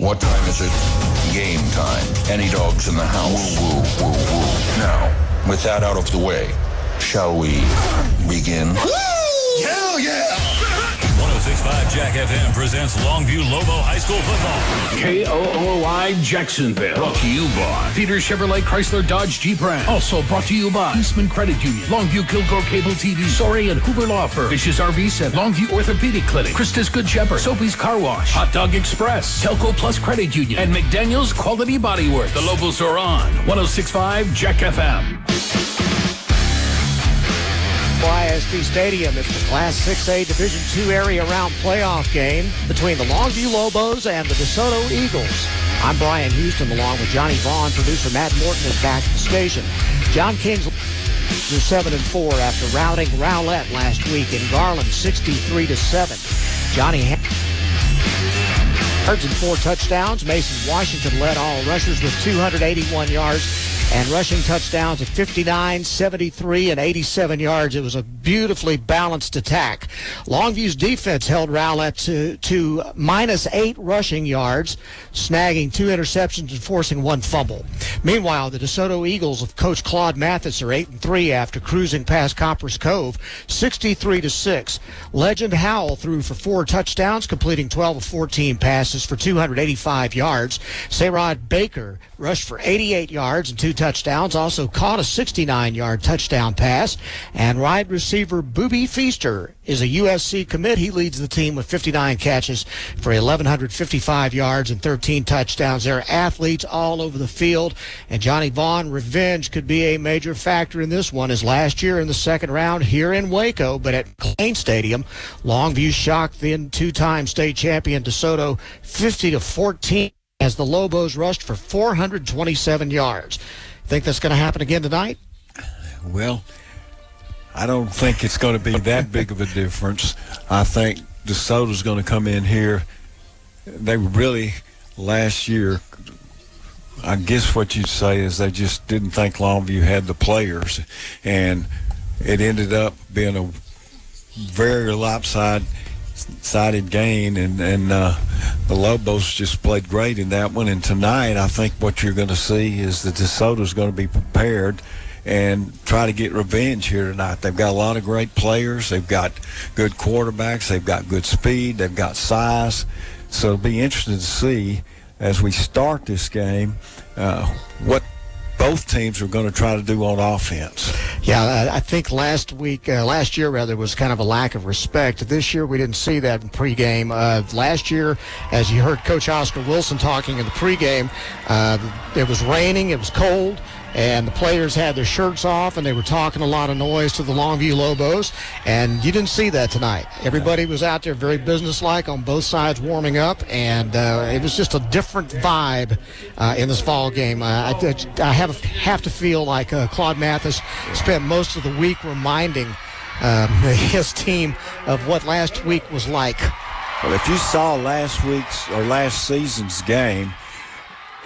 What time is it? Game time. Any dogs in the house? Woo, woo, woo, woo. Now, with that out of the way, shall we begin? Woo! Hell yeah! 106.5 Jack FM presents Longview Lobo High School Football. KOOI Jacksonville. Brought to you by Peters Chevrolet Chrysler Dodge Jeep Ram. Also brought to you by Eastman Credit Union, Longview Kilgore Cable TV, Sorey and Hoover Law Firm, Fish's RV Center, Longview Orthopedic Clinic, Christus Good Shepherd, Sophie's Car Wash, Hot Dog Express, Telco Plus Credit Union, and McDaniel's Quality Body Work. The Lobos are on 106.5 Jack FM. ISD Stadium. It's the Class 6A Division II area round playoff game between the Longview Lobos and the DeSoto Eagles. I'm Brian Houston along with Johnny Vaughn. Producer Matt Morton is back at the station. John King's 7-4 after routing Rowlett last week in Garland 63-7. Johnny yards and 4 touchdowns. Mason Washington led all rushers with 281 yards and rushing touchdowns of 59, 73, and 87 yards. It was a beautifully balanced attack. Longview's defense held Rowlett to minus 8 rushing yards, snagging 2 interceptions and forcing 1 fumble. Meanwhile, the DeSoto Eagles of Coach Claude Mathis are 8-3 after cruising past Copper's Cove, 63-6. Legend Howell threw for 4 touchdowns, completing 12 of 14 passes for 285 yards. Sayrod Baker rushed for 88 yards and 2 touchdowns, also caught a 69-yard touchdown pass. And wide receiver Booby Feaster is a USC commit. He leads the team with 59 catches for 1,155 yards and 13 touchdowns. There are athletes all over the field, and Johnny Vaughn, revenge could be a major factor in this one, as last year in the second round here in Waco, but at Klein Stadium, Longview shocked the 2-time state champion DeSoto 50-14 as the Lobos rushed for 427 yards. Think that's going to happen again tonight? Well, I don't think it's going to be that big of a difference. I think DeSoto's going to come in here. They really, last year, I guess what you'd say is they just didn't think Longview had the players. And it ended up being a very lopsided game, and the Lobos just played great in that one. And tonight, I think what you're going to see is that DeSoto's going to be prepared and try to get revenge here tonight. They've got a lot of great players. They've got good quarterbacks. They've got good speed. They've got size. So it'll be interesting to see as we start this game what both teams are going to try to do on offense. Yeah, I think last year was kind of a lack of respect. This year we didn't see that in pregame. Last year, as you heard Coach Oscar Wilson talking in the pregame, it was raining, it was cold, and the players had their shirts off, and they were talking a lot of noise to the Longview Lobos, and you didn't see that tonight. Everybody was out there very businesslike on both sides warming up, and it was just a different vibe in this fall game. I have to feel like Claude Mathis spent most of the week reminding his team of what last week was like. Well, if you saw last season's game,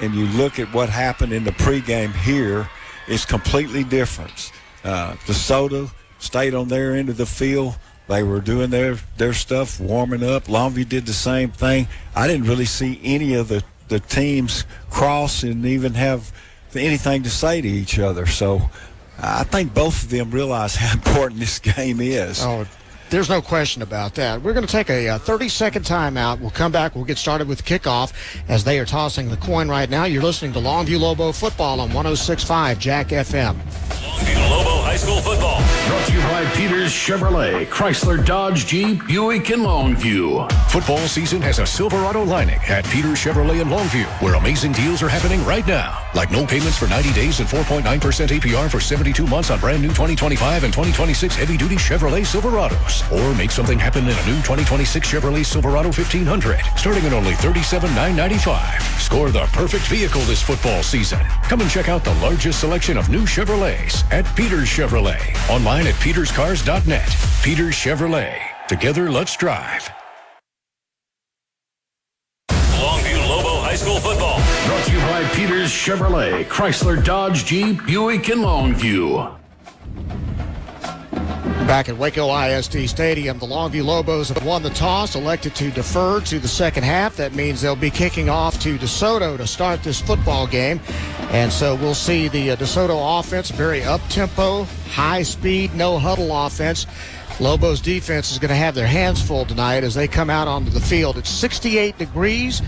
and you look at what happened in the pregame here, it's completely different. DeSoto stayed on their end of the field. They were doing their stuff, warming up. Longview did the same thing. I didn't really see any of the teams cross and even have anything to say to each other. So I think both of them realize how important this game is. Oh, there's no question about that. We're going to take a 30-second timeout. We'll come back. We'll get started with kickoff as they are tossing the coin right now. You're listening to Longview Lobo Football on 106.5 Jack FM. Longview Lobo High School Football. Brought to you by Peters Chevrolet, Chrysler Dodge Jeep, Buick, and Longview. Football season has a Silverado lining at Peters Chevrolet in Longview, where amazing deals are happening right now. Like no payments for 90 days and 4.9% APR for 72 months on brand new 2025 and 2026 heavy-duty Chevrolet Silverados. Or make something happen in a new 2026 Chevrolet Silverado 1500, starting at only $37,995. Score the perfect vehicle this football season. Come and check out the largest selection of new Chevrolets at Peters Chevrolet. Online at peterscars.net. Peters Chevrolet. Together, let's drive. Longview Lobo High School Football. Brought to you by Peters Chevrolet, Chrysler Dodge Jeep, Buick, and Longview. Back at Waco ISD Stadium, the Longview Lobos have won the toss, elected to defer to the second half. That means they'll be kicking off to DeSoto to start this football game. And so we'll see the DeSoto offense, very up-tempo, high-speed, no-huddle offense. Lobos defense is going to have their hands full tonight as they come out onto the field. It's 68 degrees,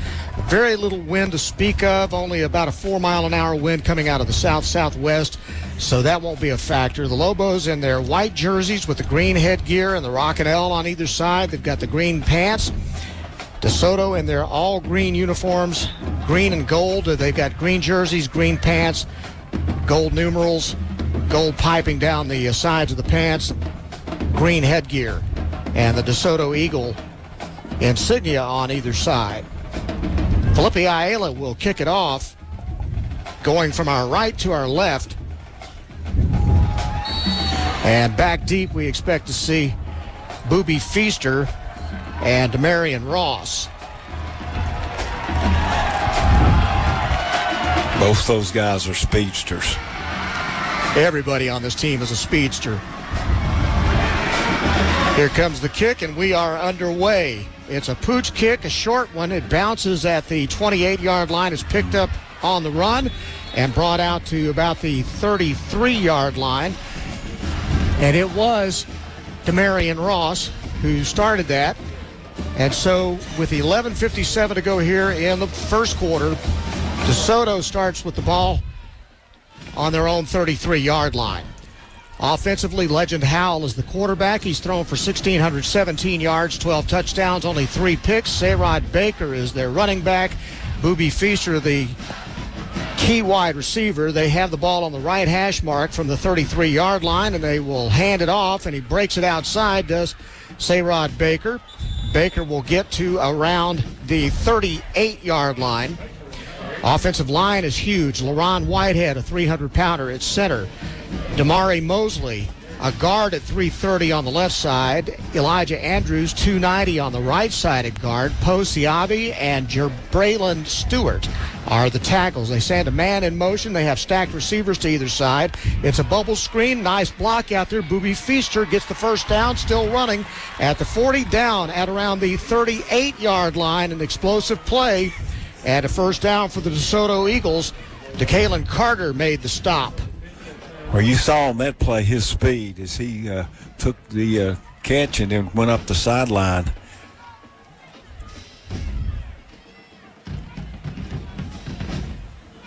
very little wind to speak of, only about a 4-mile-an-hour wind coming out of the south-southwest, so that won't be a factor. The Lobos in their white jerseys with the green headgear and the Rocket L on either side. They've got the green pants. DeSoto in their all-green uniforms, green and gold. They've got green jerseys, green pants, gold numerals, gold piping down the sides of the pants, green headgear, and the DeSoto Eagle insignia on either side. Felipe Ayala will kick it off, going from our right to our left. And back deep, we expect to see Boobie Feaster and Demarion Ross. Both those guys are speedsters. Everybody on this team is a speedster. Here comes the kick, and we are underway. It's a pooch kick, a short one. It bounces at the 28-yard line. It's picked up on the run and brought out to about the 33-yard line. And it was Demarion Ross who started that. And so with 11:57 to go here in the first quarter, DeSoto starts with the ball on their own 33-yard line. Offensively, Legend Howell is the quarterback. He's thrown for 1,617 yards, 12 touchdowns, only 3 picks. Sayrod Baker is their running back. Boobie Feaster, the key wide receiver. They have the ball on the right hash mark from the 33-yard line, and they will hand it off, and he breaks it outside, does Sayrod Baker. Baker will get to around the 38-yard line. Offensive line is huge. LaRon Whitehead, a 300-pounder at center. Damari Mosley, a guard at 330 on the left side. Elijah Andrews, 290 on the right side at guard. Poe Siabi and Jerbraylon Stewart are the tackles. They send a man in motion. They have stacked receivers to either side. It's a bubble screen. Nice block out there. Boobie Feaster gets the first down, still running at the 40, down at around the 38-yard line. An explosive play and a first down for the DeSoto Eagles. DeKalen Carter made the stop. Well, you saw on that play his speed as he took the catch and then went up the sideline.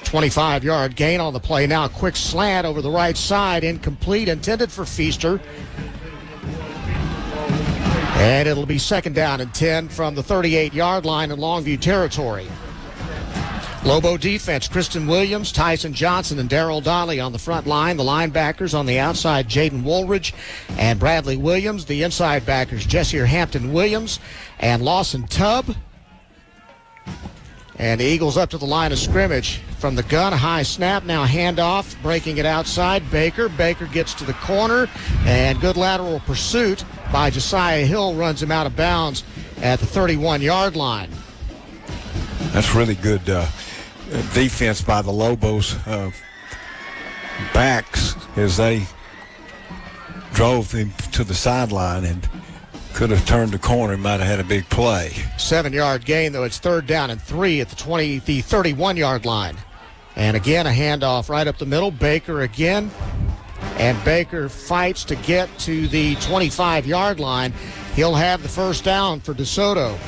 $25-yard gain on the play. Now a quick slant over the right side, incomplete, intended for Feaster. And it'll be second down and 10 from the 38-yard line in Longview territory. Lobo defense, Kristen Williams, Tyson Johnson, and Darrell Dolly on the front line. The linebackers on the outside, Jaden Woolridge and Bradley Williams. The inside backers, Jesse Hampton Williams and Lawson Tubb. And the Eagles up to the line of scrimmage. From the gun, high snap, now handoff, breaking it outside. Baker gets to the corner, and good lateral pursuit by Josiah Hill runs him out of bounds at the 31-yard line. That's really good defense by the Lobos backs as they drove him to the sideline and could have turned the corner and might have had a big play. 7-yard gain, though. It's third down and 3 at the 31-yard line. And again, a handoff right up the middle. Baker again. And Baker fights to get to the 25-yard line. He'll have the first down for DeSoto.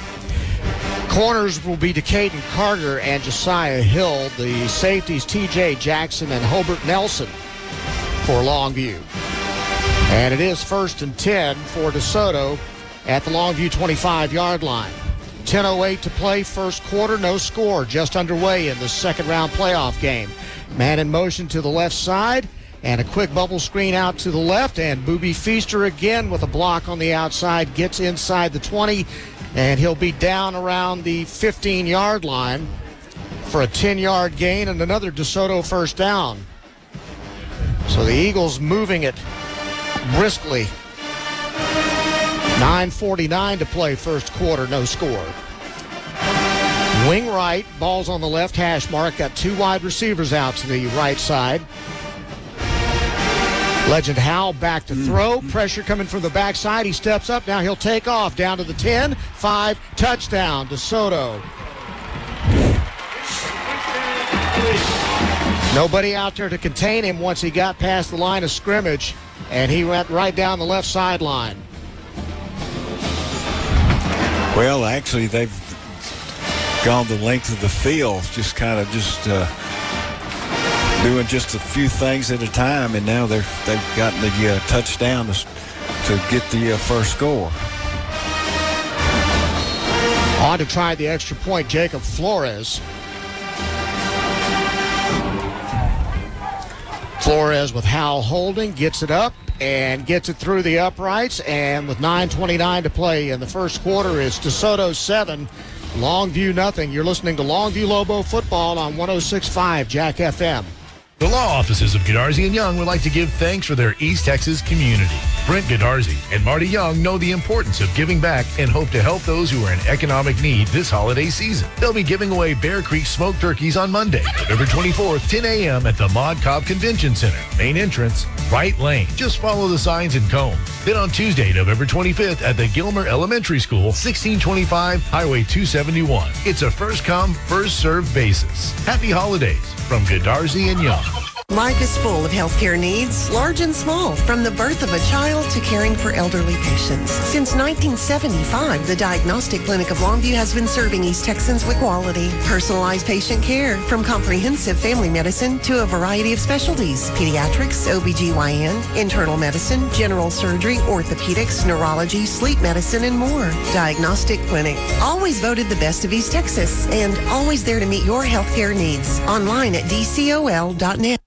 Corners will be Decaden Carter and Josiah Hill. The safeties, T.J. Jackson and Hobart Nelson for Longview. And it is first and 10 for DeSoto at the Longview 25-yard line. 10:08 to play, first quarter, no score, just underway in the second-round playoff game. Man in motion to the left side, and a quick bubble screen out to the left, and Boobie Feaster again with a block on the outside, gets inside the 20, and he'll be down around the 15-yard line for a 10-yard gain and another DeSoto first down. So the Eagles moving it briskly. 9:49 to play first quarter, no score. Wing right, ball's on the left hash mark, got two wide receivers out to the right side. Legend Howell back to throw. Pressure coming from the backside. He steps up. Now he'll take off. Down to the 10. 5. Touchdown. DeSoto. Nobody out there to contain him once he got past the line of scrimmage. And he went right down the left sideline. Well, actually, they've gone the length of the field, just doing just a few things at a time, and now they've gotten the touchdown to get the first score. On to try the extra point, Jacob Flores. Flores with Howell holding, gets it up and gets it through the uprights, and with 9:29 to play in the first quarter, it's DeSoto 7, Longview nothing. You're listening to Longview Lobo football on 106.5 Jack FM. The law offices of Godarzi and Young would like to give thanks for their East Texas community. Brent Godarzi and Marty Young know the importance of giving back and hope to help those who are in economic need this holiday season. They'll be giving away Bear Creek smoked turkeys on Monday, November 24th, 10 a.m. at the Mod Cobb Convention Center. Main entrance, right lane. Just follow the signs and comb. Then on Tuesday, November 25th at the Gilmer Elementary School, 1625 Highway 271. It's a first come, first served basis. Happy holidays from Godarzi and Young. Life is full of healthcare needs, large and small, from the birth of a child to caring for elderly patients. Since 1975, the Diagnostic Clinic of Longview has been serving East Texans with quality, personalized patient care, from comprehensive family medicine to a variety of specialties: pediatrics, OBGYN, internal medicine, general surgery, orthopedics, neurology, sleep medicine, and more. Diagnostic Clinic, always voted the best of East Texas, and always there to meet your healthcare needs. Online at dcol.net.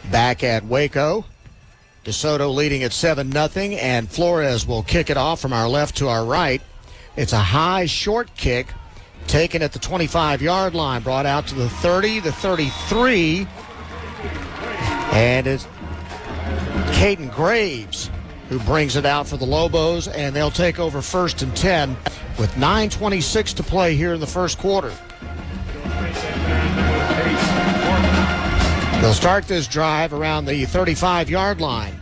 Back at Waco, DeSoto leading at 7-0, and Flores will kick it off from our left to our right. It's a high, short kick, taken at the 25-yard line, brought out to the 30, the 33, and it's Caden Graves who brings it out for the Lobos, and they'll take over 1st and 10 with 9:26 to play here in the first quarter. They'll start this drive around the 35-yard line.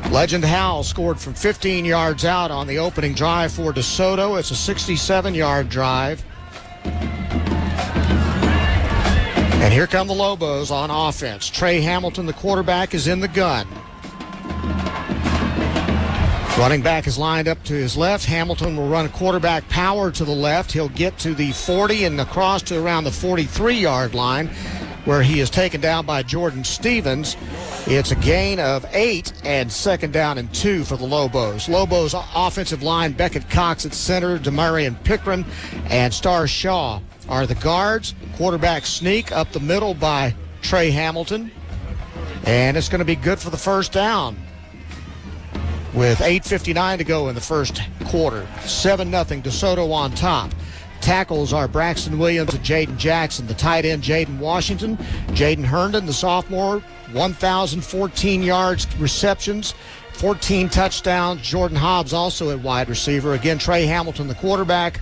Legend Howell scored from 15 yards out on the opening drive for DeSoto. It's a 67-yard drive. And here come the Lobos on offense. Trey Hamilton, the quarterback, is in the gun. Running back is lined up to his left. Hamilton will run quarterback power to the left. He'll get to the 40 and across to around the 43-yard line, where he is taken down by Jordan Stevens. It's a gain of 8 and 2nd down and 2 for the Lobos. Lobos offensive line, Beckett Cox at center, Demarion Pickren and Star Shaw are the guards. Quarterback sneak up the middle by Trey Hamilton. And it's going to be good for the first down with 8:59 to go in the first quarter. 7-0 DeSoto on top. Tackles are Braxton Williams and Jaden Jackson. The tight end, Jaden Washington. Jaden Herndon, the sophomore, 1,014 yards receptions, 14 touchdowns. Jordan Hobbs also at wide receiver. Again, Trey Hamilton, the quarterback.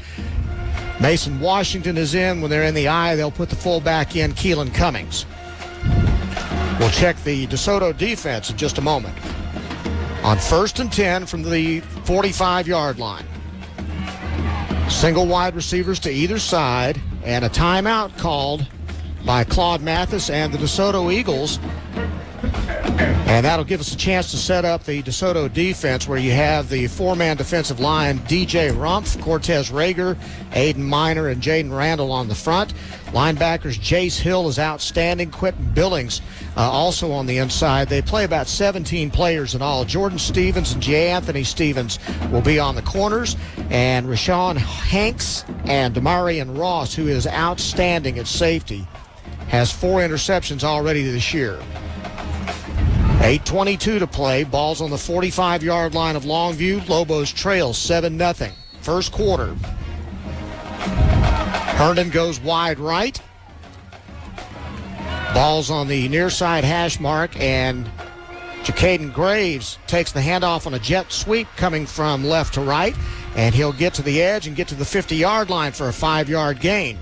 Mason Washington is in. When they're in the eye, they'll put the fullback in, Keelan Cummings. We'll check the DeSoto defense in just a moment. On 1st and 10 from the 45-yard line. Single wide receivers to either side, and a timeout called by Claude Mathis and the DeSoto Eagles. And that'll give us a chance to set up the DeSoto defense, where you have the 4-man defensive line, DJ Rumpf, Cortez Rager, Aiden Miner, and Jaden Randall on the front. Linebackers, Jace Hill is outstanding. Quentin Billings also on the inside. They play about 17 players in all. Jordan Stevens and J. Anthony Stevens will be on the corners. And Rashawn Hanks and Demarion Ross, who is outstanding at safety, has 4 interceptions already this year. 8:22 to play. Ball's on the 45-yard line of Longview. Lobos trail 7-0. First quarter. Herndon goes wide right. Ball's on the near side hash mark, and Jacaden Graves takes the handoff on a jet sweep coming from left to right, and he'll get to the edge and get to the 50-yard line for a 5-yard gain.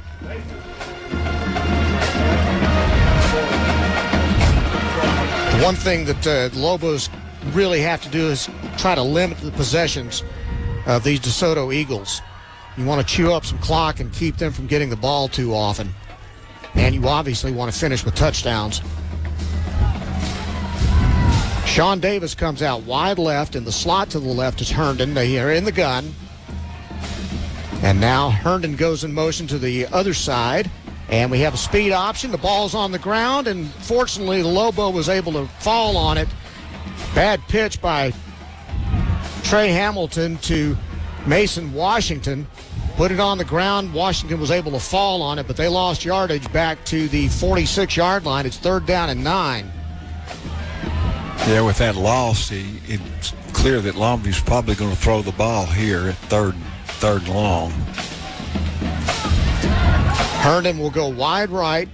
One thing that Lobos really have to do is try to limit the possessions of these DeSoto Eagles. You want to chew up some clock and keep them from getting the ball too often. And you obviously want to finish with touchdowns. Sean Davis comes out wide left. In the slot to the left is Herndon. They are in the gun. And now Herndon goes in motion to the other side. And we have a speed option. The ball's on the ground. And fortunately, the Lobo was able to fall on it. Bad pitch by Trey Hamilton to Mason Washington. Put it on the ground. Washington was able to fall on it, but they lost yardage back to the 46-yard line. It's 3rd down and 9. Yeah, with that loss, it's clear that Longview's probably going to throw the ball here at third and long. Herndon will go wide right.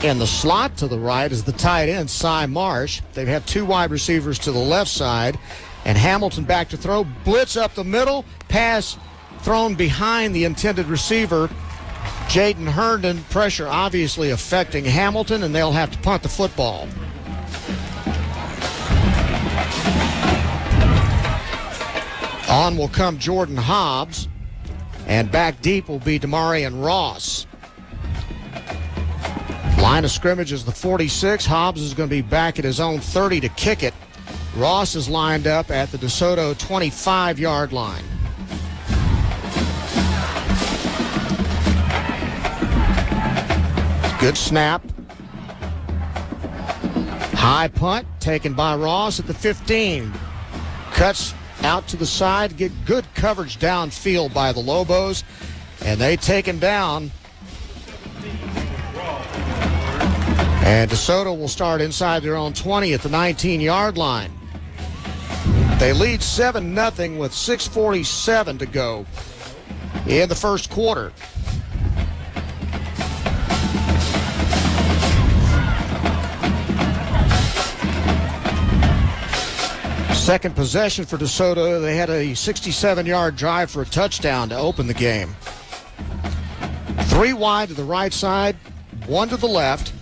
In the slot to the right is the tight end, Cy Marsh. They have 2 wide receivers to the left side. And Hamilton back to throw. Blitz up the middle. Pass thrown behind the intended receiver, Jaden Herndon. Pressure obviously affecting Hamilton, and they'll have to punt the football. On will come Jordan Hobbs, and back deep will be Demarion Ross. Line of scrimmage is the 46. Hobbs is going to be back at his own 30 to kick it. Ross is lined up at the DeSoto 25-yard line. Good snap. High punt taken by Ross at the 15. Cuts out to the side, get good coverage downfield by the Lobos, and they take him down. And DeSoto will start inside their own 20 at the 19-yard line. They lead 7-0 with 6:47 to go in the first quarter. Second possession for DeSoto. They had a 67-yard drive for a touchdown to open the game. 3 wide to the right side, 1 to the left.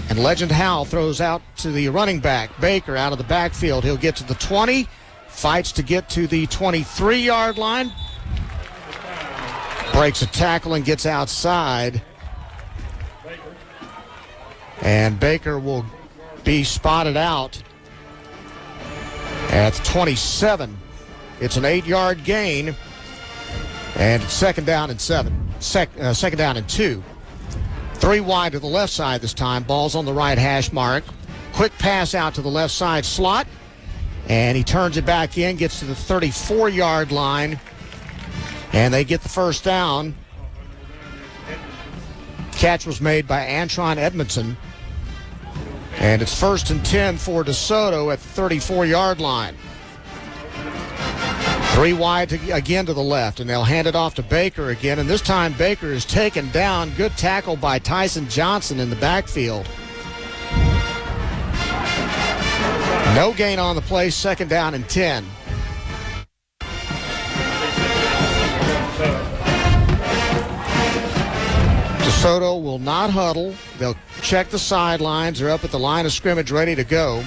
And Legend Howell throws out to the running back, Baker, out of the backfield. He'll get to the 20, fights to get to the 23-yard line. Breaks a tackle and gets outside. And Baker will be spotted out at the 27. It's an 8-yard gain. And it's second down and 2. 3 wide to the left side this time. Ball's on the right hash mark. Quick pass out to the left side slot. And he turns it back in, gets to the 34-yard line. And they get the first down. Catch was made by Antron Edmondson. And it's 1st and 10 for DeSoto at the 34-yard line. 3 wide again to the left, and they'll hand it off to Baker again. And this time Baker is taken down. Good tackle by Tyson Johnson in the backfield. No gain on the play, second down and 10. DeSoto will not huddle. They'll check the sidelines. They're up at the line of scrimmage ready to go.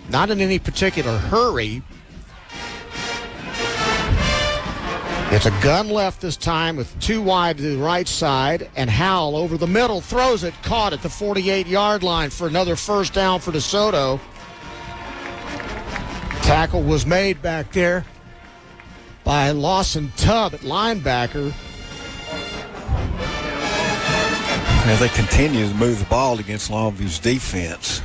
Not in any particular hurry. It's a gun left this time with 2 wide to the right side, and Howell over the middle throws it, caught at the 48-yard line for another first down for DeSoto. Tackle was made back there by Lawson Tubb at linebacker. As they continue to move the ball against Longview's defense.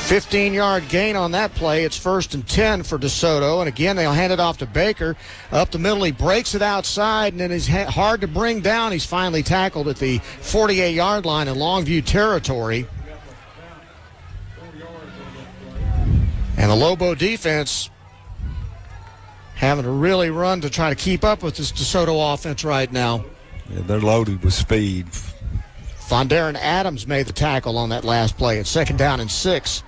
15-yard gain on that play. It's 1st and 10 for DeSoto. And again, they'll hand it off to Baker. Up the middle, he breaks it outside, and then he's hard to bring down. He's finally tackled at the 48-yard line in Longview territory. And the Lobo defense having to really run to try to keep up with this DeSoto offense right now. Yeah, they're loaded with speed. Von Darren Adams made the tackle on that last play. It's 2nd down and 6.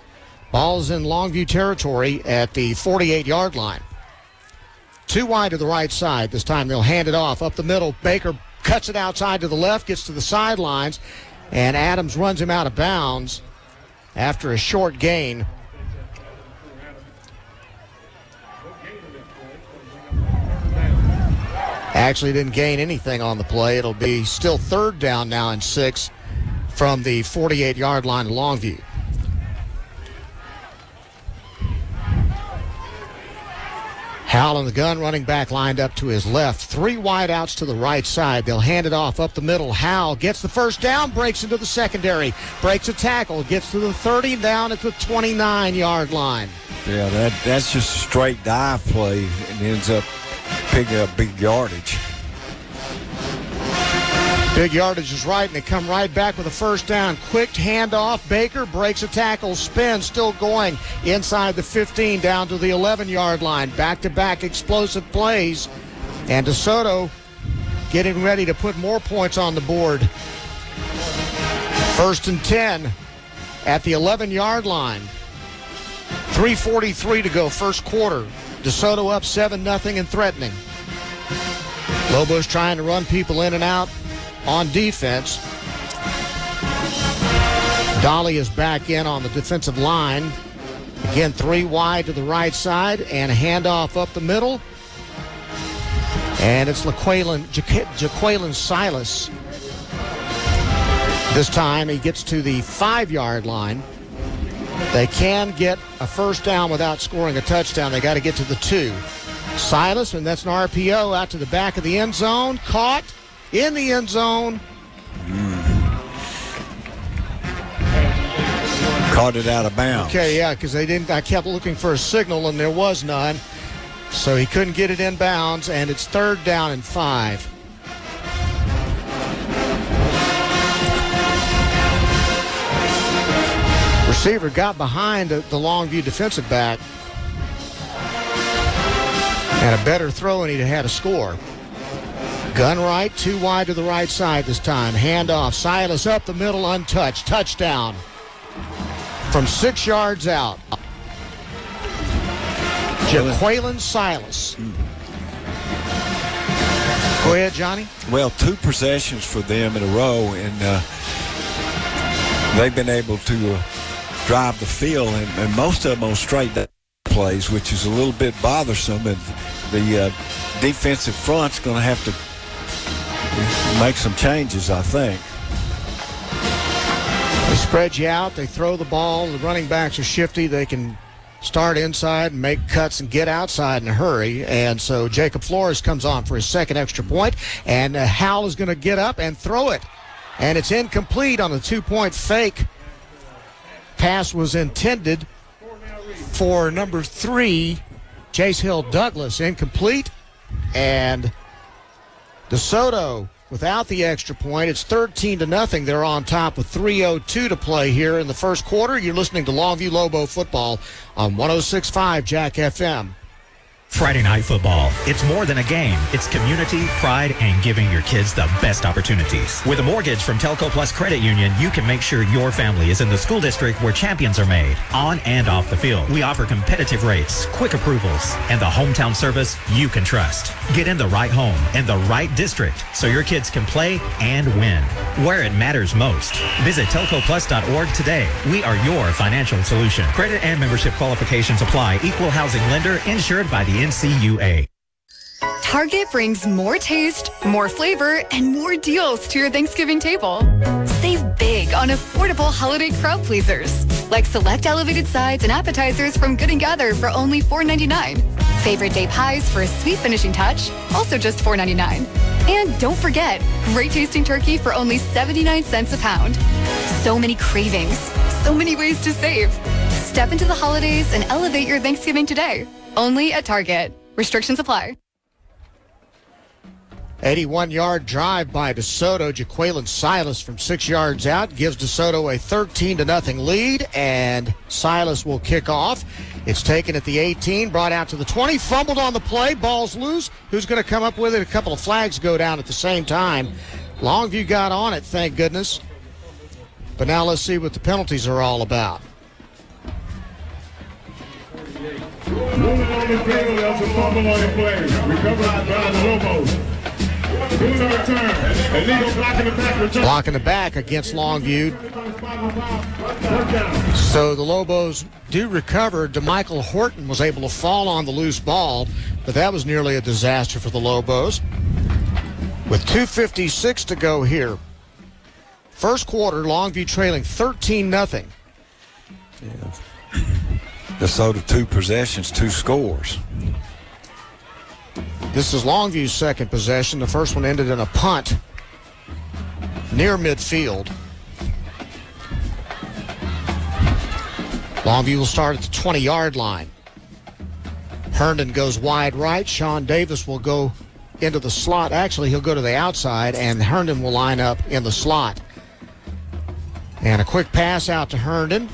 Ball's in Longview territory at the 48-yard line. 2 wide to the right side. This time they'll hand it off. Up the middle, Baker cuts it outside to the left, gets to the sidelines, and Adams runs him out of bounds after a short gain. Actually didn't gain anything on the play. It'll be still third down now and 6 from the 48-yard line of Longview. Howell in the gun, running back lined up to his left. 3 wideouts to the right side. They'll hand it off up the middle. Howell gets the first down, breaks into the secondary, breaks a tackle, gets to the 30, down at the 29-yard line. Yeah, that's just a straight dive play and ends up picking up big yardage. Big yardage is right, and they come right back with a first down. Quick handoff. Baker breaks a tackle, spin, still going inside the 15, down to the 11-yard line. Back-to-back explosive plays, and DeSoto getting ready to put more points on the board. 1st and 10 at the 11-yard line. 3:43 to go, first quarter. DeSoto up 7-0 and threatening. Lobos trying to run people in and out on defense. Dolly is back in on the defensive line. Again, 3 wide to the right side and a handoff up the middle. And it's Jaqueline Silas. This time he gets to the 5-yard line. They can get a first down without scoring a touchdown. They got to get to the 2. Silas, and that's an RPO out to the back of the end zone. Caught in the end zone. Caught it out of bounds. Okay, yeah, because I kept looking for a signal and there was none. So he couldn't get it in bounds, and it's 3rd down and 5. Receiver got behind the Longview defensive back. And a better throw, and he'd have had a score. Gun right, 2 wide to the right side this time. Handoff. Silas up the middle, untouched. Touchdown. From 6 yards out. Jaqueline Silas. Go ahead, Johnny. Well, 2 possessions for them in a row, and they've been able to drive the field, and most of them on straight plays, which is a little bit bothersome. And the defensive front's going to have to make some changes, I think. They spread you out. They throw the ball. The running backs are shifty. They can start inside and make cuts and get outside in a hurry. And so Jacob Flores comes on for his 2nd extra point, and Howell is going to get up and throw it. And it's incomplete on the 2-point fake. Pass was intended for number 3, Chase Hill Douglas. Incomplete. And DeSoto without the extra point. It's 13-0. They're on top with 3:02 to play here in the first quarter. You're listening to Longview Lobo football on 106.5 Jack FM. Friday Night Football. It's more than a game. It's community, pride, and giving your kids the best opportunities. With a mortgage from Telco Plus Credit Union, you can make sure your family is in the school district where champions are made, on and off the field. We offer competitive rates, quick approvals, and the hometown service you can trust. Get in the right home in the right district so your kids can play and win where it matters most. Visit telcoplus.org today. We are your financial solution. Credit and membership qualifications apply. Equal housing lender insured by the NCUA. Target brings more taste, more flavor, and more deals to your Thanksgiving table. Save big on affordable holiday crowd pleasers, like select elevated sides and appetizers from Good & Gather for only $4.99. Favorite day pies for a sweet finishing touch, also just $4.99. And don't forget, great tasting turkey for only 79 cents a pound. So many cravings, so many ways to save. Step into the holidays and elevate your Thanksgiving today. Only at Target. Restrictions apply. 81-yard drive by DeSoto. Jaqueline Silas from 6 yards out gives DeSoto a 13-0 lead, and Silas will kick off. It's taken at the 18, brought out to the 20, fumbled on the play, ball's loose. Who's going to come up with it? A couple of flags go down at the same time. Longview got on it, thank goodness. But now let's see what the penalties are all about. Moving on the field, that's a fumble on the play. Recovered by the Lobos. Blocking the back against Longview. So the Lobos do recover. DeMichael Horton was able to fall on the loose ball, but that was nearly a disaster for the Lobos. With 2:56 to go here. First quarter, Longview trailing 13-0. Yeah. DeSoto 2 possessions, 2 scores. This is Longview's second possession. The first one ended in a punt near midfield. Longview will start at the 20-yard line. Herndon goes wide right. Sean Davis will go into the slot. Actually, he'll go to the outside, and Herndon will line up in the slot. And a quick pass out to Herndon.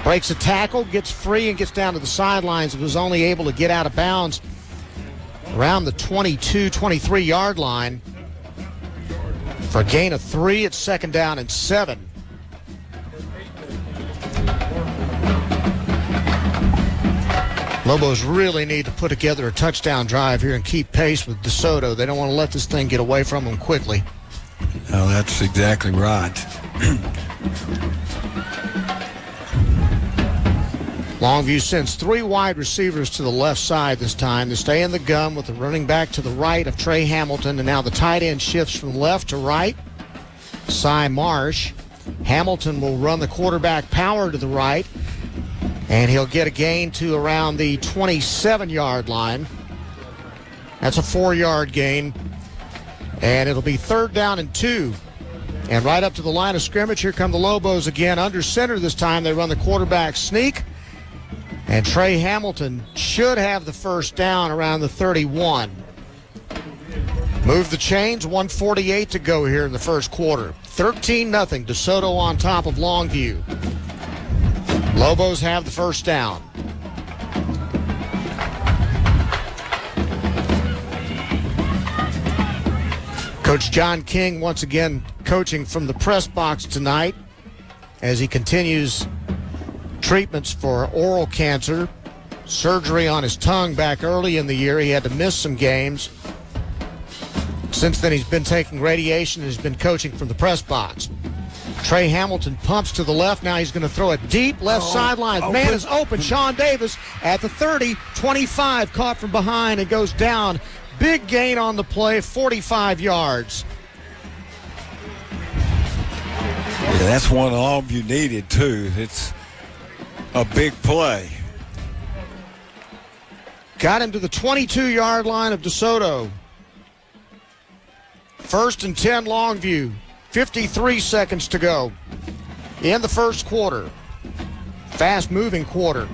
Breaks a tackle, gets free, and gets down to the sidelines. Was only able to get out of bounds around the 22, 23-yard line for a gain of 3. It's second down and 7. Lobos really need to put together a touchdown drive here and keep pace with DeSoto. They don't want to let this thing get away from them quickly. Oh, that's exactly right. Longview sends 3 wide receivers to the left side this time. They stay in the gun with the running back to the right of Trey Hamilton, and now the tight end shifts from left to right. Cy Marsh. Hamilton will run the quarterback power to the right, and he'll get a gain to around the 27-yard line. That's a 4-yard gain, and it'll be third down and 2. And right up to the line of scrimmage, here come the Lobos again. Under center this time, they run the quarterback sneak. And Trey Hamilton should have the first down around the 31. Move the chains, 1:48 to go here in the first quarter. 13-0, DeSoto on top of Longview. Lobos have the first down. Coach John King once again coaching from the press box tonight as he continues treatments for oral cancer, surgery on his tongue back early in the year. He had to miss some games. Since then, he's been taking radiation and has been coaching from the press box. Trey Hamilton pumps to the left. Now he's going to throw it deep left sideline. Man is open. Sean Davis at the 30, 25, caught from behind and goes down. Big gain on the play, 45 yards. Yeah, that's one Longview needed, too. It's a big play. Got him to the 22-yard line of DeSoto. First and 10, Longview. 53 seconds to go in the first quarter. Fast-moving quarter.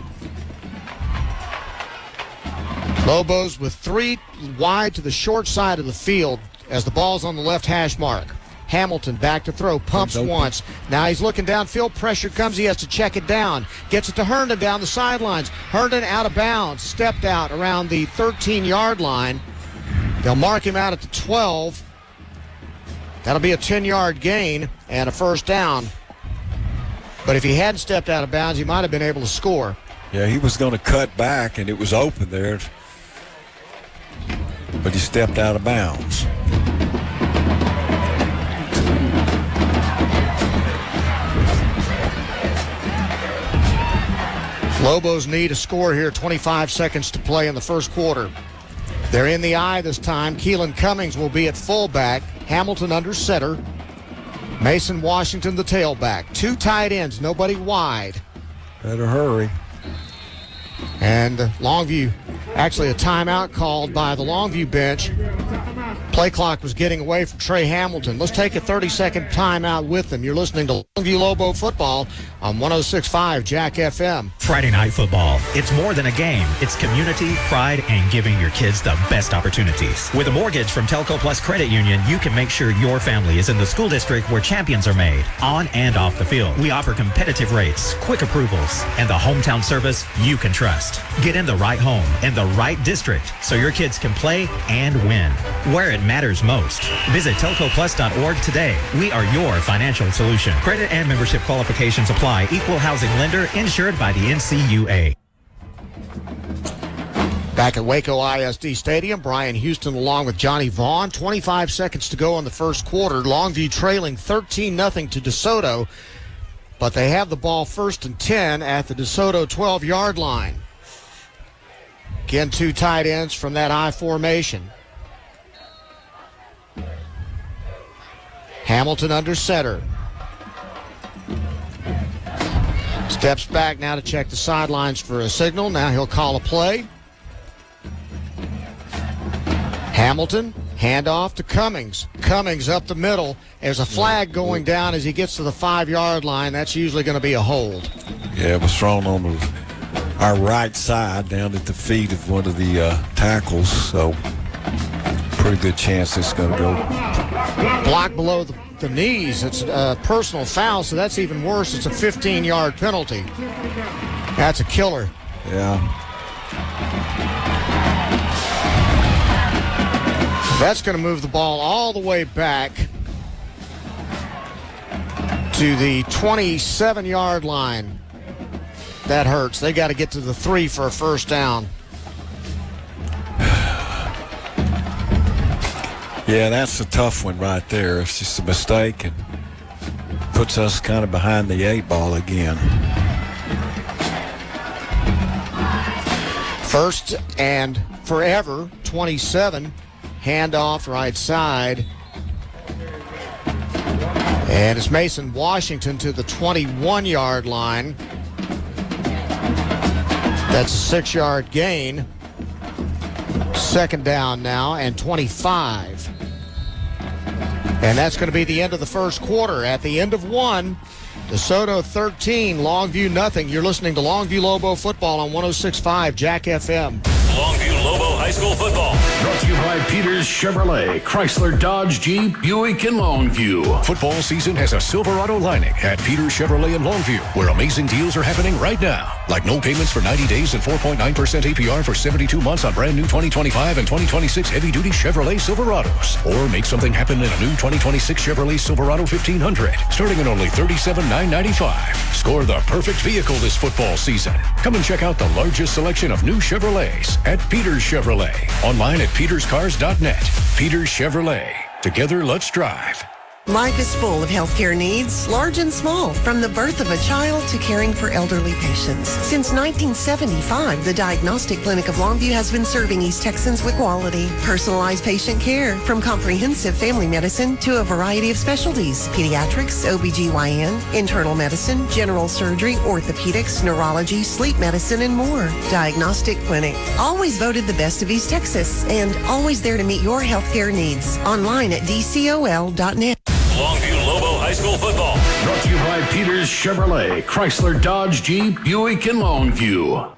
Lobos with 3 wide to the short side of the field as the ball's on the left hash mark. Hamilton back to throw, pumps once. Now he's looking downfield. Pressure comes. He has to check it down. Gets it to Herndon down the sidelines. Herndon out of bounds. Stepped out around the 13-yard line. They'll mark him out at the 12. That'll be a 10-yard gain and a first down. But if he hadn't stepped out of bounds, he might have been able to score. Yeah, he was going to cut back, and it was open there. But he stepped out of bounds. Lobos need a score here. 25 seconds to play in the first quarter. They're in the eye this time. Keelan Cummings will be at fullback. Hamilton under center. Mason Washington the tailback. 2 tight ends, nobody wide. Better hurry. And Longview, actually a timeout called by the Longview bench. Play clock was getting away from Trey Hamilton. Let's take a 30-second timeout with them. You're listening to Longview Lobo Football on 106.5 Jack FM. Friday Night Football. It's more than a game. It's community, pride, and giving your kids the best opportunities. With a mortgage from Telco Plus Credit Union, you can make sure your family is in the school district where champions are made, on and off the field. We offer competitive rates, quick approvals, and the hometown service you can trust. Get in the right home in the right district so your kids can play and win where it matters most. Visit telcoplus.org today. We are your financial solution. Credit and membership qualifications apply. Equal housing lender insured by the NCUA. Back at Waco ISD Stadium, Brian Houston along with Johnny Vaughn. 25 seconds to go in the first quarter. Longview trailing 13-0 to DeSoto, but they have the ball 1st and 10 at the DeSoto 12-yard line. Again, 2 tight ends from that I formation. Hamilton under center. Steps back now to check the sidelines for a signal. Now he'll call a play. Hamilton, handoff to Cummings. Cummings up the middle. There's a flag going down as he gets to the 5-yard line. That's usually going to be a hold. Yeah, it was thrown on our right side down at the feet of one of the tackles. So pretty good chance it's going to go. Block below the knees. It's a personal foul, so that's even worse. It's a 15-yard penalty. That's a killer. Yeah. That's going to move the ball all the way back to the 27-yard line. That hurts. They got to get to the 3 for a first down. Yeah, that's a tough one right there. It's just a mistake and puts us kind of behind the 8 ball again. First and forever, 27. Handoff right side. And it's Mason Washington to the 21-yard line. That's a 6-yard gain. Second down now and 25. And that's going to be the end of the first quarter. At the end of 1, DeSoto 13, Longview nothing. You're listening to Longview Lobo football on 106.5 Jack FM. Longview Lobo High School football. Brought to you by Peters Chevrolet, Chrysler, Dodge, Jeep, Buick, and Longview. Football season has a Silverado lining at Peters Chevrolet in Longview, where amazing deals are happening right now. Like no payments for 90 days and 4.9% APR for 72 months on brand new 2025 and 2026 heavy-duty Chevrolet Silverados. Or make something happen in a new 2026 Chevrolet Silverado 1500, starting at only $37,995. Score the perfect vehicle this football season. Come and check out the largest selection of new Chevrolets at Peters Chevrolet. Online at peterscars.net. Peters Chevrolet. Together, let's drive. Life is full of healthcare needs, large and small, from the birth of a child to caring for elderly patients. Since 1975, the Diagnostic Clinic of Longview has been serving East Texans with quality, personalized patient care, from comprehensive family medicine to a variety of specialties: pediatrics, OBGYN, internal medicine, general surgery, orthopedics, neurology, sleep medicine, and more. Diagnostic Clinic, always voted the best of East Texas, and always there to meet your healthcare needs. Online at dcol.net. Longview Lobo High School football. Brought to you by Peters Chevrolet, Chrysler, Dodge, Jeep, Buick, and Longview.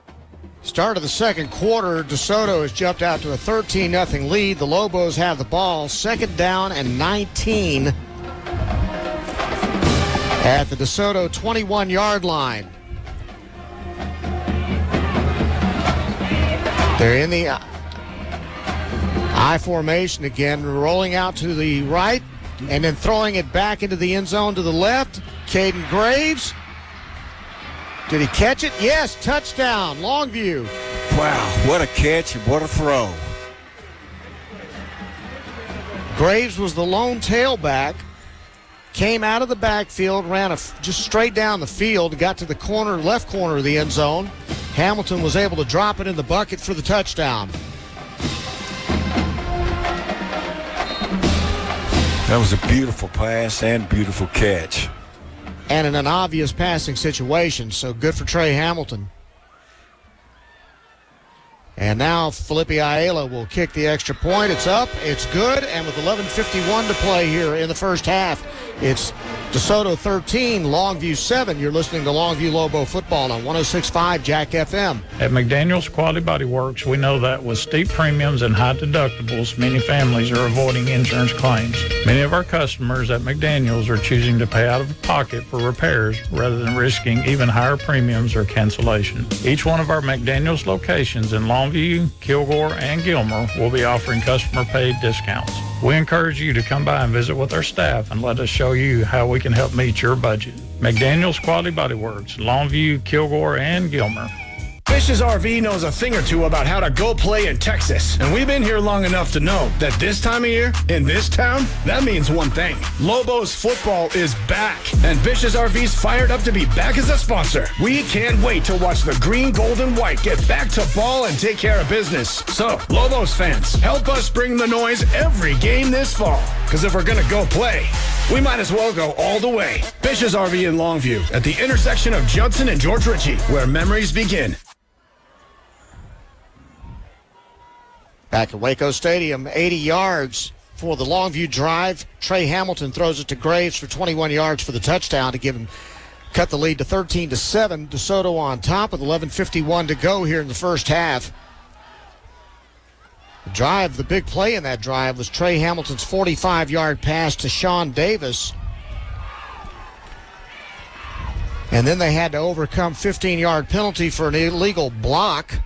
Start of the second quarter, DeSoto has jumped out to a 13-0 lead. The Lobos have the ball, 2nd down and 19 at the DeSoto 21-yard line. They're in the I formation again, rolling out to the right and then throwing it back into the end zone to the left. Caden Graves. Did he catch it? Yes, touchdown, Longview. Wow, what a catch and what a throw. Graves was the lone tailback. Came out of the backfield, ran just straight down the field, got to the corner, left corner of the end zone. Hamilton was able to drop it in the bucket for the touchdown. That was a beautiful pass and beautiful catch. And in an obvious passing situation, so good for Trey Hamilton. And now Felipe Ayala will kick the extra point. It's up, it's good, and with 11:51 to play here in the first half, it's DeSoto 13, Longview 7. You're listening to Longview Lobo football on 106.5 Jack FM. At McDaniel's Quality Body Works, we know that with steep premiums and high deductibles, many families are avoiding insurance claims. Many of our customers at McDaniel's are choosing to pay out of pocket for repairs rather than risking even higher premiums or cancellation. Each one of our McDaniel's locations in Longview, Kilgore, and Gilmer will be offering customer-paid discounts. We encourage you to come by and visit with our staff and let us show you how we can help meet your budget. McDaniel's Quality Body Works, Longview, Kilgore, and Gilmer. Fish's RV knows a thing or two about how to go play in Texas. And we've been here long enough to know that this time of year, in this town, that means one thing. Lobos football is back. And Fish's RV's fired up to be back as a sponsor. We can't wait to watch the green, gold, and white get back to ball and take care of business. So, Lobos fans, help us bring the noise every game this fall. Because if we're going to go play, we might as well go all the way. Fish's RV in Longview at the intersection of Judson and George Ritchie, where memories begin. Back at Waco Stadium, 80 yards for the Longview drive. Trey Hamilton throws it to Graves for 21 yards for the touchdown to give him cut the lead to 13-7. DeSoto on top with 11:51 to go here in the first half. The drive, the big play in that drive was Trey Hamilton's 45-yard pass to Sean Davis. And then they had to overcome 15-yard penalty for an illegal block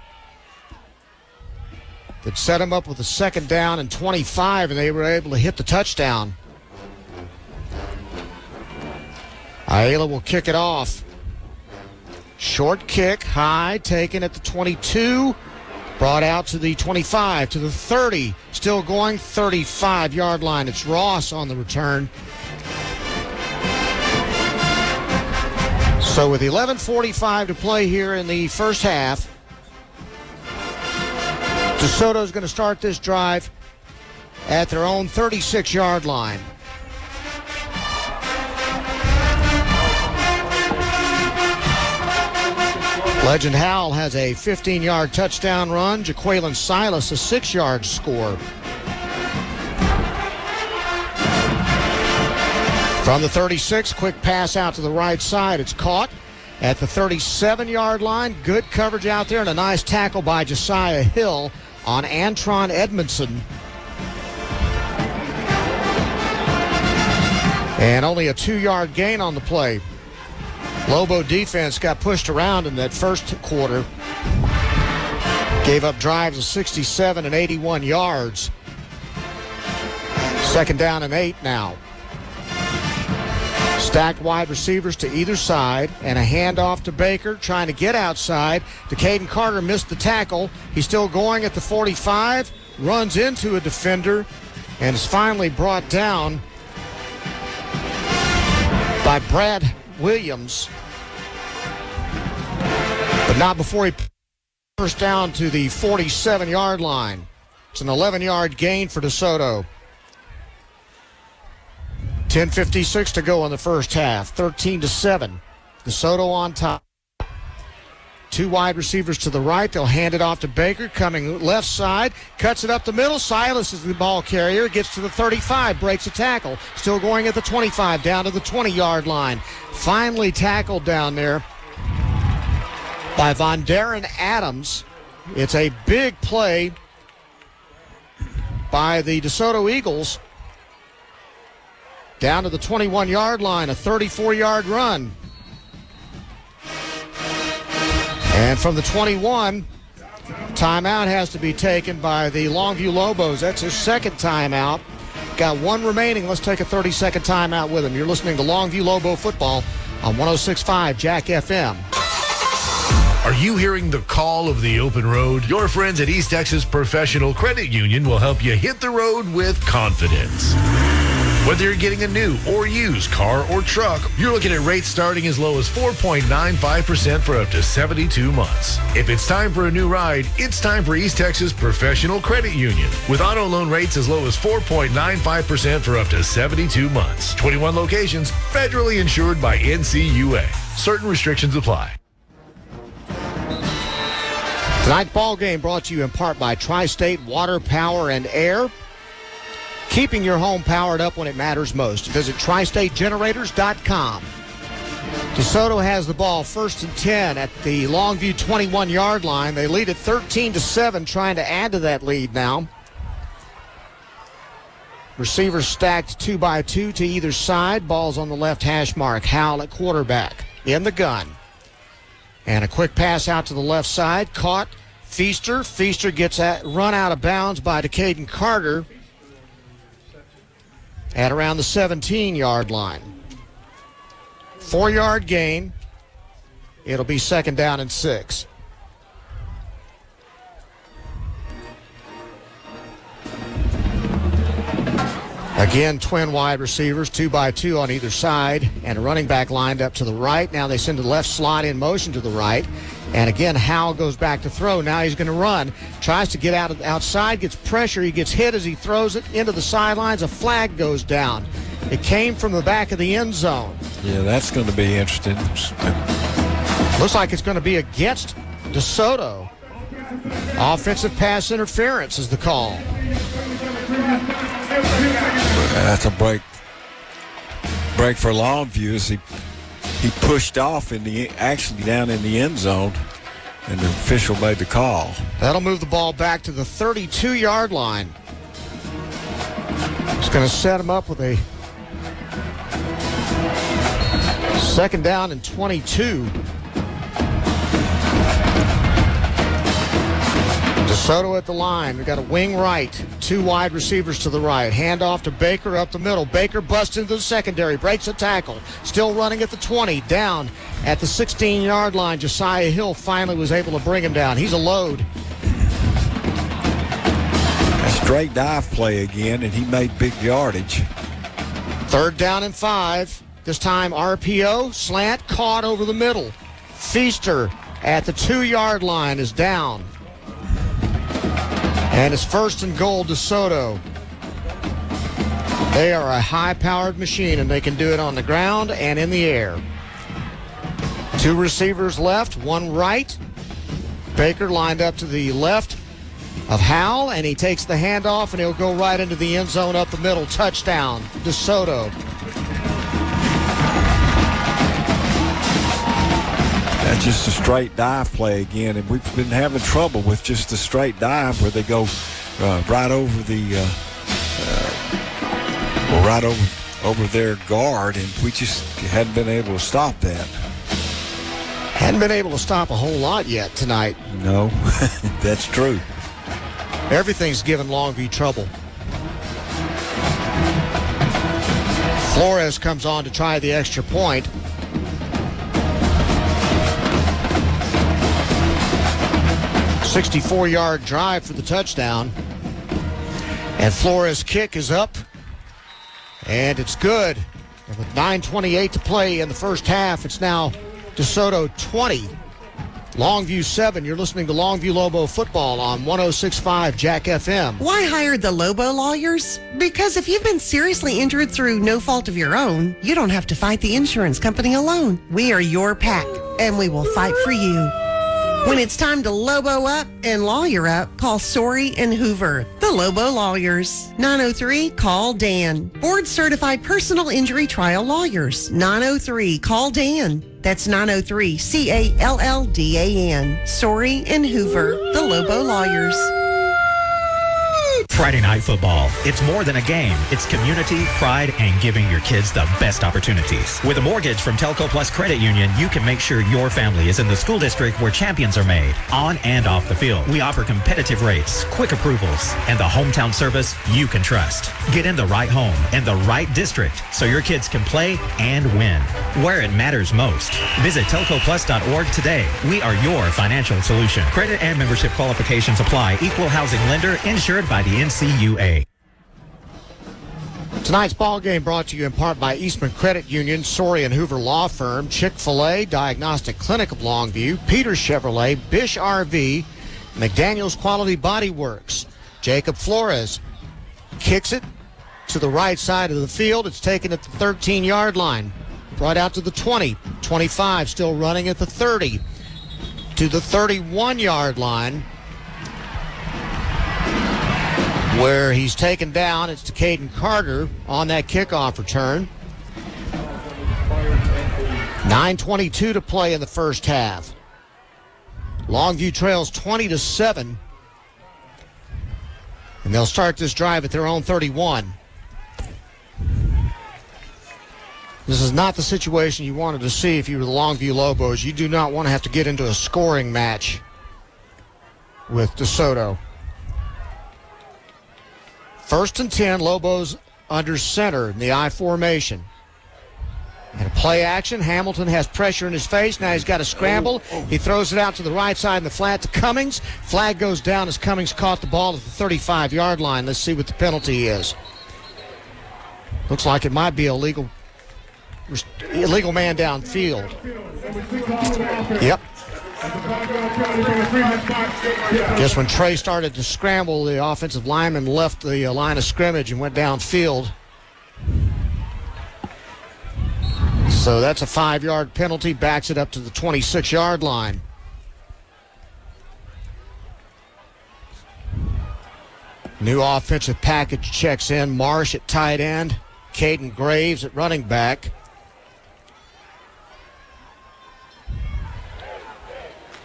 that set him up with a second down and 25, and they were able to hit the touchdown. Ayala will kick it off. Short kick, high, taken at the 22, brought out to the 25, to the 30, still going 35-yard line. It's Ross on the return. So with 11:45 to play here in the first half, DeSoto is going to start this drive at their own 36-yard line. Legend Howell has a 15-yard touchdown run. Jaqueline Silas a 6-yard score. From the 36, quick pass out to the right side. It's caught at the 37-yard line. Good coverage out there and a nice tackle by Josiah Hill on Antron Edmondson. And only a 2-yard gain on the play. Lobo defense got pushed around in that first quarter. Gave up drives of 67 and 81 yards. Second down and 8 now. Stacked wide receivers to either side and a handoff to Baker trying to get outside. Caden Carter missed the tackle. He's still going at the 45, runs into a defender, and is finally brought down by Brad Williams. But not before he first down to the 47-yard line. It's an 11-yard gain for DeSoto. 10:56 to go in the first half. 13-7. DeSoto on top. Two wide receivers to the right. They'll hand it off to Baker, coming left side, cuts it up the middle. Silas is the ball carrier, gets to the 35, breaks a tackle. Still going at the 25, down to the 20-yard line. Finally tackled down there by Von Darren Adams. It's a big play by the DeSoto Eagles. Down to the 21-yard line, a 34-yard run. And from the 21, timeout has to be taken by the Longview Lobos. That's his second timeout. Got one remaining. Let's take a 30-second timeout with him. You're listening to Longview Lobo football on 106.5 Jack FM. Are you hearing the call of the open road? Your friends at East Texas Professional Credit Union will help you hit the road with confidence. Whether you're getting a new or used car or truck, you're looking at rates starting as low as 4.95% for up to 72 months. If it's time for a new ride, it's time for East Texas Professional Credit Union. With auto loan rates as low as 4.95% for up to 72 months. 21 locations, federally insured by NCUA. Certain restrictions apply. Tonight's ball game brought to you in part by Tri-State Water, Power, and Air. Keeping your home powered up when it matters most. Visit tristategenerators.com. DeSoto has the ball first and 10 at the Longview 21-yard line. They lead at 13-7, trying to add to that lead now. Receivers stacked 2 by 2 to either side. Ball's on the left hash mark. Howell at quarterback in the gun. And a quick pass out to the left side. Caught Feaster. Feaster gets run out of bounds by Caden Carter at around the 17-yard line. 4-yard gain. It'll be second down and 6. Again, twin wide receivers, 2x2 on either side, and a running back lined up to the right. Now they send the left slot in motion to the right. And again, Howell goes back to throw. Now he's going to run. Tries to get outside, gets pressure. He gets hit as he throws it into the sidelines. A flag goes down. It came from the back of the end zone. Yeah, that's going to be interesting. Looks like it's going to be against DeSoto. Offensive pass interference is the call. That's a break for Longview as he pushed off actually down in the end zone, and the official made the call. That'll move the ball back to the 32-yard line. It's going to set him up with a second down and 22. DeSoto at the line. We've got a wing right, 2 wide receivers to the right. Handoff to Baker up the middle. Baker busts into the secondary, breaks a tackle. Still running at the 20, down at the 16-yard line. Josiah Hill finally was able to bring him down. He's a load. A straight dive play again, and he made big yardage. 3rd down and 5. This time RPO, slant, caught over the middle. Feaster at the 2-yard line is down. And it's 1st and goal, DeSoto. They are a high-powered machine, and they can do it on the ground and in the air. 2 receivers left, 1 right. Baker lined up to the left of Howell, and he takes the handoff, and he'll go right into the end zone up the middle. Touchdown, DeSoto. That's just a straight dive play again, and we've been having trouble with just the straight dive where they go right over over their guard, and we just hadn't been able to stop that. Hadn't been able to stop a whole lot yet tonight. No, that's true. Everything's given Longview trouble. Flores comes on to try the extra point. A 64-yard drive for the touchdown. And Flores' kick is up. And it's good. And with 9:28 to play in the first half, it's now DeSoto 20, Longview 7. You're listening to Longview Lobo football on 106.5 Jack FM. Why hire the Lobo lawyers? Because if you've been seriously injured through no fault of your own, you don't have to fight the insurance company alone. We are your pack, and we will fight for you. When it's time to Lobo up and lawyer up, call Sorey and Hoover, the Lobo Lawyers. 903-CALL-DAN. Board-certified personal injury trial lawyers. 903-CALL-DAN. That's 903-CALLDAN. Sorey and Hoover, the Lobo Lawyers. Friday Night Football. It's more than a game. It's community, pride, and giving your kids the best opportunities. With a mortgage from Telco Plus Credit Union, you can make sure your family is in the school district where champions are made, on and off the field. We offer competitive rates, quick approvals, and the hometown service you can trust. Get in the right home and the right district so your kids can play and win where it matters most. Visit telcoplus.org today. We are your financial solution. Credit and membership qualifications apply. Equal housing lender insured by the NCUA. Tonight's ball game brought to you in part by Eastman Credit Union, Sorey and Hoover Law Firm, Chick-fil-A, Diagnostic Clinic of Longview, Peters Chevrolet, Bish RV, McDaniels Quality Body Works. Jacob Flores kicks it to the right side of the field. It's taken at the 13-yard line. Brought out to the 20, 25, still running at the 30, to the 31-yard line, where he's taken down. It's to Caden Carter on that kickoff return. 9:22 to play in the first half. Longview trails 20-7, and they'll start this drive at their own 31. This is not the situation you wanted to see if you were the Longview Lobos. You do not want to have to get into a scoring match with DeSoto. 1st and 10, Lobos under center in the I formation. And a play action. Hamilton has pressure in his face. Now he's got to scramble. He throws it out to the right side in the flat to Cummings. Flag goes down as Cummings caught the ball at the 35-yard line. Let's see what the penalty is. Looks like it might be illegal man downfield. Yep. Just when Trey started to scramble, the offensive lineman left the line of scrimmage and went downfield. So that's a 5-yard penalty, backs it up to the 26-yard line. New offensive package checks in. Marsh at tight end. Caden Graves at running back.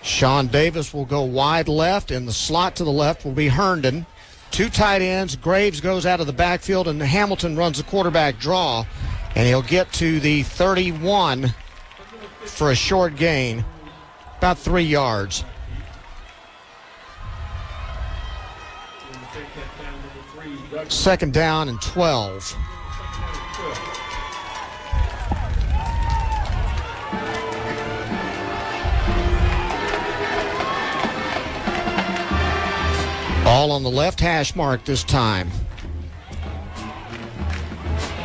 Sean Davis will go wide left. In the slot to the left will be Herndon. 2 tight ends. Graves goes out of the backfield, and Hamilton runs the quarterback draw. And he'll get to the 31 for a short gain, about 3 yards. Second down and 12. All on the left hash mark this time.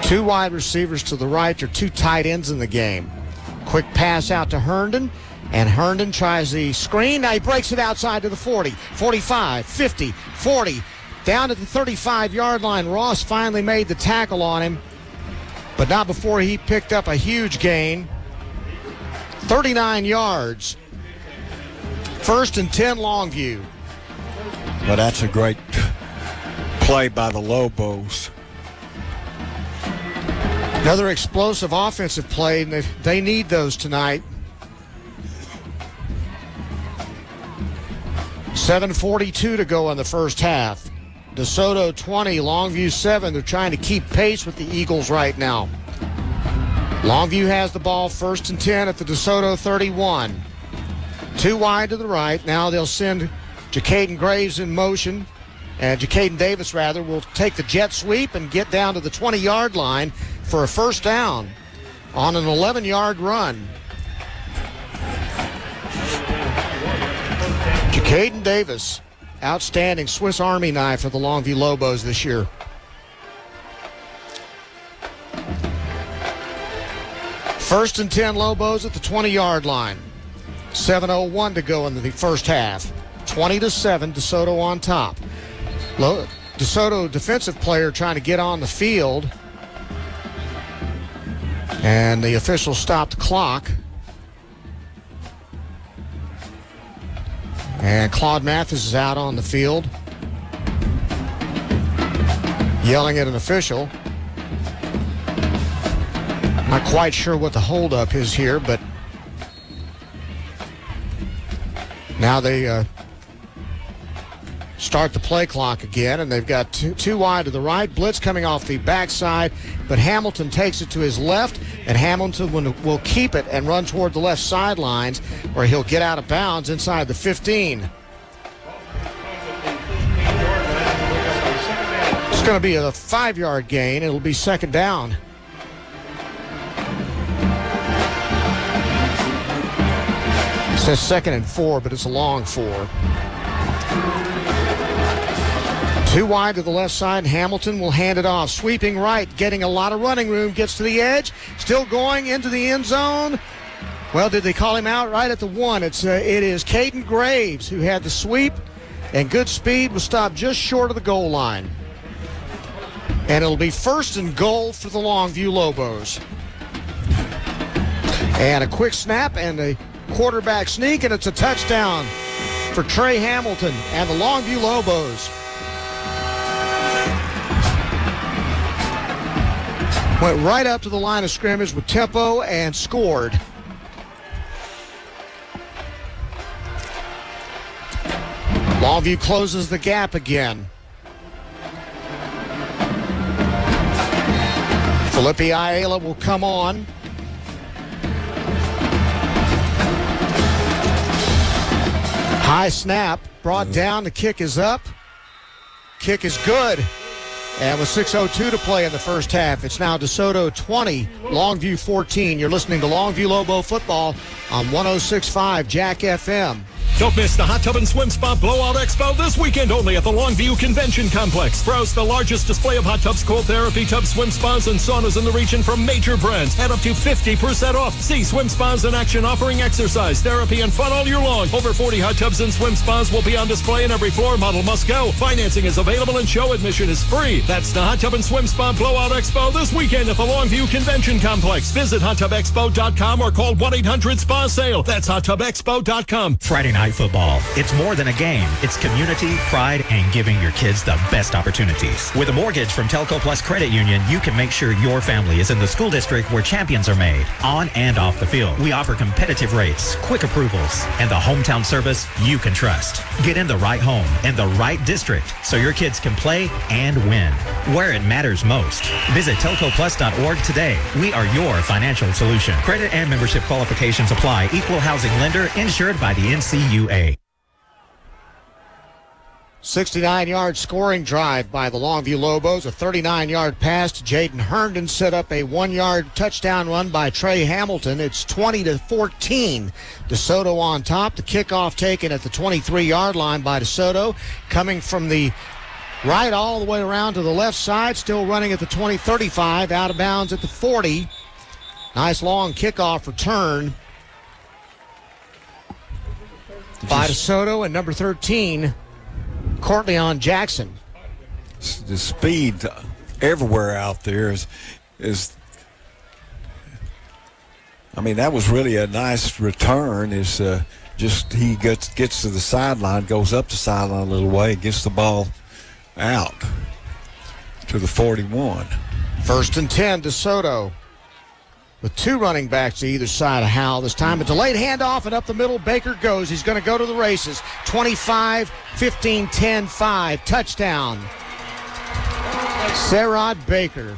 2 wide receivers to the right. There are 2 tight ends in the game. Quick pass out to Herndon, and Herndon tries the screen. Now he breaks it outside to the 40, 45, 50, 40. Down at the 35-yard line. Ross finally made the tackle on him, but not before he picked up a huge gain. 39 yards. First and 10, Longview. Well, that's a great play by the Lobos. Another explosive offensive play, and they need those tonight. 7:42 to go in the first half. DeSoto 20, Longview 7. They're trying to keep pace with the Eagles right now. Longview has the ball, first and 10 at the DeSoto 31. 2 wide to the right. Now they'll send Jacaden Graves in motion, and Jacaden Davis, rather, will take the jet sweep and get down to the 20-yard line for a first down on an 11-yard run. Jacaden Davis, outstanding Swiss Army knife for the Longview Lobos this year. First and 10, Lobos at the 20-yard line. 7:01 to go in the first half. 20-7, DeSoto on top. DeSoto defensive player trying to get on the field, and the official stopped the clock. And Claude Mathis is out on the field, yelling at an official. Not quite sure what the holdup is here, but now they start the play clock again, and they've got two wide to the right. Blitz coming off the backside, but Hamilton takes it to his left, and Hamilton will keep it and run toward the left sidelines, where he'll get out of bounds inside the 15. It's going to be a 5-yard gain. It'll be second down. It says 2nd and 4, but it's a long 4. 2 wide to the left side. Hamilton will hand it off. Sweeping right, getting a lot of running room. Gets to the edge. Still going into the end zone. Well, did they call him out right at the 1? It is Caden Graves who had the sweep, and good speed, was stopped just short of the goal line. And it'll be first and goal for the Longview Lobos. And a quick snap and a quarterback sneak, and it's a touchdown for Trey Hamilton and the Longview Lobos. Went right up to the line of scrimmage with tempo and scored. Longview closes the gap again. Felipe Ayala will come on. High snap, brought down, the kick is up. Kick is good. And with 6:02 to play in the first half, it's now DeSoto 20, Longview 14. You're listening to Longview Lobo football on 106.5 Jack FM. Don't miss the Hot Tub and Swim Spa Blowout Expo this weekend only at the Longview Convention Complex. Browse the largest display of hot tubs, cold therapy tubs, swim spas, and saunas in the region from major brands at up to 50% off. See swim spas in action offering exercise, therapy, and fun all year long. Over 40 hot tubs and swim spas will be on display, and every floor model must go. Financing is available and show admission is free. That's the Hot Tub and Swim Spa Blowout Expo this weekend at the Longview Convention Complex. Visit hottubexpo.com or call 1-800-SPA-SALE. That's hottubexpo.com. Friday night football. It's more than a game. It's community, pride, and giving your kids the best opportunities. With a mortgage from Telco Plus Credit Union, you can make sure your family is in the school district where champions are made, on and off the field. We offer competitive rates, quick approvals, and the hometown service you can trust. Get in the right home and the right district so your kids can play and win where it matters most. Visit telcoplus.org today. We are your financial solution. Credit and membership qualifications apply. Equal housing lender insured by the NCUA. 69-yard scoring drive by the Longview Lobos. A 39-yard pass to Jaden Herndon set up a 1-yard touchdown run by Trey Hamilton. It's 20-14. DeSoto on top. The kickoff taken at the 23-yard line by DeSoto. Coming from the right all the way around to the left side. Still running at the 20-35. Out of bounds at the 40. Nice long kickoff return by DeSoto, and number 13, Courtleon Jackson. The speed everywhere out there is I mean, that was really a nice return. Is just he gets to the sideline, goes up the sideline a little way, gets the ball out to the 41. 1st and 10, DeSoto. With two running backs to either side of Howell. This time a delayed handoff, and up the middle Baker goes. He's going to go to the races. 25, 15, 10, 5. Touchdown. Sarod Baker.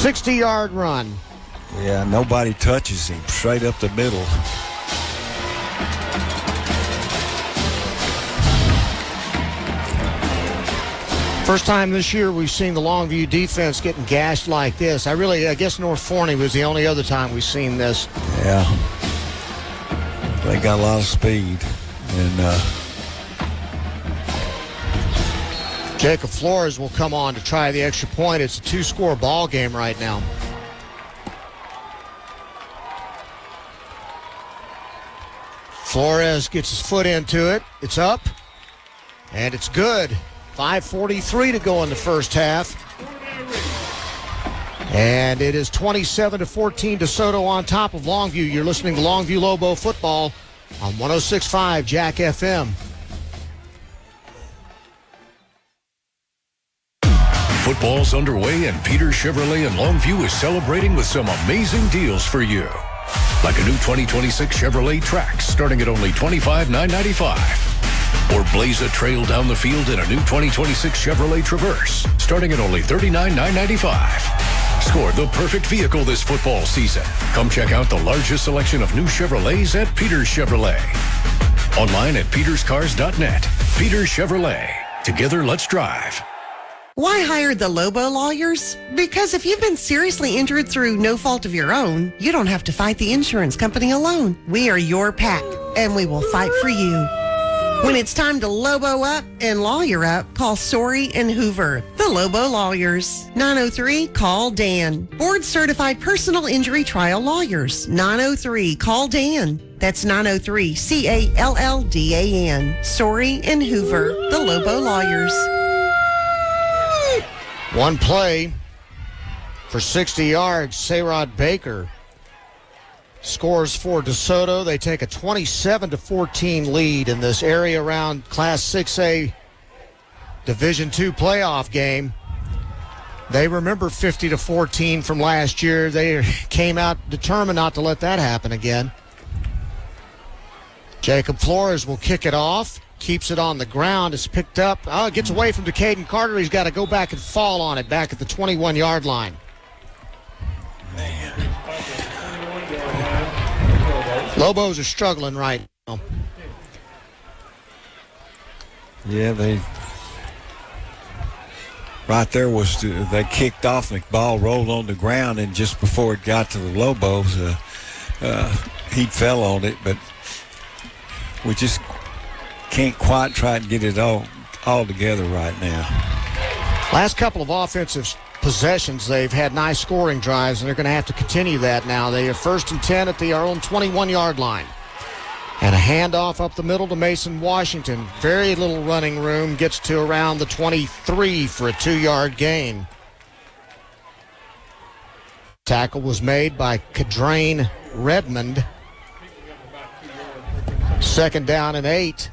60-yard run. Yeah, nobody touches him. Straight up the middle. First time this year we've seen the Longview defense getting gashed like this. I guess North Forney was the only other time we've seen this. Yeah. They got a lot of speed. And Jacob Flores will come on to try the extra point. It's a 2-score ball game right now. Flores gets his foot into it. It's up. And it's good. 5:43 to go in the first half. And it is 27-14 DeSoto on top of Longview. You're listening to Longview Lobo football on 106.5 Jack FM. Football's underway, and Peter Chevrolet in Longview is celebrating with some amazing deals for you. Like a new 2026 Chevrolet Trax starting at only $25,995. Or blaze a trail down the field in a new 2026 Chevrolet Traverse, starting at only $39,995. Score the perfect vehicle this football season. Come check out the largest selection of new Chevrolets at Peters Chevrolet. Online at peterscars.net. Peters Chevrolet. Together, let's drive. Why hire the Lobo lawyers? Because if you've been seriously injured through no fault of your own, you don't have to fight the insurance company alone. We are your pack, and we will fight for you. When it's time to Lobo up and lawyer up, call Sorey and Hoover, the Lobo Lawyers. 903-CALL-DAN. Board-certified personal injury trial lawyers. 903-CALL-DAN. That's 903-CALLDAN. Sorey and Hoover, the Lobo Lawyers. One play for 60 yards. Sarod Baker scores for DeSoto. They take a 27-14 lead in this area around Class 6A Division II playoff game. They remember 50-14 from last year. They came out determined not to let that happen again. Jacob Flores will kick it off. Keeps it on the ground. It's picked up. Oh, it gets away from Decaden Carter. He's got to go back and fall on it back at the 21-yard line. Man. Lobos are struggling right now. Yeah, right there was they kicked off and the ball rolled on the ground, and just before it got to the Lobos, he fell on it, but we just can't quite try and get it all together right now. Last couple of offensive possessions, they've had nice scoring drives, and they're going to have to continue that now. They are 1st and 10 at their own 21-yard line. And a handoff up the middle to Mason Washington. Very little running room. Gets to around the 23 for a 2-yard gain. Tackle was made by Kadrain Redmond. 2nd down and 8.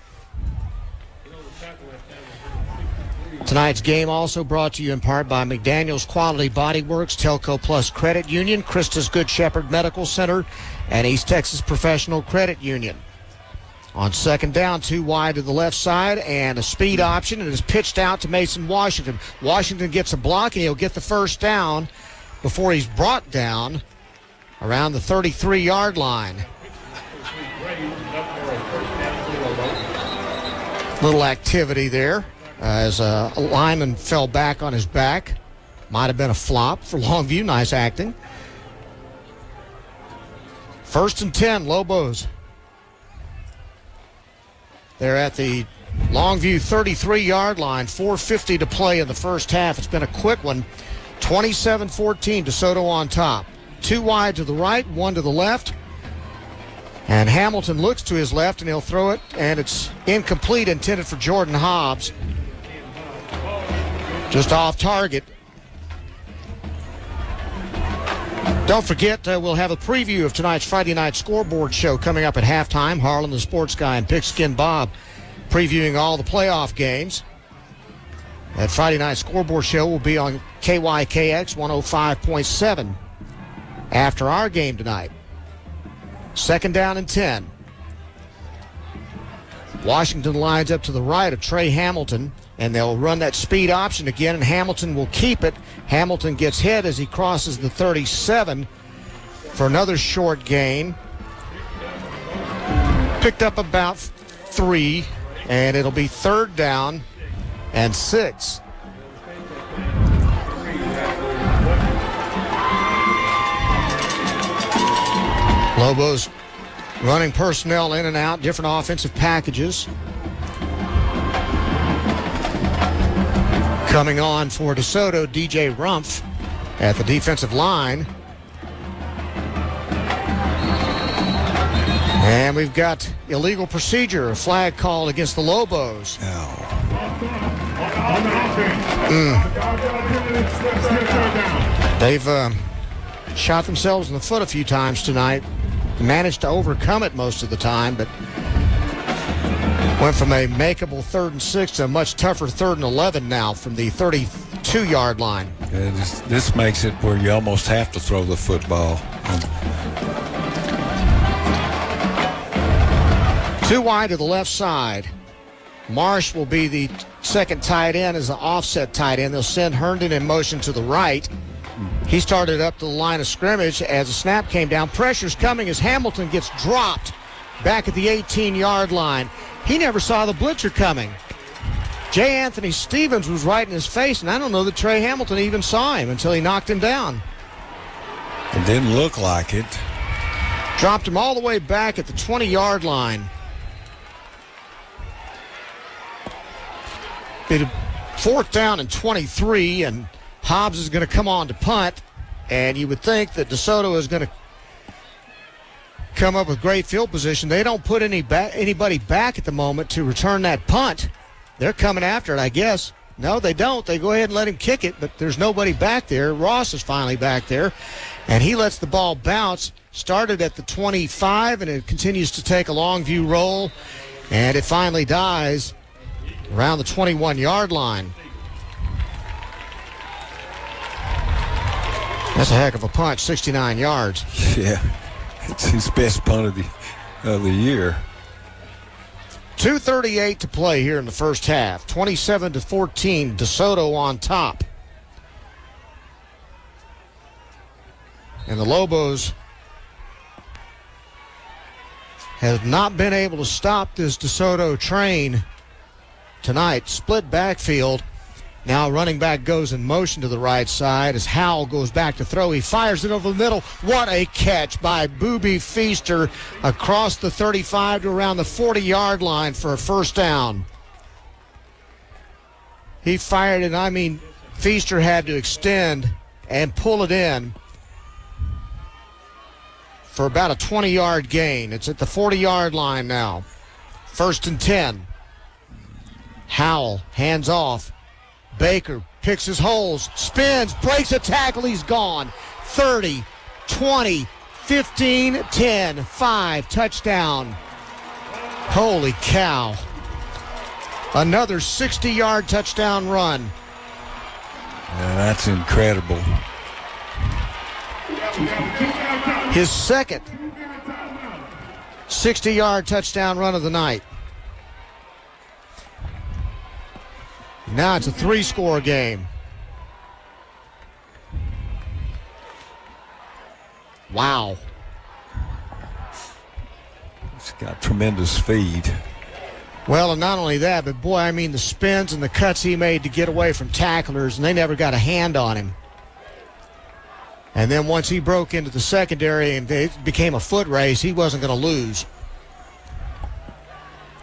Tonight's game also brought to you in part by McDaniel's Quality Body Works, Telco Plus Credit Union, Christus Good Shepherd Medical Center, and East Texas Professional Credit Union. On 2nd down, 2 wide to the left side, and a speed option, and is pitched out to Mason Washington. Washington gets a block, and he'll get the 1st down before he's brought down around the 33-yard line. Little activity there as a lineman fell back on his back. Might have been a flop for Longview. Nice acting. 1st and 10, Lobos. They're at the Longview 33-yard line. 4:50 to play in the first half. It's been a quick one. 27-14, DeSoto on top. 2 wide to the right, 1 to the left. And Hamilton looks to his left, and he'll throw it, and it's incomplete, intended for Jordan Hobbs. Just off target. Don't forget, we'll have a preview of tonight's Friday night scoreboard show coming up at halftime. Harlan, the sports guy, and Pigskin Bob previewing all the playoff games. That Friday night scoreboard show will be on KYKX 105.7 after our game tonight. 2nd down and 10. Washington lines up to the right of Trey Hamilton, and they'll run that speed option again, and Hamilton will keep it. Hamilton gets hit as he crosses the 37 for another short gain. Picked up about 3, and it'll be 3rd down and 6. Lobos running personnel in and out, different offensive packages. Coming on for DeSoto, DJ Rumpf at the defensive line. And we've got illegal procedure, a flag called against the Lobos. They've shot themselves in the foot a few times tonight. Managed to overcome it most of the time, but went from a makeable 3rd and 6 to a much tougher 3rd and 11 now from the 32-yard line. This makes it where you almost have to throw the football. 2 wide to the left side. Marsh will be the second tight end as an offset tight end. They'll send Herndon in motion to the right. He started up to the line of scrimmage as a snap came down. Pressure's coming as Hamilton gets dropped back at the 18-yard line. He never saw the blitzer coming. J. Anthony Stevens was right in his face, and I don't know that Trey Hamilton even saw him until he knocked him down. It didn't look like it. Dropped him all the way back at the 20-yard line. It 4th down and 23, and Hobbs is going to come on to punt, and you would think that DeSoto is going to come up with great field position. They don't put anybody back at the moment to return that punt. They're coming after it, I guess. No, they don't. They go ahead and let him kick it, but there's nobody back there. Ross is finally back there, and he lets the ball bounce. Started at the 25, and it continues to take a Longview roll, and it finally dies around the 21-yard line. That's a heck of a punch, 69 yards. Yeah, it's his best punt of the year. 2:38 to play here in the first half. 27-14, DeSoto on top. And the Lobos have not been able to stop this DeSoto train tonight. Split backfield. Now running back goes in motion to the right side as Howell goes back to throw. He fires it over the middle. What a catch by Booby Feaster across the 35 to around the 40-yard line for a first down. He fired it. Feaster had to extend and pull it in for about a 20-yard gain. It's at the 40-yard line now. 1st and 10. Howell hands off. Baker picks his holes, spins, breaks a tackle, he's gone. 30, 20, 15, 10, 5, touchdown. Holy cow. Another 60-yard touchdown run. Yeah, that's incredible. His second 60-yard touchdown run of the night. Now it's a 3-score game. Wow. He's got tremendous speed. Well, and not only that, but boy, the spins and the cuts he made to get away from tacklers, and they never got a hand on him. And then once he broke into the secondary and it became a foot race, he wasn't going to lose.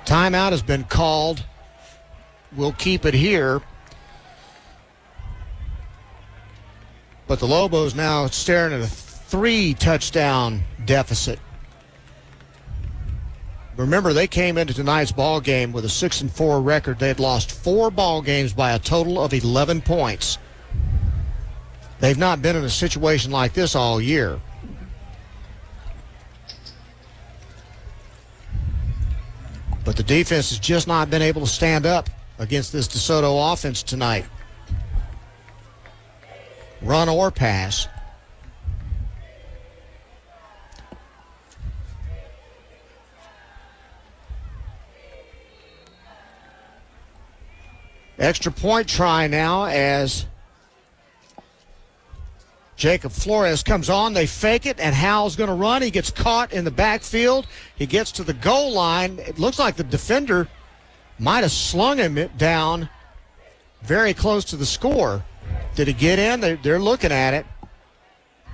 Timeout has been called. We'll keep it here. But the Lobos now staring at a 3-touchdown deficit. Remember, they came into tonight's ball game with a 6-4 record. They had lost 4 ball games by a total of 11 points. They've not been in a situation like this all year. But the defense has just not been able to stand up against this DeSoto offense tonight. Run or pass. Extra point try now as Jacob Flores comes on. They fake it, and Howell's going to run. He gets caught in the backfield. He gets to the goal line. It looks like the defender might have slung him down very close to the score. Did he get in? They're looking at it,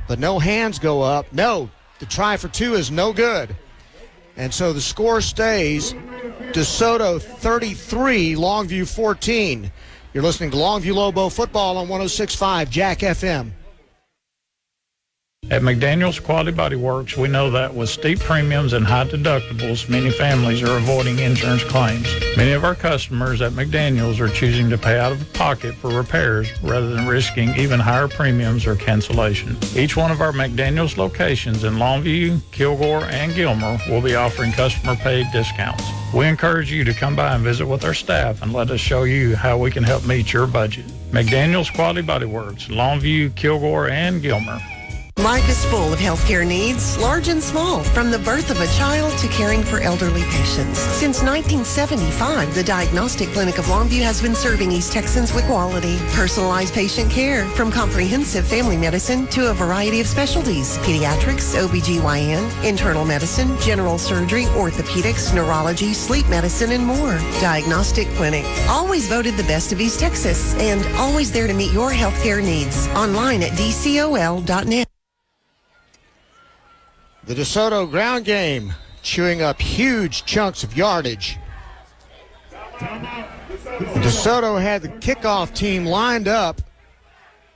but no hands go up. No, the try for 2 is no good. And so the score stays DeSoto 33, Longview 14. You're listening to Longview Lobo football on 106.5 Jack FM. At McDaniel's Quality Body Works, we know that with steep premiums and high deductibles, many families are avoiding insurance claims. Many of our customers at McDaniel's are choosing to pay out of pocket for repairs rather than risking even higher premiums or cancellation. Each one of our McDaniel's locations in Longview, Kilgore, and Gilmer will be offering customer-paid discounts. We encourage you to come by and visit with our staff and let us show you how we can help meet your budget. McDaniel's Quality Body Works, Longview, Kilgore, and Gilmer. Life is full of healthcare needs, large and small, from the birth of a child to caring for elderly patients. Since 1975, the Diagnostic Clinic of Longview has been serving East Texans with quality, personalized patient care, from comprehensive family medicine to a variety of specialties: pediatrics, OBGYN, internal medicine, general surgery, orthopedics, neurology, sleep medicine, and more. Diagnostic Clinic, always voted the best of East Texas, and always there to meet your healthcare needs. Online at dcol.net. The DeSoto ground game chewing up huge chunks of yardage. DeSoto had the kickoff team lined up,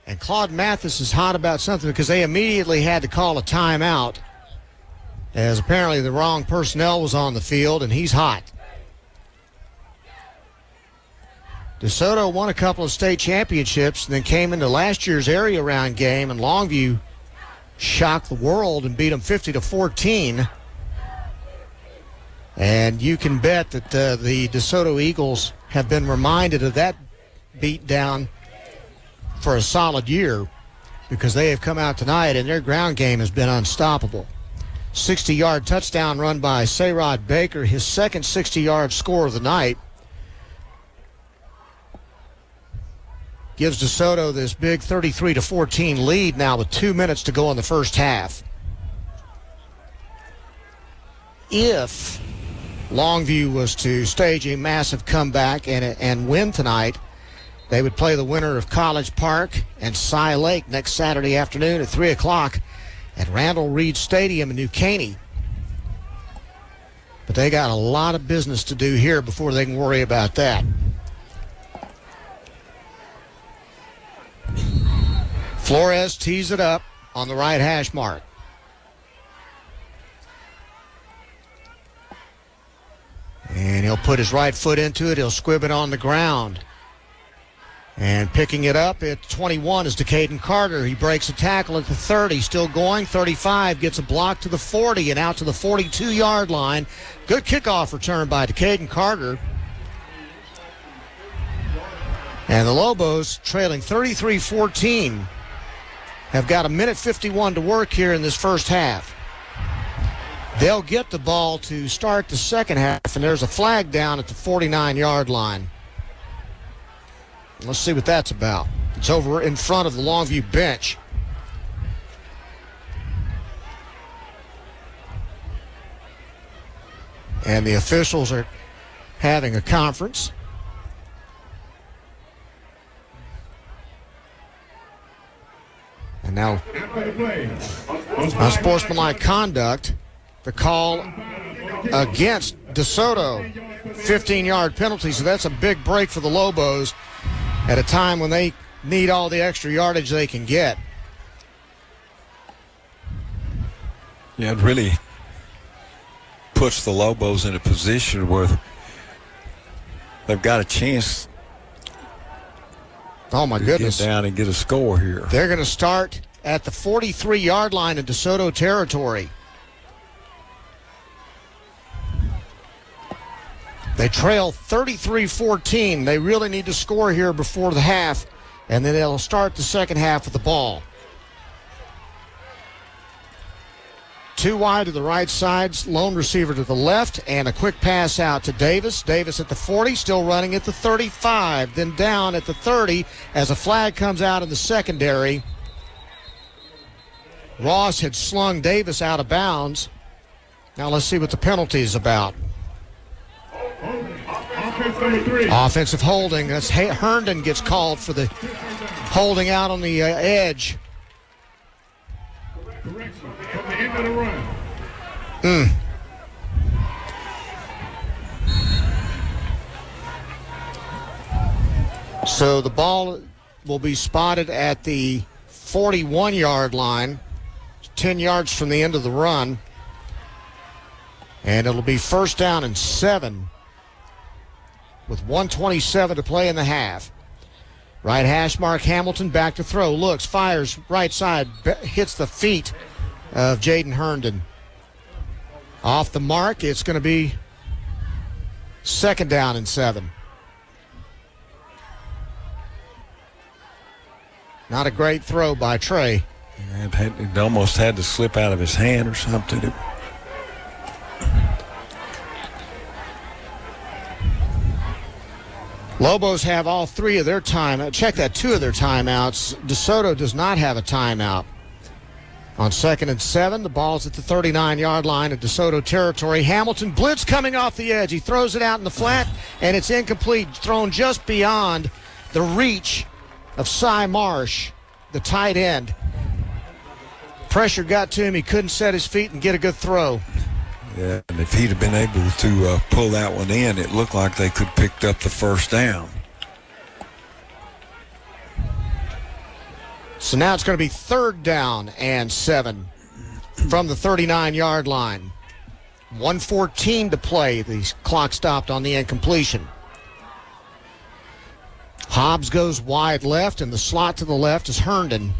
and Claude Mathis is hot about something because they immediately had to call a timeout, as apparently the wrong personnel was on the field, and he's hot. DeSoto won a couple of state championships and then came into last year's area round game, and Longview shocked the world and beat them 50-14. And you can bet that the DeSoto Eagles have been reminded of that beatdown for a solid year, because they have come out tonight and their ground game has been unstoppable. 60-yard touchdown run by Sayrod Baker, his second 60-yard score of the night. Gives DeSoto this big 33-14 lead now with 2 minutes to go in the first half. If Longview was to stage a massive comeback and win tonight, They would play the winner of College Park and Cy Lake next Saturday afternoon at 3 o'clock at Randall Reed Stadium in New Caney. But they got a lot of business to do here before they can worry about that. Flores tees it up on the right hash mark. And he'll put his right foot into it. He'll squib it on the ground. And picking it up at 21 is DeCaden Carter. He breaks a tackle at the 30. Still going. 35. Gets a block to the 40 and out to the 42-yard line. Good kickoff return by DeCaden Carter. And the Lobos, trailing 33-14, have got 1:51 to work here in this first half. They'll get the ball to start the second half, and there's a flag down at the 49-yard line. Let's see what that's about. It's over in front of the Longview bench. And the officials are having a conference. And now, unsportsmanlike conduct, the call against DeSoto. 15-yard penalty, so that's a big break for the Lobos at a time when they need all the extra yardage they can get. Yeah, it really puts the Lobos in a position where they've got a chance. Oh, my goodness. Get down and get a score here. They're going to start at the 43-yard line in DeSoto territory. They trail 33-14. They really need to score here before the half, and then they'll start the second half with the ball. Two wide to the right side, lone receiver to the left, and a quick pass out to Davis. Davis at the 40, still running at the 35, then down at the 30 as a flag comes out in the secondary. Ross had slung Davis out of bounds. Now let's see what the penalty is about. Offensive holding. That's Herndon gets called for the holding out on the edge. So the ball will be spotted at the 41-yard line, 10 yards from the end of the run. And it'll be first down and 7 with 1:27 to play in the half. Right hash mark, Hamilton back to throw. Looks, fires, right side, hits the feet of Jaden Herndon. Off the mark, it's going to be second down and 7. Not a great throw by Trey. It almost had to slip out of his hand or something. Lobos have all three of their timeouts. Check that, 2 of their timeouts. DeSoto does not have a timeout. On second and 7, the ball's at the 39-yard line of DeSoto territory. Hamilton blitz coming off the edge. He throws it out in the flat, and it's incomplete, thrown just beyond the reach of Cy Marsh, the tight end. Pressure got to him. He couldn't set his feet and get a good throw. Yeah, and if he'd have been able to pull that one in, it looked like they could have picked up the first down. So now it's going to be third down and 7 from the 39-yard line. 1:14 to play. The clock stopped on the incompletion. Hobbs goes wide left, and the slot to the left is Herndon.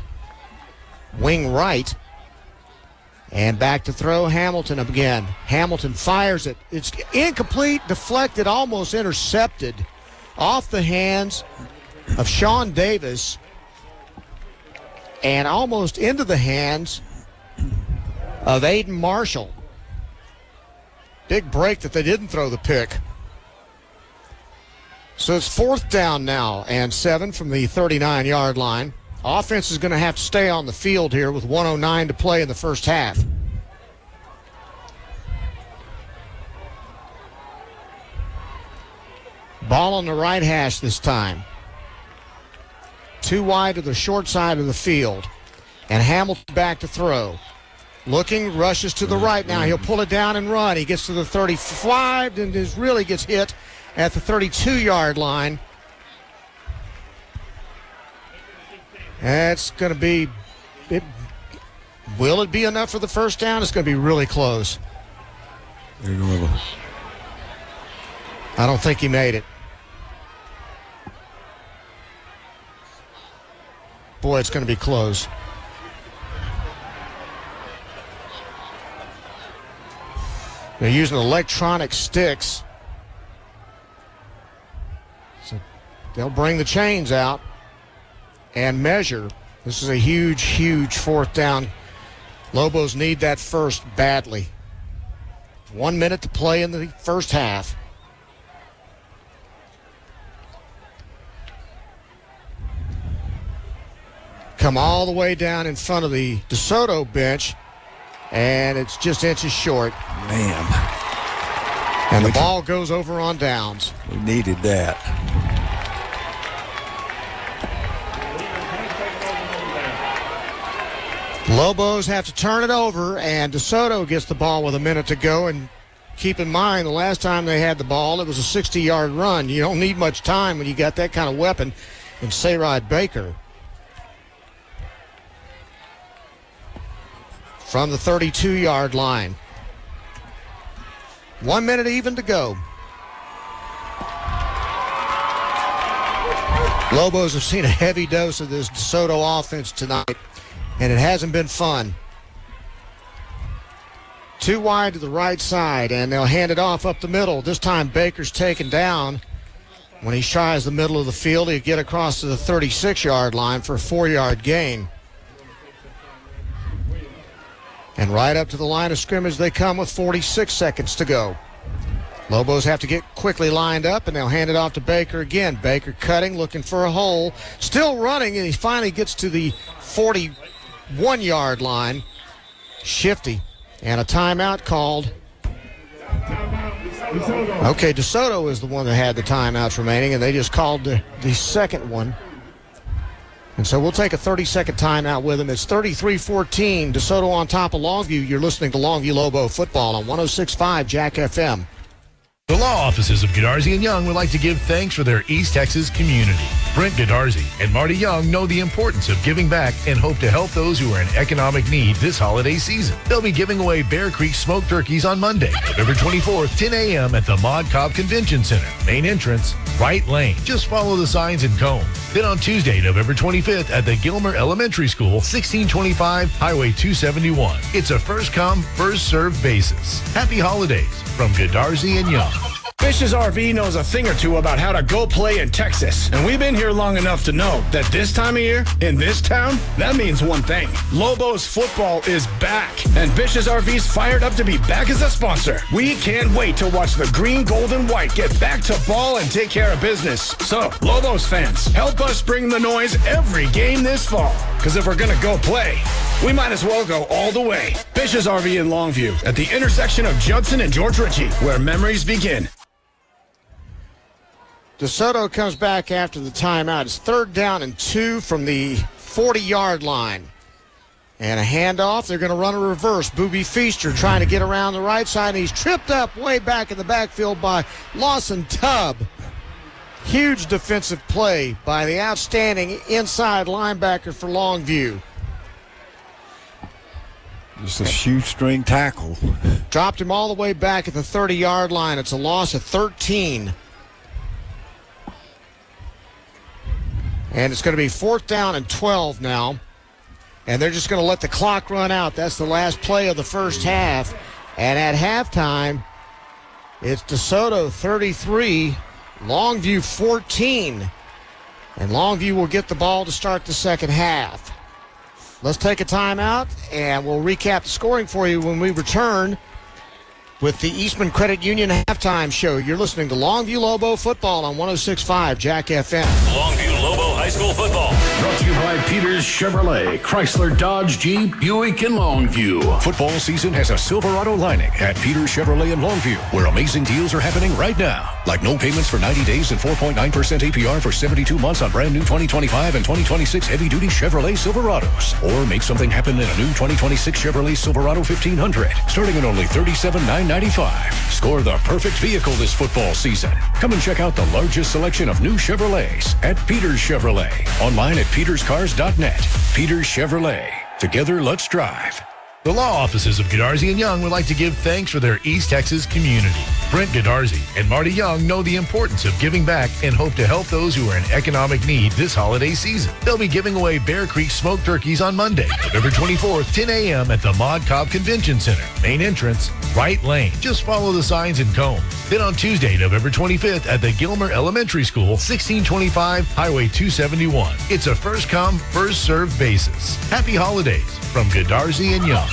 Wing right. And back to throw, Hamilton again. Hamilton fires it. It's incomplete, deflected, almost intercepted off the hands of Sean Davis and almost into the hands of Aiden Marshall. Big break that they didn't throw the pick. So it's fourth down now and 7 from the 39-yard line. Offense is going to have to stay on the field here with 1:09 to play in the first half. Ball on the right hash this time. Too wide to the short side of the field. And Hamilton back to throw. Looking, rushes to the right now. He'll pull it down and run. He gets to the 35 and really gets hit at the 32-yard line. That's going to be... Will it be enough for the first down? It's going to be really close. I don't think he made it. Boy, it's going to be close. They're using electronic sticks. So they'll bring the chains out and measure. This is a huge, huge fourth down. Lobos need that first badly. 1 minute to play in the first half. Come all the way down in front of the DeSoto bench, and it's just inches short. Man. And the ball goes over on downs. We needed that. Lobos have to turn it over, and DeSoto gets the ball with a minute to go. And keep in mind, the last time they had the ball, it was a 60-yard run. You don't need much time when you got that kind of weapon in Sayrod Baker. From the 32-yard line. 1 minute even to go. Lobos have seen a heavy dose of this DeSoto offense tonight, and it hasn't been fun. Too wide to the right side, and they'll hand it off up the middle. This time Baker's taken down. When he tries the middle of the field, he'll get across to the 36-yard line for a 4-yard gain. And right up to the line of scrimmage they come with 46 seconds to go. Lobos have to get quickly lined up, and they'll hand it off to Baker again. Baker cutting, looking for a hole. Still running, and he finally gets to the 41-yard line. Shifty. And a timeout called. Okay, DeSoto is the one that had the timeouts remaining, and they just called the second one. And so we'll take a 30-second timeout with him. It's 33-14. DeSoto on top of Longview. You're listening to Longview Lobo football on 106.5 Jack FM. The law offices of Gedarzi & Young would like to give thanks for their East Texas community. Brent Gedarzi and Marty Young know the importance of giving back and hope to help those who are in economic need this holiday season. They'll be giving away Bear Creek smoked turkeys on Monday, November 24th, 10 a.m. at the Mod Cobb Convention Center. Main entrance, right lane. Just follow the signs and comb. Then on Tuesday, November 25th at the Gilmer Elementary School, 1625 Highway 271. It's a first-come, first-served basis. Happy holidays from Gedarzi & Young. Fish's RV knows a thing or two about how to go play in Texas. And we've been here long enough to know that this time of year, in this town, that means one thing. Lobos football is back. And Fish's RV's fired up to be back as a sponsor. We can't wait to watch the green, gold, and white get back to ball and take care of business. So, Lobos fans, help us bring the noise every game this fall. Because if we're going to go play, we might as well go all the way. Fish's RV in Longview at the intersection of Judson and George Ritchie, where memories begin. DeSoto comes back after the timeout. It's 3rd down and 2 from the 40-yard line. And a handoff. They're going to run a reverse. Booby Feaster trying to get around the right side, and he's tripped up way back in the backfield by Lawson Tubb. Huge defensive play by the outstanding inside linebacker for Longview. Just a shoestring tackle. Dropped him all the way back at the 30-yard line. It's a loss of 13. And it's going to be 4th down and 12 now. And they're just going to let the clock run out. That's the last play of the first half. And at halftime, it's DeSoto 33, Longview 14. And Longview will get the ball to start the second half. Let's take a timeout, and we'll recap the scoring for you when we return with the Eastman Credit Union halftime show. You're listening to Longview Lobo football on 106.5 Jack FM. Longview Lobo High School football Brought to you by Peters Chevrolet, Chrysler Dodge Jeep, Buick, and Longview. Football season has a Silverado lining at Peters Chevrolet in Longview, where amazing deals are happening right now. Like no payments for 90 days and 4.9% APR for 72 months on brand new 2025 and 2026 heavy-duty Chevrolet Silverados. Or make something happen in a new 2026 Chevrolet Silverado 1500, starting at only $37,995. Score the perfect vehicle this football season. Come and check out the largest selection of new Chevrolets at Peters Chevrolet. Online at peterscars.net. Peters Chevrolet. Together, let's drive. The law offices of Godarzi and Young would like to give thanks for their East Texas community. Brent Godarzi and Marty Young know the importance of giving back and hope to help those who are in economic need this holiday season. They'll be giving away Bear Creek smoked turkeys on Monday, November 24th, 10 a.m. at the Mod Cobb Convention Center. Main entrance, right lane. Just follow the signs and comb. Then on Tuesday, November 25th at the Gilmer Elementary School, 1625 Highway 271. It's a first come, first served basis. Happy holidays from Godarzi and Young.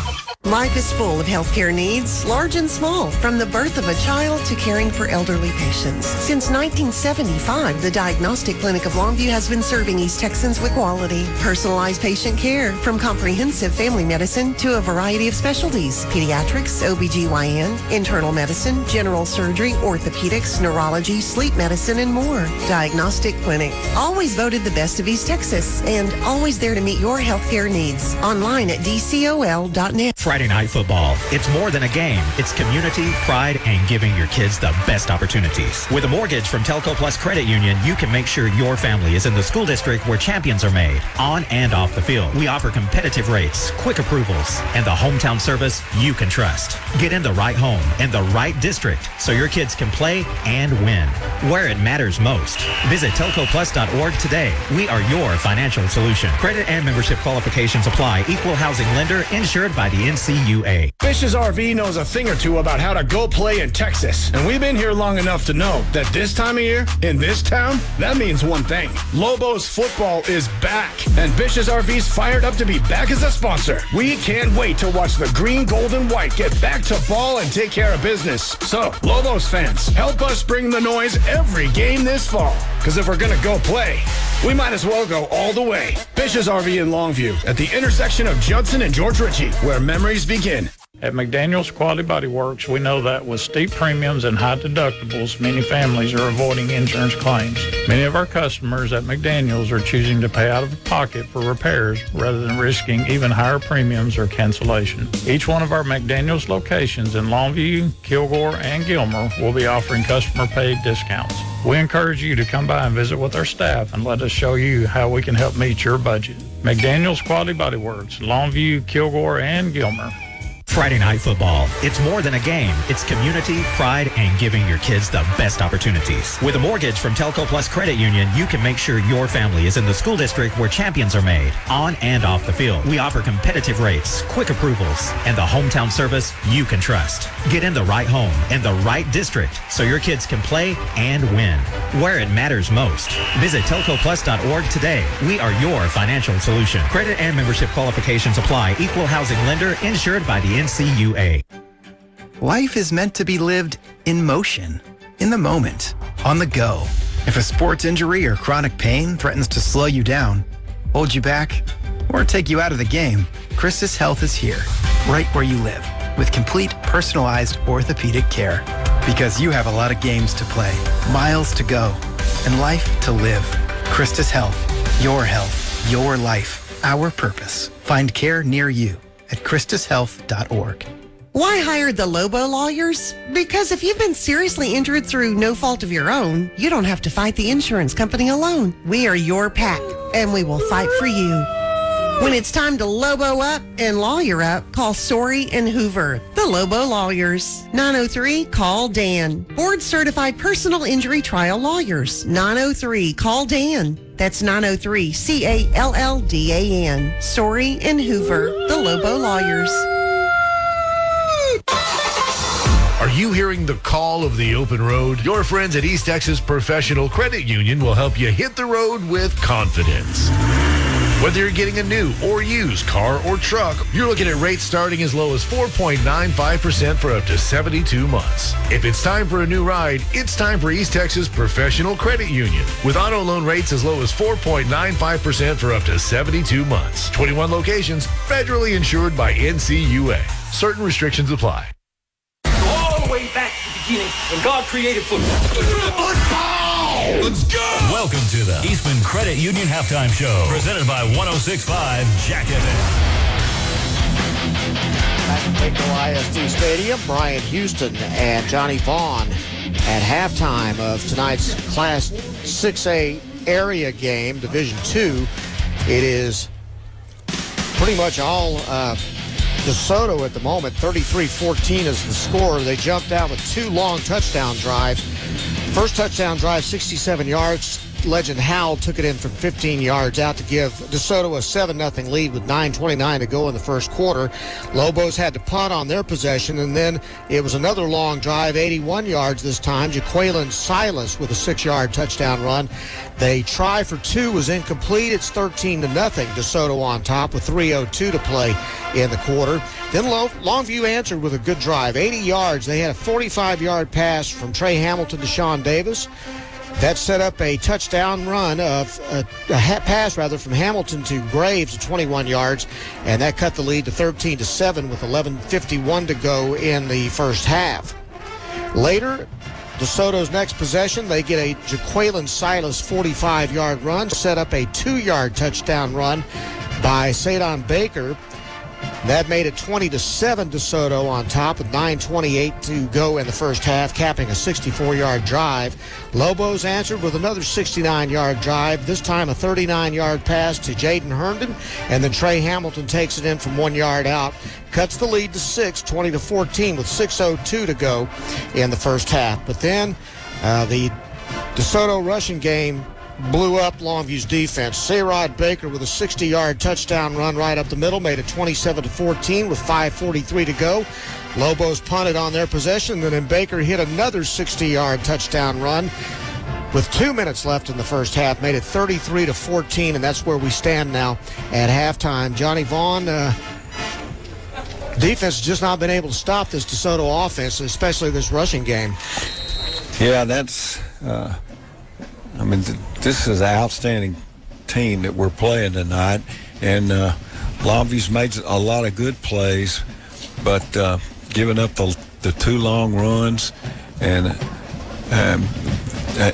Life is full of healthcare needs, large and small, from the birth of a child to caring for elderly patients. Since 1975, the Diagnostic Clinic of Longview has been serving East Texans with quality, personalized patient care, from comprehensive family medicine to a variety of specialties: pediatrics, OBGYN, internal medicine, general surgery, orthopedics, neurology, sleep medicine, and more. Diagnostic Clinic, always voted the best of East Texas, and always there to meet your healthcare needs. Online at dcol.net. Friday night football. It's more than a game. It's community, pride, and giving your kids the best opportunities. With a mortgage from Telco Plus Credit Union, you can make sure your family is in the school district where champions are made, on and off the field. We offer competitive rates, quick approvals, and the hometown service you can trust. Get in the right home and the right district so your kids can play and win where it matters most. Visit telcoplus.org today. We are your financial solution. Credit and membership qualifications apply. Equal housing lender, insured by the NCUA. Fish's RV knows a thing or two about how to go play in Texas. And we've been here long enough to know that this time of year, in this town, that means one thing. Lobos football is back. And Fish's RV's fired up to be back as a sponsor. We can't wait to watch the green, gold, and white get back to ball and take care of business. So, Lobos fans, help us bring the noise every game this fall. Because if we're going to go play, we might as well go all the way. Fish's RV in Longview at the intersection of Judson and George Ritchie, where memories begin. At McDaniel's Quality Body Works, we know that with steep premiums and high deductibles, many families are avoiding insurance claims. Many of our customers at McDaniel's are choosing to pay out of pocket for repairs rather than risking even higher premiums or cancellation. Each one of our McDaniel's locations in Longview, Kilgore, and Gilmer will be offering customer-paid discounts. We encourage you to come by and visit with our staff and let us show you how we can help meet your budget. McDaniel's Quality Body Works, Longview, Kilgore, and Gilmer. Friday night football. It's more than a game. It's community, pride, and giving your kids the best opportunities. With a mortgage from Telco Plus Credit Union, you can make sure your family is in the school district where champions are made, on and off the field. We offer competitive rates, quick approvals, and the hometown service you can trust. Get in the right home and the right district so your kids can play and win where it matters most. Visit telcoplus.org today. We are your financial solution. Credit and membership qualifications apply. Equal housing lender, insured by the NCUA. Life is meant to be lived in motion, in the moment, on the go. If a sports injury or chronic pain threatens to slow you down, hold you back, or take you out of the game, Christus Health is here, right where you live, with complete personalized orthopedic care. Because you have a lot of games to play, miles to go, and life to live. Christus Health, your life, our purpose. Find care near you at christushealth.org. Why hire the Lobo lawyers? Because if you've been seriously injured through no fault of your own, you don't have to fight the insurance company alone. We are your pack, and we will fight for you. When it's time to Lobo up and lawyer up, call Sorey and Hoover, the Lobo Lawyers. 903-CALL-DAN. Board-certified personal injury trial lawyers. 903-CALL-DAN. That's 903-CALLDAN. Sorey and Hoover, the Lobo Lawyers. Are you hearing the call of the open road? Your friends at East Texas Professional Credit Union will help you hit the road with confidence. Whether you're getting a new or used car or truck, you're looking at rates starting as low as 4.95% for up to 72 months. If it's time for a new ride, it's time for East Texas Professional Credit Union. With auto loan rates as low as 4.95% for up to 72 months. 21 locations, federally insured by NCUA. Certain restrictions apply. All the way back to the beginning when God created football. Let's go! Welcome to the Eastman Credit Union Halftime Show, presented by 106.5 Jack FM. Back at Waco ISD Stadium, Brian Houston and Johnny Vaughn at halftime of tonight's Class 6A area game, Division II. It is pretty much all DeSoto at the moment. 33-14 is the score. They jumped out with two long touchdown drives. First touchdown drive, 67 yards. Legend Howell took it in from 15 yards out to give DeSoto a 7-0 lead with 9:29 to go in the first quarter. Lobos had to punt on their possession, and then it was another long drive, 81 yards this time. Jaqueline Silas with a 6-yard touchdown run. They try for two was incomplete. It's 13-0. DeSoto on top with 3:02 to play in the quarter. Then Longview answered with a good drive, 80 yards. They had a 45-yard pass from Trey Hamilton to Sean Davis. That set up a touchdown run of a pass from Hamilton to Graves at 21 yards, and that cut the lead to 13-7 with 11:51 to go in the first half. Later, DeSoto's next possession, they get a Jaqueline Silas 45-yard run, set up a 2-yard touchdown run by Sadon Baker. That made it 20-7 DeSoto on top with 9:28 to go in the first half, capping a 64-yard drive. Lobos answered with another 69-yard drive, this time a 39-yard pass to Jaden Herndon, and then Trey Hamilton takes it in from 1 yard out, cuts the lead to 6, 20-14 with 6:02 to go in the first half. But then the DeSoto rushing game blew up Longview's defense. Sayrod Baker with a 60-yard touchdown run right up the middle made it 27-14 with 5:43 to go. Lobos punted on their possession, and then Baker hit another 60-yard touchdown run with 2 minutes left in the first half, made it 33-14, and that's where we stand now at halftime. Johnny Vaughn, defense has just not been able to stop this DeSoto offense, especially this rushing game. Yeah, that's this is an outstanding team that we're playing tonight, and Longview's made a lot of good plays, but giving up the two long runs and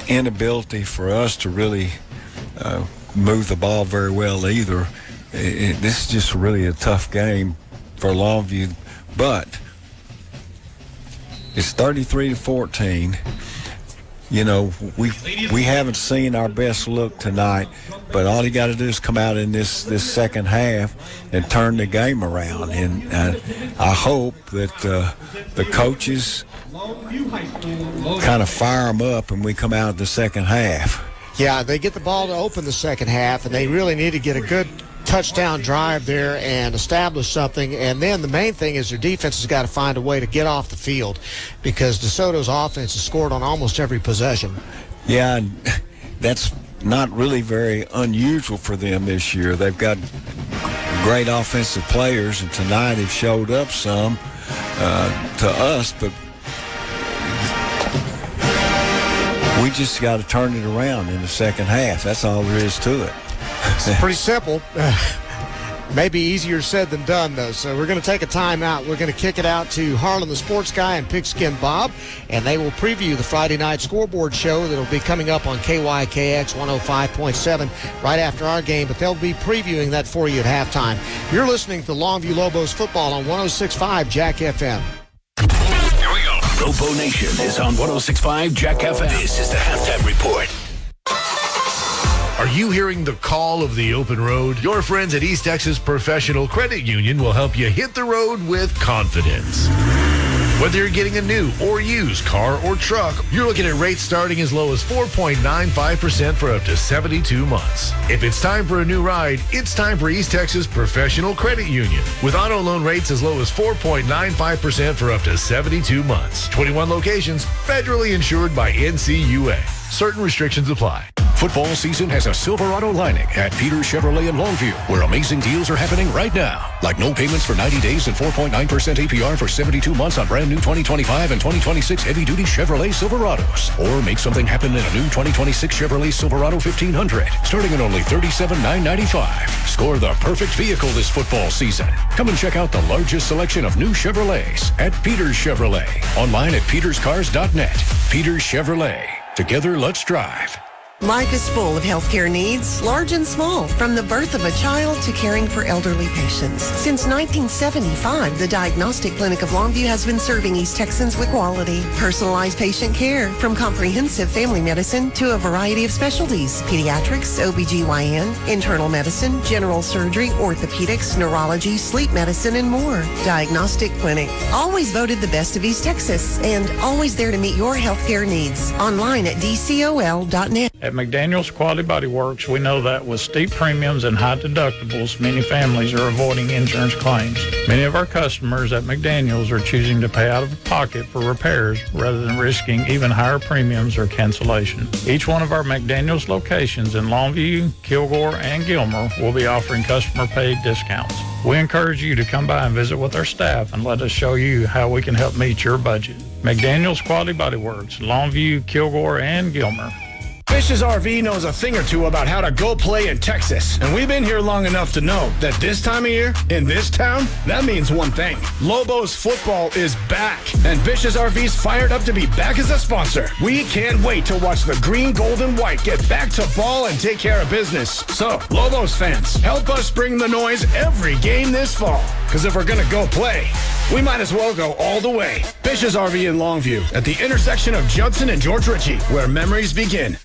inability for us to really move the ball very well either. This is just really a tough game for Longview, but it's 33-14. You know, we haven't seen our best look tonight, but all you got to do is come out in this second half and turn the game around. And I hope that the coaches kind of fire them up and we come out of the second half. Yeah, they get the ball to open the second half, and they really need to get a good touchdown drive there and establish something. And then the main thing is their defense has got to find a way to get off the field, because DeSoto's offense has scored on almost every possession. Yeah, and that's not really very unusual for them this year. They've got great offensive players, and tonight they've showed up some to us, but we just got to turn it around in the second half. That's all there is to it. It's pretty simple. Maybe easier said than done, though. So we're going to take a timeout. We're going to kick it out to Harlan the Sports Guy and Pigskin Bob, and they will preview the Friday night scoreboard show that will be coming up on KYKX 105.7 right after our game, but they'll be previewing that for you at halftime. You're listening to Longview Lobos football on 106.5 Jack FM. Here we go. Lobo Nation is on 106.5 Jack FM. This is the halftime report. Are you hearing the call of the open road? Your friends at East Texas Professional Credit Union will help you hit the road with confidence. Whether you're getting a new or used car or truck, you're looking at rates starting as low as 4.95% for up to 72 months. If it's time for a new ride, it's time for East Texas Professional Credit Union. With auto loan rates as low as 4.95% for up to 72 months. 21 locations, federally insured by NCUA. Certain restrictions apply. Football season has a Silverado lining at Peters Chevrolet in Longview, where amazing deals are happening right now. Like no payments for 90 days and 4.9% APR for 72 months on brand new 2025 and 2026 heavy-duty Chevrolet Silverados. Or make something happen in a new 2026 Chevrolet Silverado 1500, starting at only $37,995. Score the perfect vehicle this football season. Come and check out the largest selection of new Chevrolets at Peters Chevrolet. Online at peterscars.net. Peters Chevrolet. Together, let's drive. Life is full of healthcare needs, large and small, from the birth of a child to caring for elderly patients. Since 1975, the Diagnostic Clinic of Longview has been serving East Texans with quality, personalized patient care, from comprehensive family medicine to a variety of specialties: pediatrics, OBGYN, internal medicine, general surgery, orthopedics, neurology, sleep medicine, and more. Diagnostic Clinic, always voted the best of East Texas, and always there to meet your healthcare needs. Online at dcol.net. At McDaniel's Quality Body Works, we know that with steep premiums and high deductibles, many families are avoiding insurance claims. Many of our customers at McDaniel's are choosing to pay out of pocket for repairs rather than risking even higher premiums or cancellation. Each one of our McDaniel's locations in Longview, Kilgore, and Gilmer will be offering customer-paid discounts. We encourage you to come by and visit with our staff and let us show you how we can help meet your budget. McDaniel's Quality Body Works, Longview, Kilgore, and Gilmer. Fish's RV knows a thing or two about how to go play in Texas. And we've been here long enough to know that this time of year, in this town, that means one thing. Lobos football is back. And Fish's RV's fired up to be back as a sponsor. We can't wait to watch the green, gold, and white get back to ball and take care of business. So, Lobos fans, help us bring the noise every game this fall. Because if we're going to go play, we might as well go all the way. Fish's RV in Longview at the intersection of Judson and George Ritchie, where memories begin.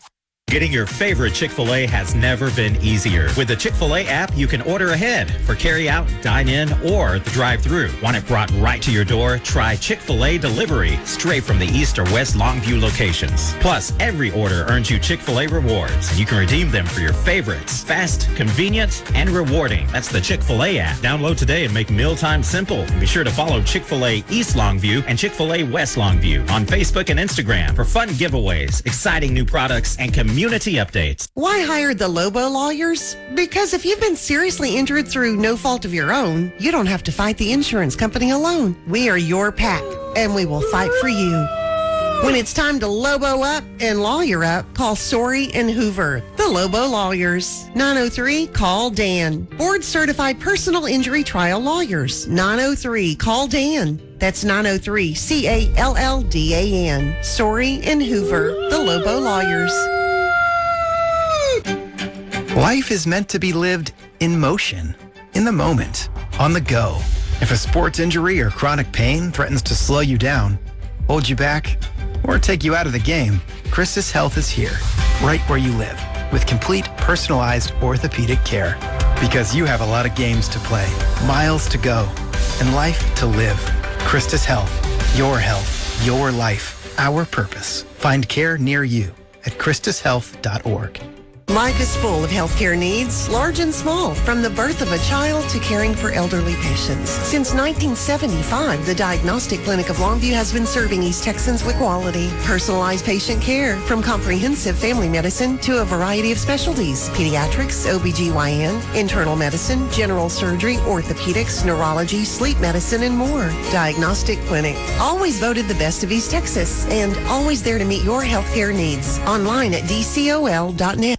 Getting your favorite Chick-fil-A has never been easier. With the Chick-fil-A app, you can order ahead for carry-out, dine-in, or the drive-thru. Want it brought right to your door? Try Chick-fil-A Delivery, straight from the East or West Longview locations. Plus, every order earns you Chick-fil-A rewards, and you can redeem them for your favorites. Fast, convenient, and rewarding. That's the Chick-fil-A app. Download today and make mealtime simple. And be sure to follow Chick-fil-A East Longview and Chick-fil-A West Longview on Facebook and Instagram for fun giveaways, exciting new products, and community updates. Why hire the Lobo lawyers? Because if you've been seriously injured through no fault of your own, you don't have to fight the insurance company alone. We are your pack, and we will fight for you. When it's time to Lobo up and lawyer up, call Sorey and Hoover, the Lobo Lawyers. 903-CALL-DAN. Board-certified personal injury trial lawyers. 903-CALL-DAN. That's 903-CALLDAN. Sorey and Hoover, the Lobo Lawyers. Life is meant to be lived in motion, in the moment, on the go. If a sports injury or chronic pain threatens to slow you down, hold you back, or take you out of the game, Christus Health is here, right where you live, with complete personalized orthopedic care. Because you have a lot of games to play, miles to go, and life to live. Christus Health, your life, our purpose. Find care near you at christushealth.org. Life is full of healthcare needs, large and small, from the birth of a child to caring for elderly patients. Since 1975, the Diagnostic Clinic of Longview has been serving East Texans with quality, personalized patient care, from comprehensive family medicine to a variety of specialties: pediatrics, OBGYN, internal medicine, general surgery, orthopedics, neurology, sleep medicine, and more. Diagnostic Clinic, always voted the best of East Texas, and always there to meet your healthcare needs. Online at dcol.net.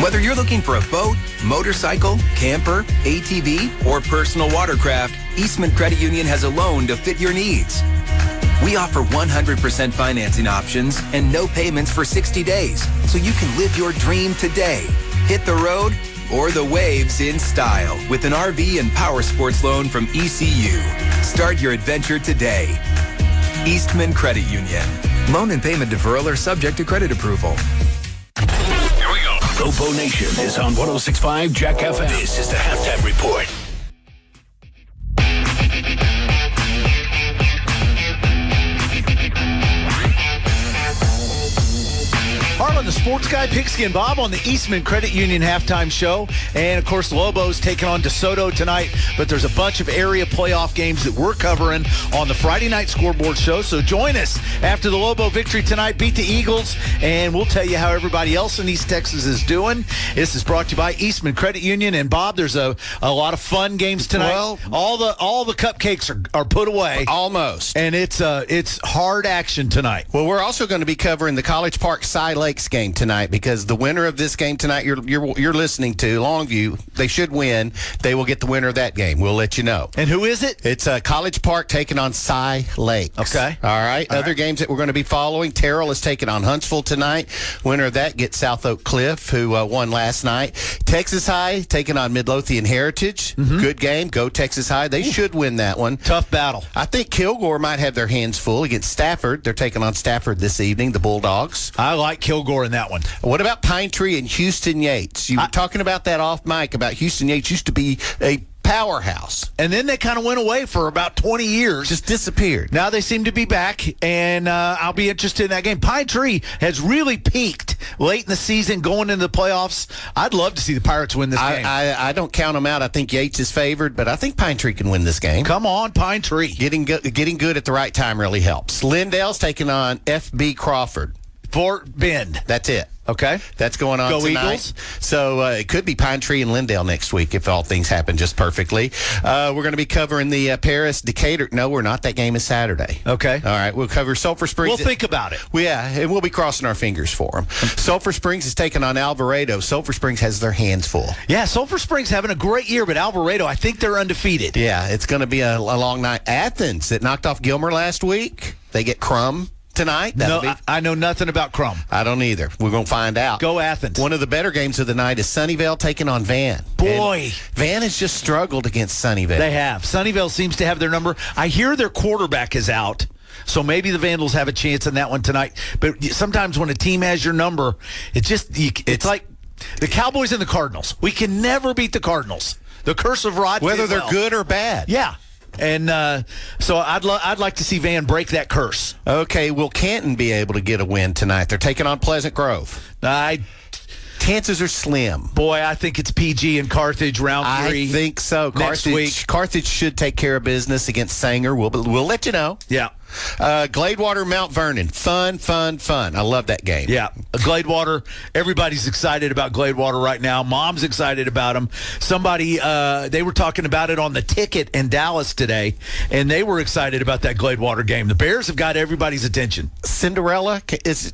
Whether you're looking for a boat, motorcycle, camper, ATV, or personal watercraft, Eastman Credit Union has a loan to fit your needs. We offer 100% financing options and no payments for 60 days, so you can live your dream today. Hit the road or the waves in style with an RV and power sports loan from ECU. Start your adventure today. Eastman Credit Union. Loan and payment deferral are subject to credit approval. Lobo Nation is on 106.5 Jack FM. This is the Halftime Report. and the Sports Guy, Pigskin Bob, on the Eastman Credit Union halftime show. And, of course, Lobos taking on DeSoto tonight. But there's a bunch of area playoff games that we're covering on the Friday night scoreboard show. So join us after the Lobo victory tonight, beat the Eagles, and we'll tell you how everybody else in East Texas is doing. This is brought to you by Eastman Credit Union. And, Bob, there's a lot of fun games tonight. Well, all the cupcakes are put away. Almost. And it's hard action tonight. Well, we're also going to be covering the College Park Cy Lakes game tonight, because the winner of this game tonight you're listening to, Longview, they should win. They will get the winner of that game. We'll let you know. And who is it? It's College Park taking on Cy Lakes. Okay. All right. Other games that we're going to be following, Terrell is taking on Huntsville tonight. Winner of that gets South Oak Cliff, who won last night. Texas High taking on Midlothian Heritage. Good game. Go Texas High. They should win that one. Tough battle. I think Kilgore might have their hands full against Stafford. They're taking on Stafford this evening, the Bulldogs. I like Kilgore in that one. What about Pine Tree and Houston Yates? You were talking about that off mic, about Houston Yates used to be a powerhouse. And then they kind of went away for about 20 years. Just disappeared. Now they seem to be back, and I'll be interested in that game. Pine Tree has really peaked late in the season, going into the playoffs. I'd love to see the Pirates win this game. I don't count them out. I think Yates is favored, but I think Pine Tree can win this game. Come on, Pine Tree. Getting good at the right time really helps. Lindale's taking on FB Crawford. Fort Bend. That's it. Okay. That's going on Go tonight. Eagles. So it could be Pine Tree and Lindale next week if all things happen just perfectly. We're going to be covering the Paris Decatur. No, we're not. That game is Saturday. Okay. All right. We'll cover Sulphur Springs. We'll think about it. Yeah, and we'll be crossing our fingers for them. Sulphur Springs is taking on Alvarado. Sulphur Springs has their hands full. Yeah, Sulphur Springs having a great year, but Alvarado, I think they're undefeated. Yeah, it's going to be a long night. Athens, that knocked off Gilmer last week, they get Crum tonight. I know nothing about Crum. I don't either. We're going to find out. Go Athens. One of the better games of the night is Sunnyvale taking on Van. Boy. And Van has just struggled against Sunnyvale. They have. Sunnyvale seems to have their number. I hear their quarterback is out, so maybe the Vandals have a chance in that one tonight. But sometimes when a team has your number, it's like the Cowboys and the Cardinals. We can never beat the Cardinals. The curse of Rod. Whether they're good or bad. Yeah. And so I'd like to see Van break that curse. Okay, will Canton be able to get a win tonight? They're taking on Pleasant Grove. Chances are slim. Boy, I think it's PG and Carthage round 3. I think so. Next week. Carthage should take care of business against Sanger. We'll let you know. Yeah. Gladewater, Mount Vernon. Fun. I love that game. Yeah. Gladewater, everybody's excited about Gladewater right now. Mom's excited about them. Somebody, they were talking about it on the ticket in Dallas today, and they were excited about that Gladewater game. The Bears have got everybody's attention. Cinderella is...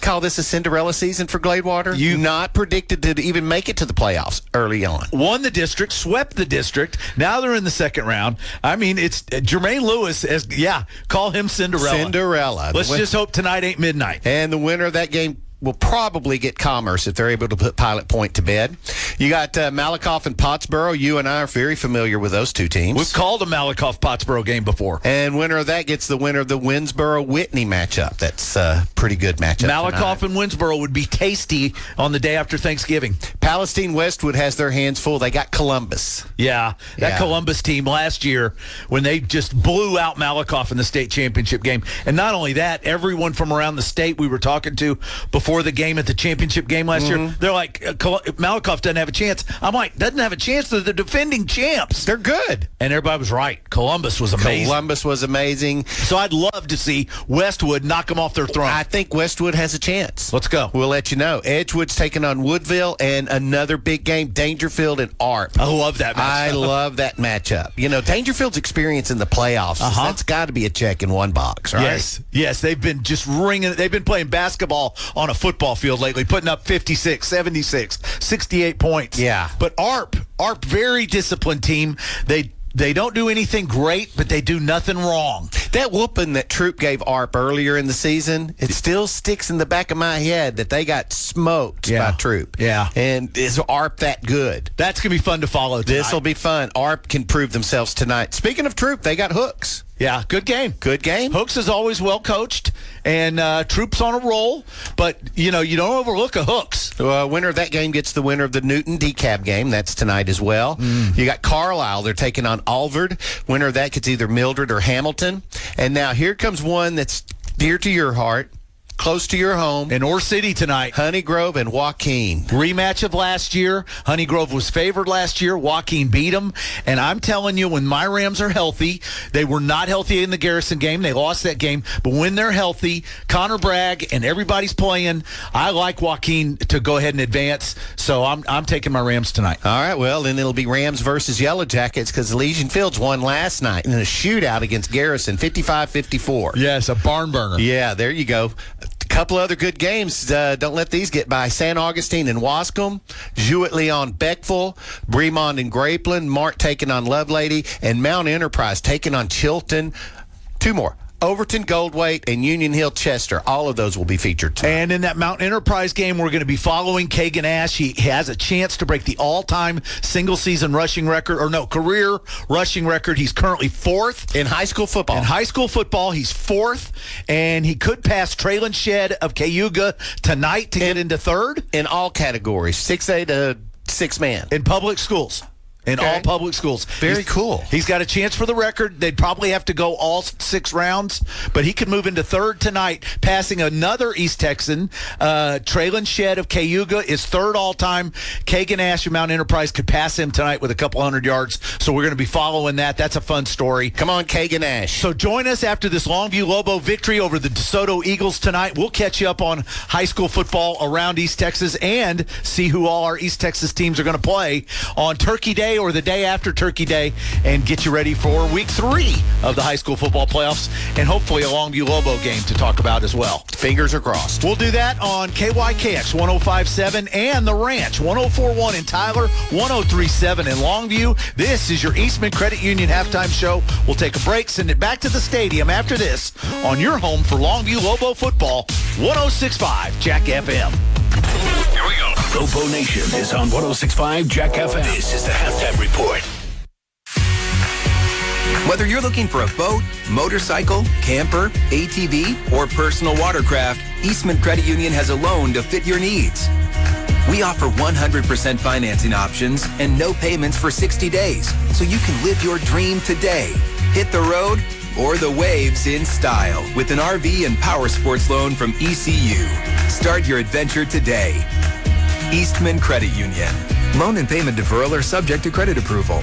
Call this a Cinderella season for Gladewater? You not predicted to even make it to the playoffs early on. Won the district, swept the district. Now they're in the second round. I mean, it's Jermaine Lewis. Call him Cinderella. Let's just hope tonight ain't midnight. And the winner of that game will probably get Commerce if they're able to put Pilot Point to bed. You got Malakoff and Pottsboro. You and I are very familiar with those two teams. We've called a Malakoff-Pottsboro game before. And winner of that gets the winner of the Winsboro-Whitney matchup. That's a pretty good matchup Malakoff tonight. and Winsboro would be tasty on the day after Thanksgiving. Palestine Westwood has their hands full. They got Columbus. Yeah, that Columbus team last year when they just blew out Malakoff in the state championship game. And not only that, everyone from around the state we were talking to before the game at the championship game last year, they're like, Malakoff doesn't have a chance. I'm like, doesn't have a chance. They're the defending champs. They're good. And everybody was right. Columbus was amazing. So I'd love to see Westwood knock them off their throne. I think Westwood has a chance. Let's go. We'll let you know. Edgewood's taking on Woodville, and another big game, Dangerfield and ARP. I love that matchup. I love that matchup. You know, Dangerfield's experience in the playoffs, that's got to be a check in one box, right? Yes. They've been just ringing. They've been playing basketball on a football field lately, putting up 56, 76, 68 points. Yeah. But ARP, very disciplined team. They don't do anything great, but they do nothing wrong. That whooping that Troop gave ARP earlier in the season, it still sticks in the back of my head that they got smoked by Troop. Yeah. And is ARP that good? That's going to be fun to follow tonight. This will be fun. ARP can prove themselves tonight. Speaking of Troop, they got Hooks. Yeah, good game. Hooks is always well coached, and Troop's on a roll. But, you don't overlook a Hooks. Winner of that game gets the winner of the Newton DeKalb game. That's tonight as well. You got Carlisle. They're taking on Alvord. Winner of that gets either Mildred or Hamilton. And now here comes one that's dear to your heart. close to your home. In Ore City tonight. Honey Grove and Joaquin. Rematch of last year. Honey Grove was favored last year. Joaquin beat them. And I'm telling you, when my Rams are healthy, they were not healthy in the Garrison game. They lost that game. But when they're healthy, Connor Bragg and everybody's playing, I like Joaquin to go ahead and advance. So I'm taking my Rams tonight. All right, well, then it'll be Rams versus Yellow Jackets because Elysian Fields won last night in a shootout against Garrison, 55-54. Yes, a barn burner. Yeah, there you go. A couple other good games. Don't let these get by. San Augustine and Wascom, Jewett-Leon Beckville, Bremond and Grapeland, Mart taking on Lovelady, and Mount Enterprise taking on Chilton. Two more. Overton, Goldthwaite, and Union Hill, Chester. All of those will be featured tonight. And in that Mount Enterprise game, we're going to be following Kagan Ash. He has a chance to break the all-time single-season rushing record, career rushing record. He's currently 4th. In high school football. In high school football, he's 4th, and he could pass Traylon Shedd of Cayuga tonight to get into 3rd. In all categories, 6A to 6-man. In public schools. In all public schools. Very cool. He's got a chance for the record. They'd probably have to go all 6 rounds, but he could move into 3rd tonight, passing another East Texan. Traylon Shedd of Cayuga is 3rd all-time. Kagan Ash of Mount Enterprise could pass him tonight with a couple hundred yards, so we're going to be following that. That's a fun story. Come on, Kagan Ash. So join us after this Longview Lobo victory over the DeSoto Eagles tonight. We'll catch you up on high school football around East Texas and see who all our East Texas teams are going to play on Turkey Day or the day after Turkey Day, and get you ready for week 3 of the high school football playoffs, and hopefully a Longview Lobo game to talk about as well. Fingers are crossed. We'll do that on KYKX 105.7 and The Ranch 104.1 in Tyler, 103.7 in Longview. This is your Eastman Credit Union halftime show. We'll take a break, send it back to the stadium after this on your home for Longview Lobo football, 106.5 Jack FM. Here we go. Lobo Nation is on 106.5 Jack FM. This is the halftime report. Whether you're looking for a boat, motorcycle, camper, ATV, or personal watercraft, Eastman Credit Union has a loan to fit your needs. We offer 100% financing options and no payments for 60 days, so you can live your dream today. Hit the road or the waves in style with an RV and power sports loan from ECU. Start your adventure today. Eastman Credit Union. Loan and payment deferral are subject to credit approval.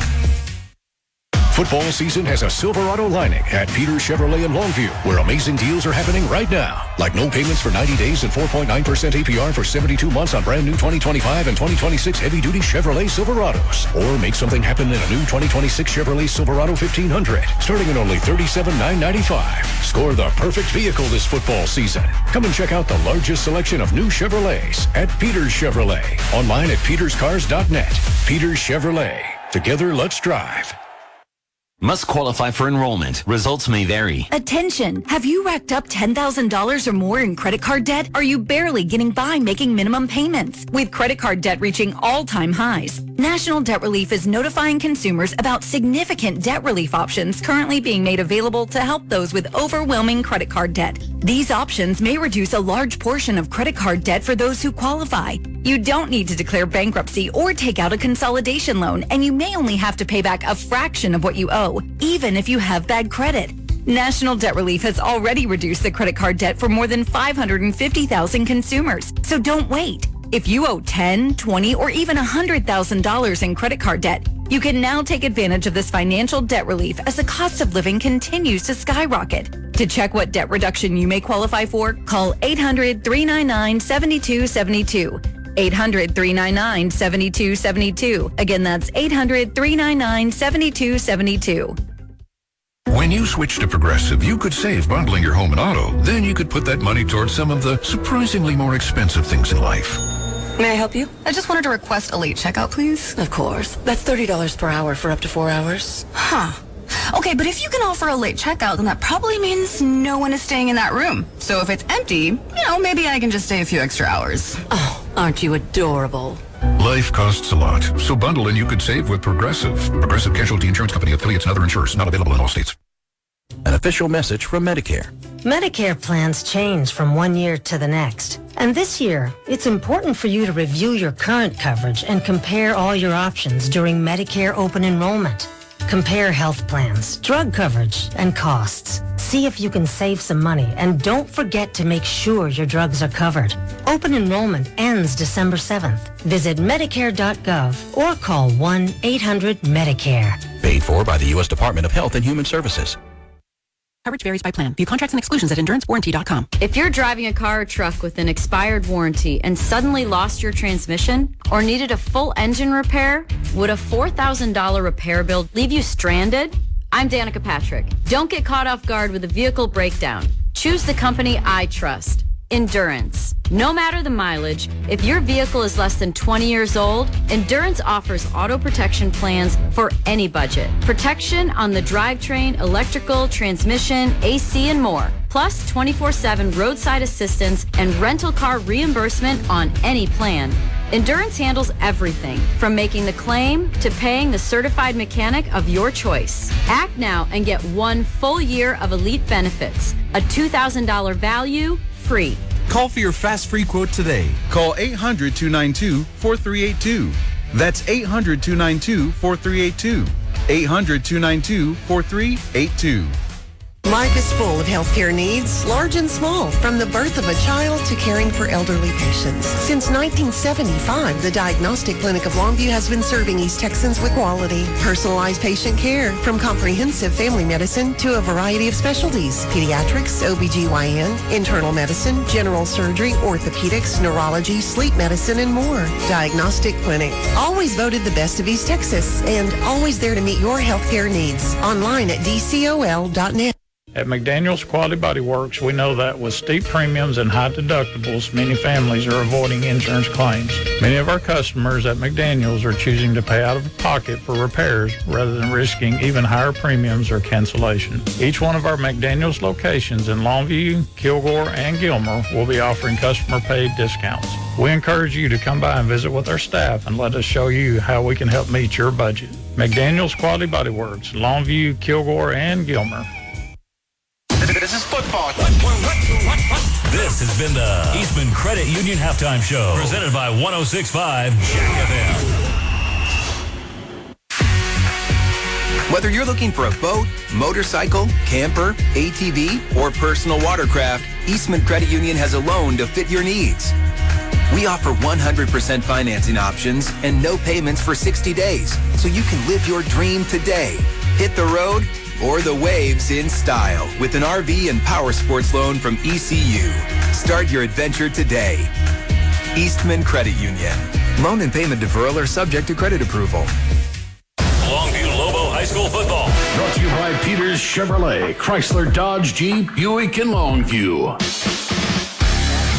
Football season has a Silverado lining at Peters Chevrolet in Longview, where amazing deals are happening right now. Like no payments for 90 days and 4.9% APR for 72 months on brand new 2025 and 2026 heavy-duty Chevrolet Silverados. Or make something happen in a new 2026 Chevrolet Silverado 1500, starting at only $37,995. Score the perfect vehicle this football season. Come and check out the largest selection of new Chevrolets at Peters Chevrolet. Online at peterscars.net. Peters Chevrolet. Together, let's drive. Must qualify for enrollment. Results may vary. Attention! Have you racked up $10,000 or more in credit card debt? Are you barely getting by making minimum payments? With credit card debt reaching all-time highs, National Debt Relief is notifying consumers about significant debt relief options currently being made available to help those with overwhelming credit card debt. These options may reduce a large portion of credit card debt for those who qualify. You don't need to declare bankruptcy or take out a consolidation loan, and you may only have to pay back a fraction of what you owe, even if you have bad credit. National Debt Relief has already reduced the credit card debt for more than 550,000 consumers, so don't wait. If you owe $10,000, $20,000, or even $100,000 in credit card debt, you can now take advantage of this financial debt relief as the cost of living continues to skyrocket. To check what debt reduction you may qualify for, call 800-399-7272. 800-399-7272. Again, that's 800-399-7272. When you switch to Progressive, you could save bundling your home and auto. Then you could put that money towards some of the surprisingly more expensive things in life. May I help you? I just wanted to request a late checkout, please. Of course. That's $30 per hour for up to 4 hours. Huh. Okay, but if you can offer a late checkout, then that probably means no one is staying in that room. So if it's empty, maybe I can just stay a few extra hours. Oh, aren't you adorable? Life costs a lot, so bundle and you could save with Progressive. Progressive Casualty Insurance Company, affiliates, and other insurers. Not available in all states. An official message from Medicare. Medicare plans change from one year to the next. And this year, it's important for you to review your current coverage and compare all your options during Medicare open enrollment. Compare health plans, drug coverage, and costs. See if you can save some money, and don't forget to make sure your drugs are covered. Open enrollment ends December 7th. Visit Medicare.gov or call 1-800-MEDICARE. Paid for by the U.S. Department of Health and Human Services. Coverage varies by plan. View contracts and exclusions at endurancewarranty.com. If you're driving a car or truck with an expired warranty and suddenly lost your transmission or needed a full engine repair, would a $4,000 repair bill leave you stranded? I'm Danica Patrick. Don't get caught off guard with a vehicle breakdown. Choose the company I trust. Endurance. No matter the mileage, if your vehicle is less than 20 years old, Endurance offers auto protection plans for any budget. Protection on the drivetrain, electrical, transmission, AC, and more. Plus 24/7 roadside assistance and rental car reimbursement on any plan. Endurance handles everything from making the claim to paying the certified mechanic of your choice. Act now and get 1 full year of elite benefits. A $2,000 value, free. Call for your fast free quote today. Call 800-292-4382. That's 800-292-4382. 800-292-4382. Life is full of healthcare needs, large and small, from the birth of a child to caring for elderly patients. Since 1975, the Diagnostic Clinic of Longview has been serving East Texans with quality, personalized patient care, from comprehensive family medicine to a variety of specialties: pediatrics, OBGYN, internal medicine, general surgery, orthopedics, neurology, sleep medicine, and more. Diagnostic Clinic, always voted the best of East Texas, and always there to meet your healthcare needs. Online at dcol.net. At McDaniel's Quality Body Works, we know that with steep premiums and high deductibles, many families are avoiding insurance claims. Many of our customers at McDaniel's are choosing to pay out of pocket for repairs rather than risking even higher premiums or cancellation. Each one of our McDaniel's locations in Longview, Kilgore, and Gilmer will be offering customer-paid discounts. We encourage you to come by and visit with our staff and let us show you how we can help meet your budget. McDaniel's Quality Body Works, Longview, Kilgore, and Gilmer. This is football. This has been the Eastman Credit Union Halftime Show, presented by 106.5 Jack FM. Whether you're looking for a boat, motorcycle, camper, ATV, or personal watercraft, Eastman Credit Union has a loan to fit your needs. We offer 100% financing options and no payments for 60 days, so you can live your dream today. Hit the road or the waves in style with an RV and power sports loan from ECU. Start your adventure today. Eastman Credit Union. Loan and payment deferral are subject to credit approval. Longview Lobo High School football. Brought to you by Peters Chevrolet, Chrysler, Dodge, Jeep, Buick, and Longview.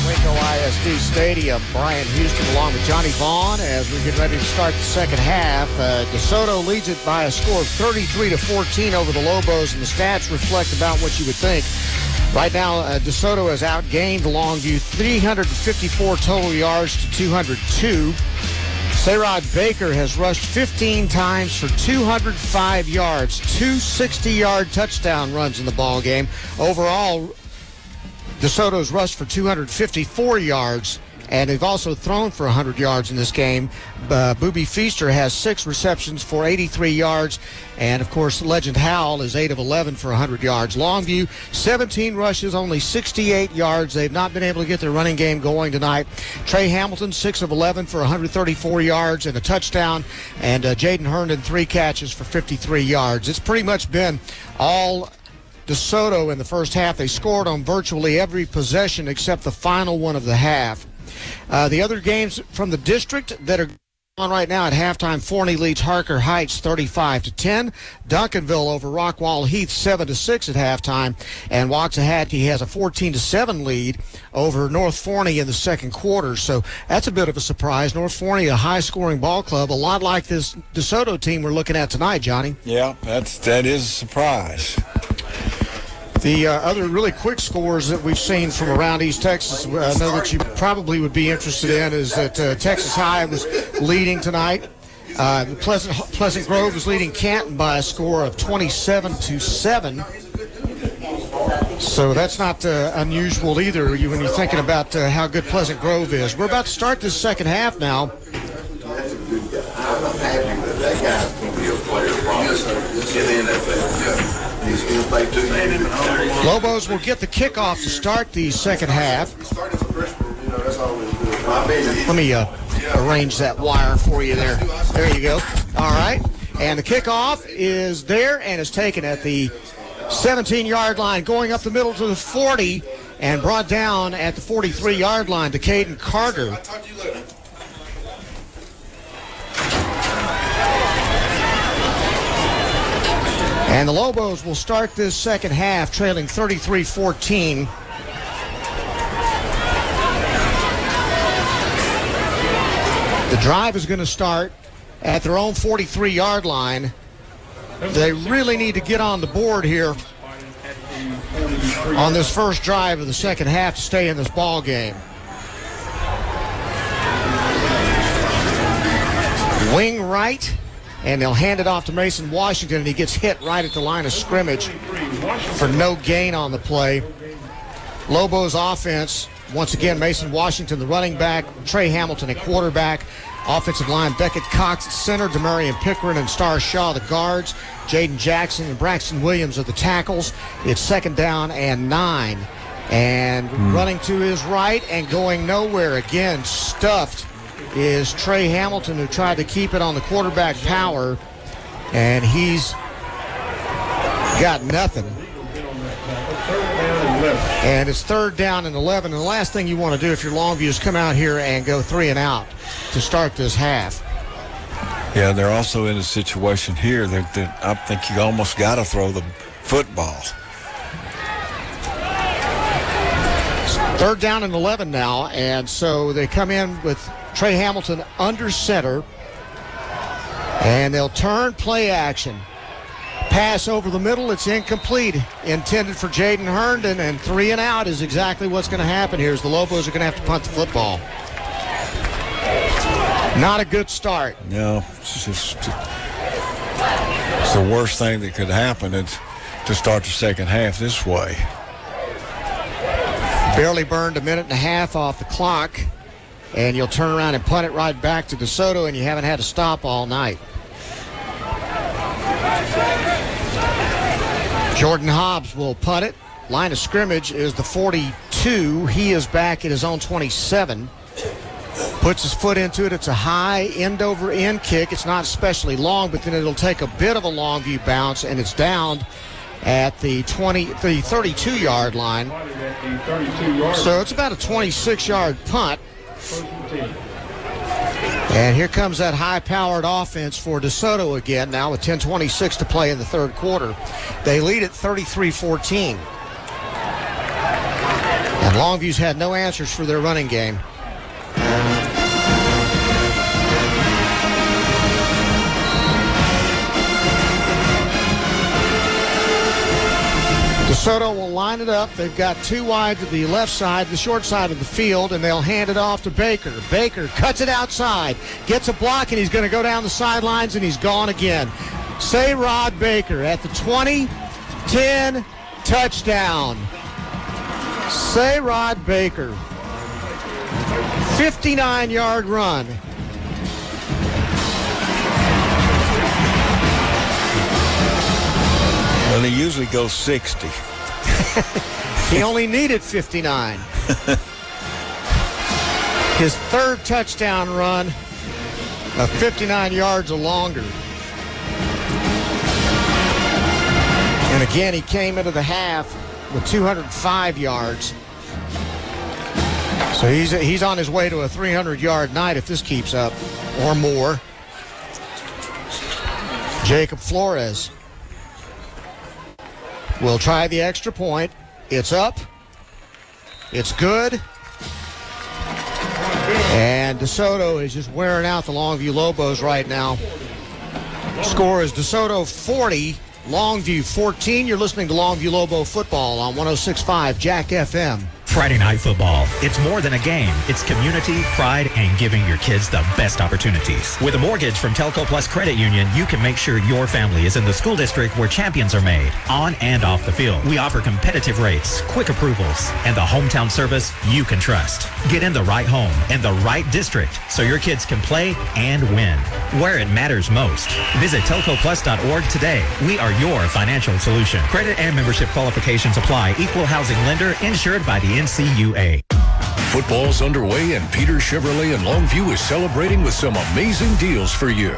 Waco ISD Stadium. Brian Houston along with Johnny Vaughn as we get ready to start the second half. DeSoto leads it by a score of 33-14 over the Lobos, and the stats reflect about what you would think. Right now, DeSoto has outgained Longview 354 total yards to 202. Sayrod Baker has rushed 15 times for 205 yards, 2 60-yard touchdown runs in the ball game. Overall, DeSoto's rushed for 254 yards, and they've also thrown for 100 yards in this game. Boobie Feaster has 6 receptions for 83 yards, and, of course, Legend Howell is 8 of 11 for 100 yards. Longview, 17 rushes, only 68 yards. They've not been able to get their running game going tonight. Trey Hamilton, 6 of 11 for 134 yards and a touchdown, and Jaden Herndon, 3 catches for 53 yards. It's pretty much been all DeSoto in the first half. They scored on virtually every possession except the final one of the half. The other games from the district that are on right now at halftime: Forney leads Harker Heights 35-10. Duncanville over Rockwall Heath 7-6 at halftime, and Waxahachie has a 14-7 lead over North Forney in the second quarter. So that's a bit of a surprise. North Forney, a high-scoring ball club, a lot like this DeSoto team we're looking at tonight, Johnny. Yeah, that is a surprise. The other really quick scores that we've seen from around East Texas, I know that you probably would be interested in, is that Texas High was leading tonight. Pleasant Grove was leading Canton by a score of 27-7. So that's not unusual either when you're thinking about how good Pleasant Grove is. We're about to start this second half now. Lobos will get the kickoff to start the second half. Let me arrange that wire for you there. There you go. All right. And the kickoff is there and is taken at the 17-yard line, going up the middle to the 40 and brought down at the 43-yard line to Caden Carter. And the Lobos will start this second half trailing 33-14. The drive is going to start at their own 43-yard line. They really need to get on the board here on this first drive of the second half to stay in this ball game. Wing right, and they'll hand it off to Mason Washington, and he gets hit right at the line of scrimmage for no gain on the play. Lobos offense, once again, Mason Washington, the running back, Trey Hamilton, a quarterback. Offensive line, Beckett Cox at center, Demarion Pickering and Star Shaw, the guards. Jaden Jackson and Braxton Williams are the tackles. It's second down and 9. And running to his right and going nowhere. Again, stuffed is Trey Hamilton, who tried to keep it on the quarterback power. And he's got nothing. And it's third down and 11. And the last thing you want to do if you're Longview is come out here and go 3 and out to start this half. Yeah, they're also in a situation here that I think you almost got to throw the football. Third down and 11 now, and so they come in with Trey Hamilton under center, and they'll turn play action. Pass over the middle, it's incomplete. Intended for Jaden Herndon, and 3 and out is exactly what's going to happen here, as the Lobos are going to have to punt the football. Not a good start. No, it's the worst thing that could happen is to start the second half this way. Barely burned a minute and a half off the clock, and you'll turn around and punt it right back to DeSoto, and you haven't had to stop all night. Jordan Hobbs will punt it. Line of scrimmage is the 42. He is back at his own 27. Puts his foot into it. It's a high end-over-end kick. It's not especially long, but then it'll take a bit of a Longview bounce, and it's down at the 32-yard line. So it's about a 26-yard punt. And here comes that high-powered offense for DeSoto again, now with 10:26 to play in the third quarter. They lead at 33-14. And Longview's had no answers for their running game. DeSoto will line it up. They've got 2 wide to the left side, the short side of the field, and they'll hand it off to Baker. Baker cuts it outside, gets a block, and he's going to go down the sidelines, and he's gone again. Sayrod Baker at the 20, 10, touchdown. Sayrod Baker, 59-yard run. Well, he usually goes 60. He only needed 59. His third touchdown run of 59 yards or longer. And again, he came into the half with 205 yards. So he's on his way to a 300-yard night if this keeps up, or more. Jacob Flores will try the extra point. It's up. It's good. And DeSoto is just wearing out the Longview Lobos right now. Score is DeSoto 40, Longview 14. You're listening to Longview Lobo football on 106.5 Jack FM. Friday Night Football. It's more than a game. It's community, pride, and giving your kids the best opportunities. With a mortgage from Telco Plus Credit Union, you can make sure your family is in the school district where champions are made, on and off the field. We offer competitive rates, quick approvals, and the hometown service you can trust. Get in the right home and the right district so your kids can play and win where it matters most. Visit telcoplus.org today. We are your financial solution. Credit and membership qualifications apply. Equal housing lender insured by the NCUA. Football's underway, and Peter Chevrolet in Longview is celebrating with some amazing deals for you.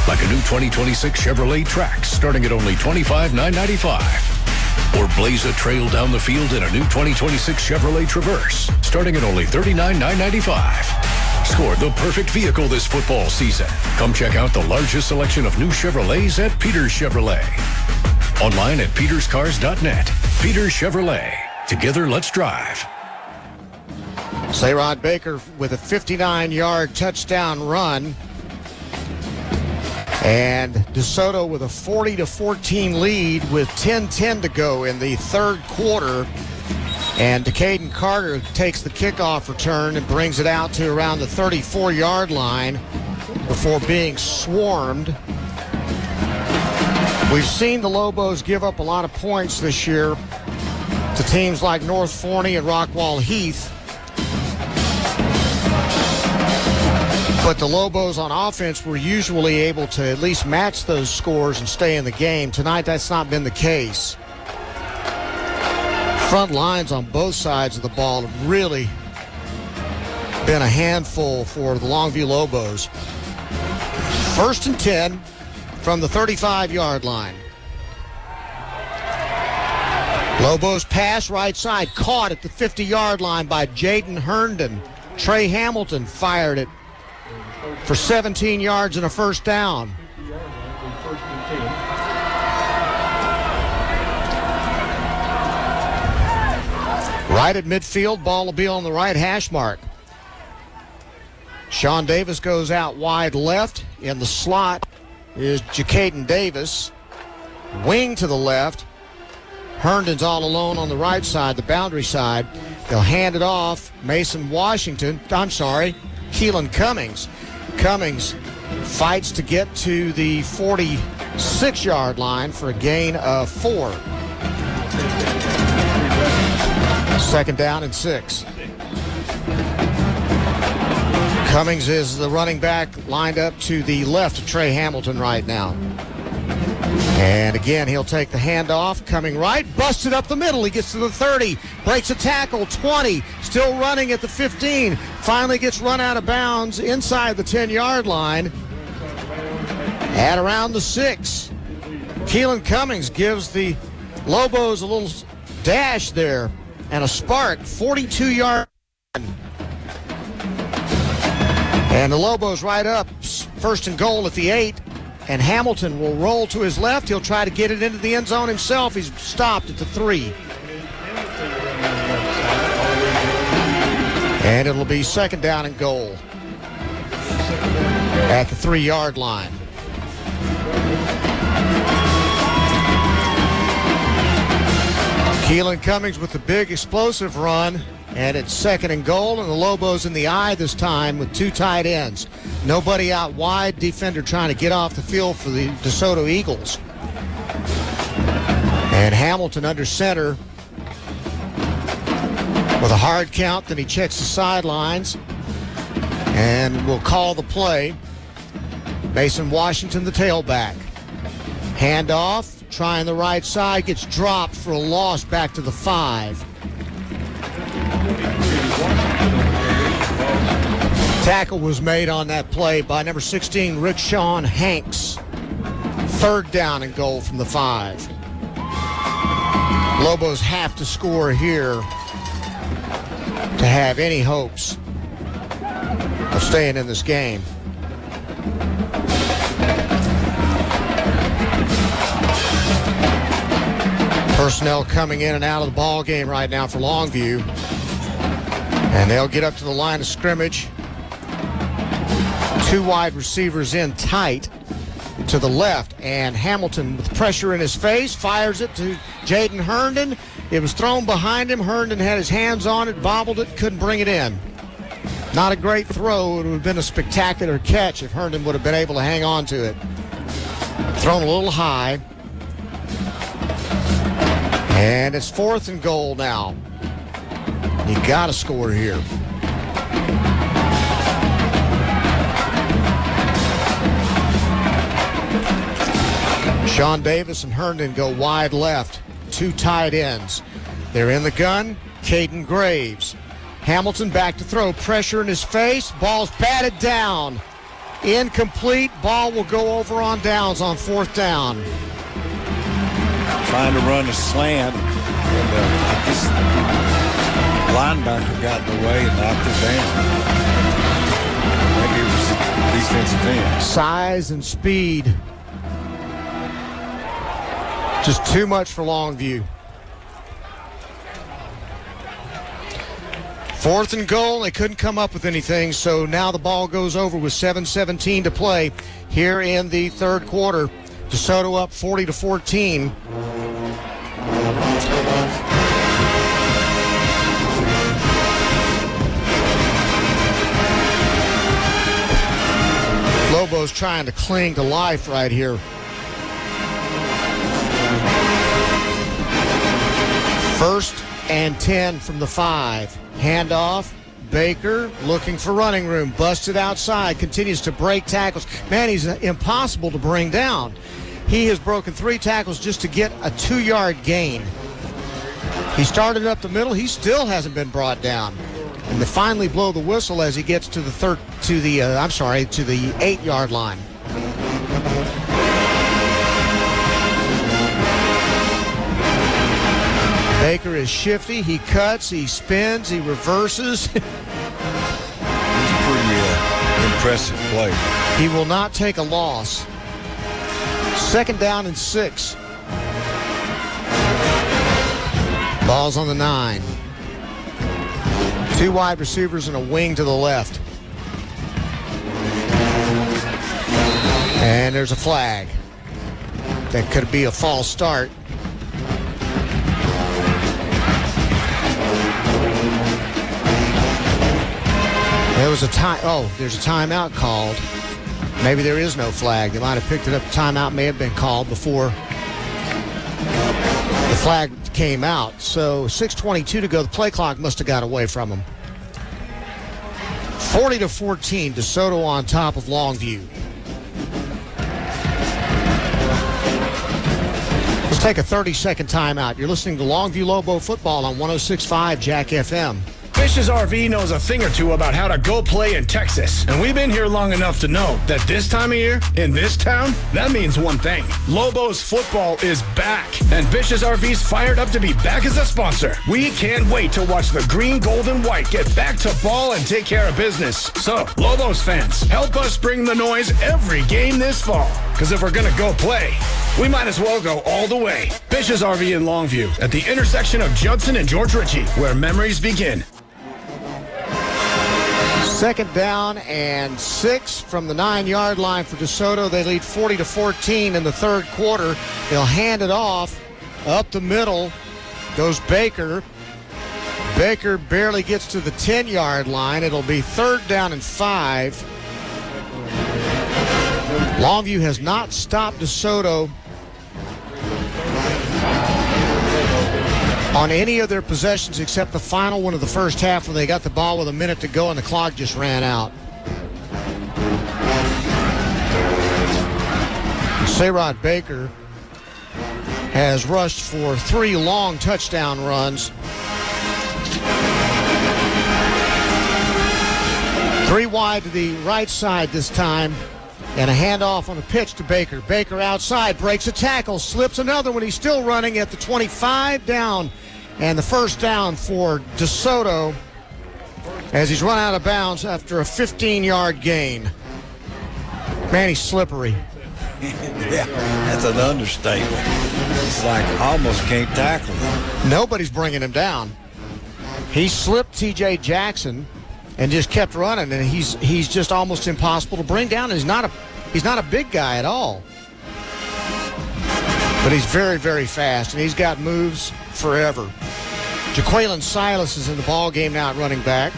Like a new 2026 Chevrolet Trax starting at only $25,995. Or blaze a trail down the field in a new 2026 Chevrolet Traverse starting at only $39,995. Score the perfect vehicle this football season. Come check out the largest selection of new Chevrolets at Peters Chevrolet. Online at peterscars.net. Peters Chevrolet. Together, let's drive. Sayrod Baker with a 59-yard touchdown run. And DeSoto with a 40-14 lead with 10:10 to go in the third quarter. And Decaden Carter takes the kickoff return and brings it out to around the 34-yard line before being swarmed. We've seen the Lobos give up a lot of points this year to teams like North Forney and Rockwall Heath. But the Lobos on offense were usually able to at least match those scores and stay in the game. Tonight, that's not been the case. Front lines on both sides of the ball have really been a handful for the Longview Lobos. 1st and 10 from the 35-yard line. Lobos pass right side, caught at the 50-yard line by Jaden Herndon. Trey Hamilton fired it for 17 yards and a first down. Right at midfield, ball will be on the right hash mark. Sean Davis goes out wide left. In the slot is Jacaden Davis. Wing to the left. Herndon's all alone on the right side, the boundary side. They'll hand it off. Keelan Cummings. Cummings fights to get to the 46-yard line for a gain of 4. 2nd down and 6. Cummings is the running back lined up to the left of Trey Hamilton right now. And again, he'll take the handoff, coming right, busted up the middle. He gets to the 30, breaks a tackle, 20, still running at the 15, finally gets run out of bounds inside the 10-yard line at around the 6. Keelan Cummings gives the Lobos a little dash there and a spark, 42-yard. And the Lobos right up, 1st and goal at the 8. And Hamilton will roll to his left. He'll try to get it into the end zone himself. He's stopped at the 3. And it'll be 2nd down and goal at the 3-yard line. Keelan Cummings with the big explosive run. And it's 2nd and goal, and the Lobos in the eye this time with 2 tight ends. Nobody out wide, defender trying to get off the field for the DeSoto Eagles. And Hamilton under center with a hard count, then he checks the sidelines and will call the play. Mason Washington, the tailback. Handoff, trying the right side, gets dropped for a loss back to the 5. Tackle was made on that play by number 16, Rickshawn Hanks. 3rd down and goal from the 5. Lobos have to score here to have any hopes of staying in this game. Personnel coming in and out of the ball game right now for Longview. And they'll get up to the line of scrimmage. 2 wide receivers in tight to the left. And Hamilton, with pressure in his face, fires it to Jaden Herndon. It was thrown behind him. Herndon had his hands on it, bobbled it, couldn't bring it in. Not a great throw. It would have been a spectacular catch if Herndon would have been able to hang on to it. Thrown a little high. And it's 4th and goal now. You got to score here. Sean Davis and Herndon go wide left. 2 tight ends. They're in the gun. Caden Graves. Hamilton back to throw. Pressure in his face. Ball's batted down. Incomplete. Ball will go over on downs on 4th down. Trying to run a slant. And this linebacker got in the way and knocked it down. Maybe it was defensive end. Size and speed. Just too much for Longview. 4th and goal. They couldn't come up with anything, so now the ball goes over with 7:17 to play here in the 3rd quarter. DeSoto up 40-14. Lobos trying to cling to life right here. 1st and 10 from the 5. Handoff. Baker looking for running room. Busted outside. Continues to break tackles. Man, he's impossible to bring down. He has broken 3 tackles just to get a 2-yard gain. He started up the middle. He still hasn't been brought down. And they finally blow the whistle as he gets to the 8-yard line. Baker is shifty. He cuts, he spins, he reverses. He's a pretty impressive play. He will not take a loss. 2nd down and 6. Ball's on the 9. 2 wide receivers and a wing to the left. And there's a flag. That could be a false start. There was a time. Oh, there's a timeout called. Maybe there is no flag. They might have picked it up. The timeout may have been called before the flag came out. So 6:22 to go. The play clock must have got away from them. 40-14. DeSoto on top of Longview. Let's take a 30-second timeout. You're listening to Longview Lobo football on 106.5 Jack FM. Fish's RV knows a thing or two about how to go play in Texas. And we've been here long enough to know that this time of year, in this town, that means one thing. Lobos football is back. And Fish's RV's fired up to be back as a sponsor. We can't wait to watch the green, gold, and white get back to ball and take care of business. So, Lobos fans, help us bring the noise every game this fall. Because if we're going to go play, we might as well go all the way. Fish's RV in Longview at the intersection of Judson and George Ritchie, where memories begin. 2nd down and 6 from the 9-yard line for DeSoto. They lead 40-14 in the 3rd quarter. They'll hand it off. Up the middle goes Baker. Baker barely gets to the 10-yard line. It'll be 3rd down and 5. Longview has not stopped DeSoto on any of their possessions except the final one of the first half when they got the ball with a minute to go and the clock just ran out. Sayrod Baker has rushed for 3 long touchdown runs. 3 wide to the right side this time. And a handoff on a pitch to Baker. Baker outside, breaks a tackle, slips another one. He's still running at the 25 down. And the 1st down for DeSoto as he's run out of bounds after a 15-yard gain. Man, he's slippery. Yeah, that's an understatement. It's like almost can't tackle him. Nobody's bringing him down. He slipped T.J. Jackson and just kept running, and he's just almost impossible to bring down. He's not a big guy at all. But he's very, very fast, and he's got moves forever. Jaqueline Silas is in the ball game now at running back,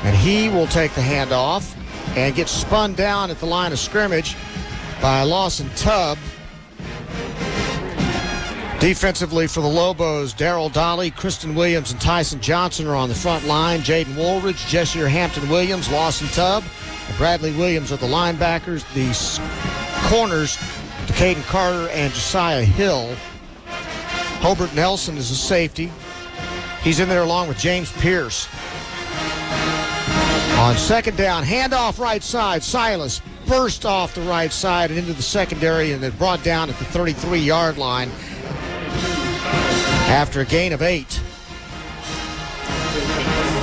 and he will take the handoff and get spun down at the line of scrimmage by Lawson Tubb. Defensively for the Lobos, Darrell Dolly, Kristen Williams, and Tyson Johnson are on the front line. Jaden Woolridge, Jessier Hampton-Williams, Lawson Tubb, and Bradley Williams are the linebackers. The corners, Caden Carter and Josiah Hill. Hobart Nelson is a safety. He's in there along with James Pierce. On second down, handoff right side. Silas burst off the right side and into the secondary, and then brought down at the 33-yard line after a gain of 8.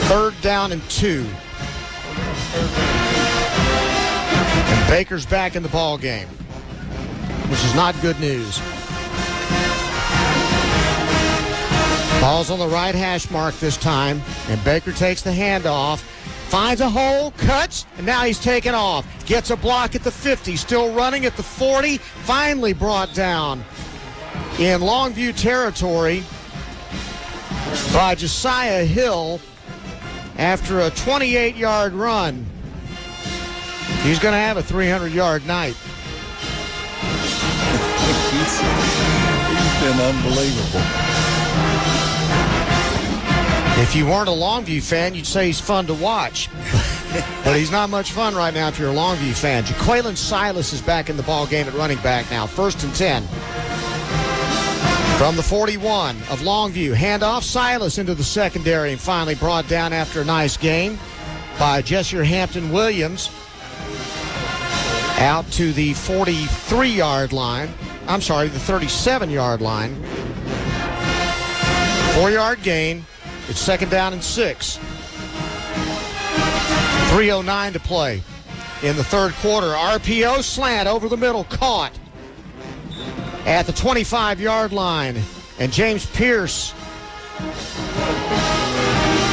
Third down and 2. And Baker's back in the ball game, which is not good news. Ball's on the right hash mark this time, and Baker takes the handoff, finds a hole, cuts, and now he's taken off. Gets a block at the 50, still running at the 40, finally brought down in Longview territory by Josiah Hill after a 28-yard run. He's going to have a 300-yard night. He's been unbelievable. If you weren't a Longview fan, you'd say he's fun to watch. But he's not much fun right now if you're a Longview fan. Jaqueline Silas is back in the ball game at running back now. 1st and 10. From the 41 of Longview, handoff, Silas into the secondary, and finally brought down after a nice gain by Jessier Hampton-Williams out to the 43-yard line. I'm sorry, the 37-yard line. 4-yard gain. It's second down and 6. 3:09 to play in the third quarter. RPO slant over the middle, caught at the 25-yard line. And James Pierce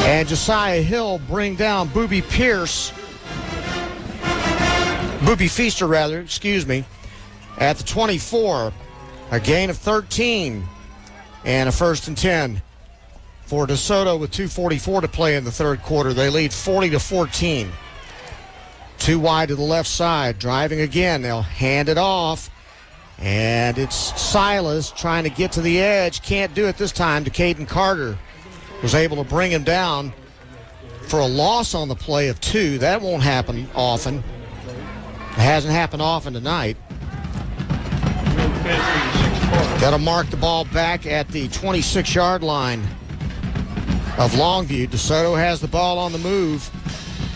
and Josiah Hill bring down Booby Feaster, at the 24. A gain of 13 and a 1st and 10 for DeSoto with 2:44 to play in the third quarter. They lead 40-14. Too wide to the left side. Driving again. They'll hand it off. And it's Silas trying to get to the edge. Can't do it this time. Caden Carter was able to bring him down for a loss on the play of 2. That won't happen often. It hasn't happened often tonight. That'll mark the ball back at the 26-yard line of Longview. DeSoto has the ball on the move.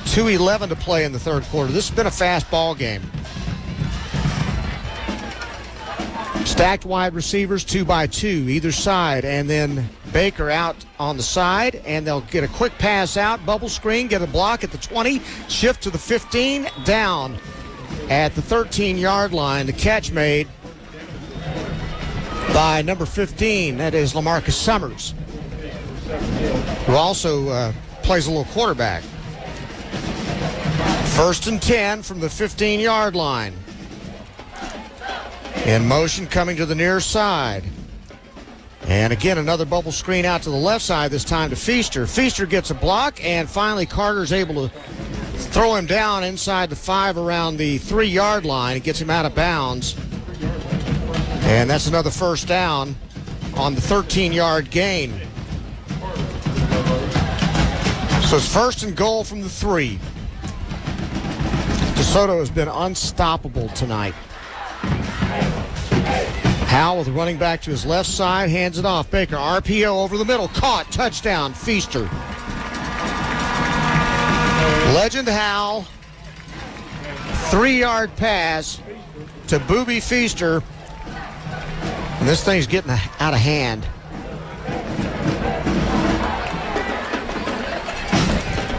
2:11 to play in the third quarter. This has been a fast ball game. Stacked wide receivers, 2x2 either side, and then Baker out on the side, and they'll get a quick pass out, bubble screen, get a block at the 20, shift to the 15, down at the 13-yard line. The catch made by number 15, that is LaMarcus Summers, who also plays a little quarterback. 1st and 10 from the 15-yard line. In motion, coming to the near side. And again, another bubble screen out to the left side, this time to Feaster. Feaster gets a block, and finally Carter's able to throw him down inside the 5 around the 3-yard line. It gets him out of bounds. And that's another first down on the 13-yard gain. So it's 1st and goal from the 3. DeSoto has been unstoppable tonight. Howell with the running back to his left side, hands it off. Baker, RPO over the middle, caught, touchdown, Feaster. Legend Howell, 3-yard pass to Booby Feaster. And this thing's getting out of hand.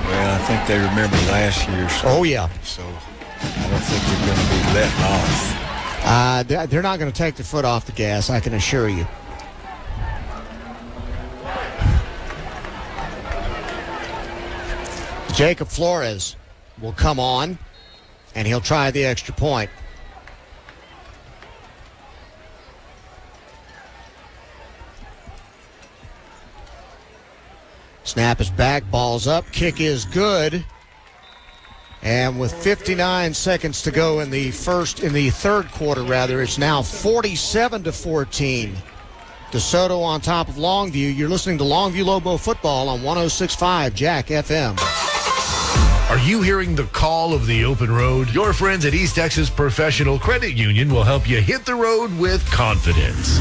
Well, I think they remember last year. Oh, yeah. So I don't think they're going to be letting off. They're not going to take their foot off the gas, I can assure you. Jacob Flores will come on, and he'll try the extra point. Snap is back, ball's up, kick is good. And with 59 seconds to go in the third quarter, it's now 47-14. DeSoto on top of Longview. You're listening to Longview Lobo football on 106.5 Jack FM. Are you hearing the call of the open road? Your friends at East Texas Professional Credit Union will help you hit the road with confidence.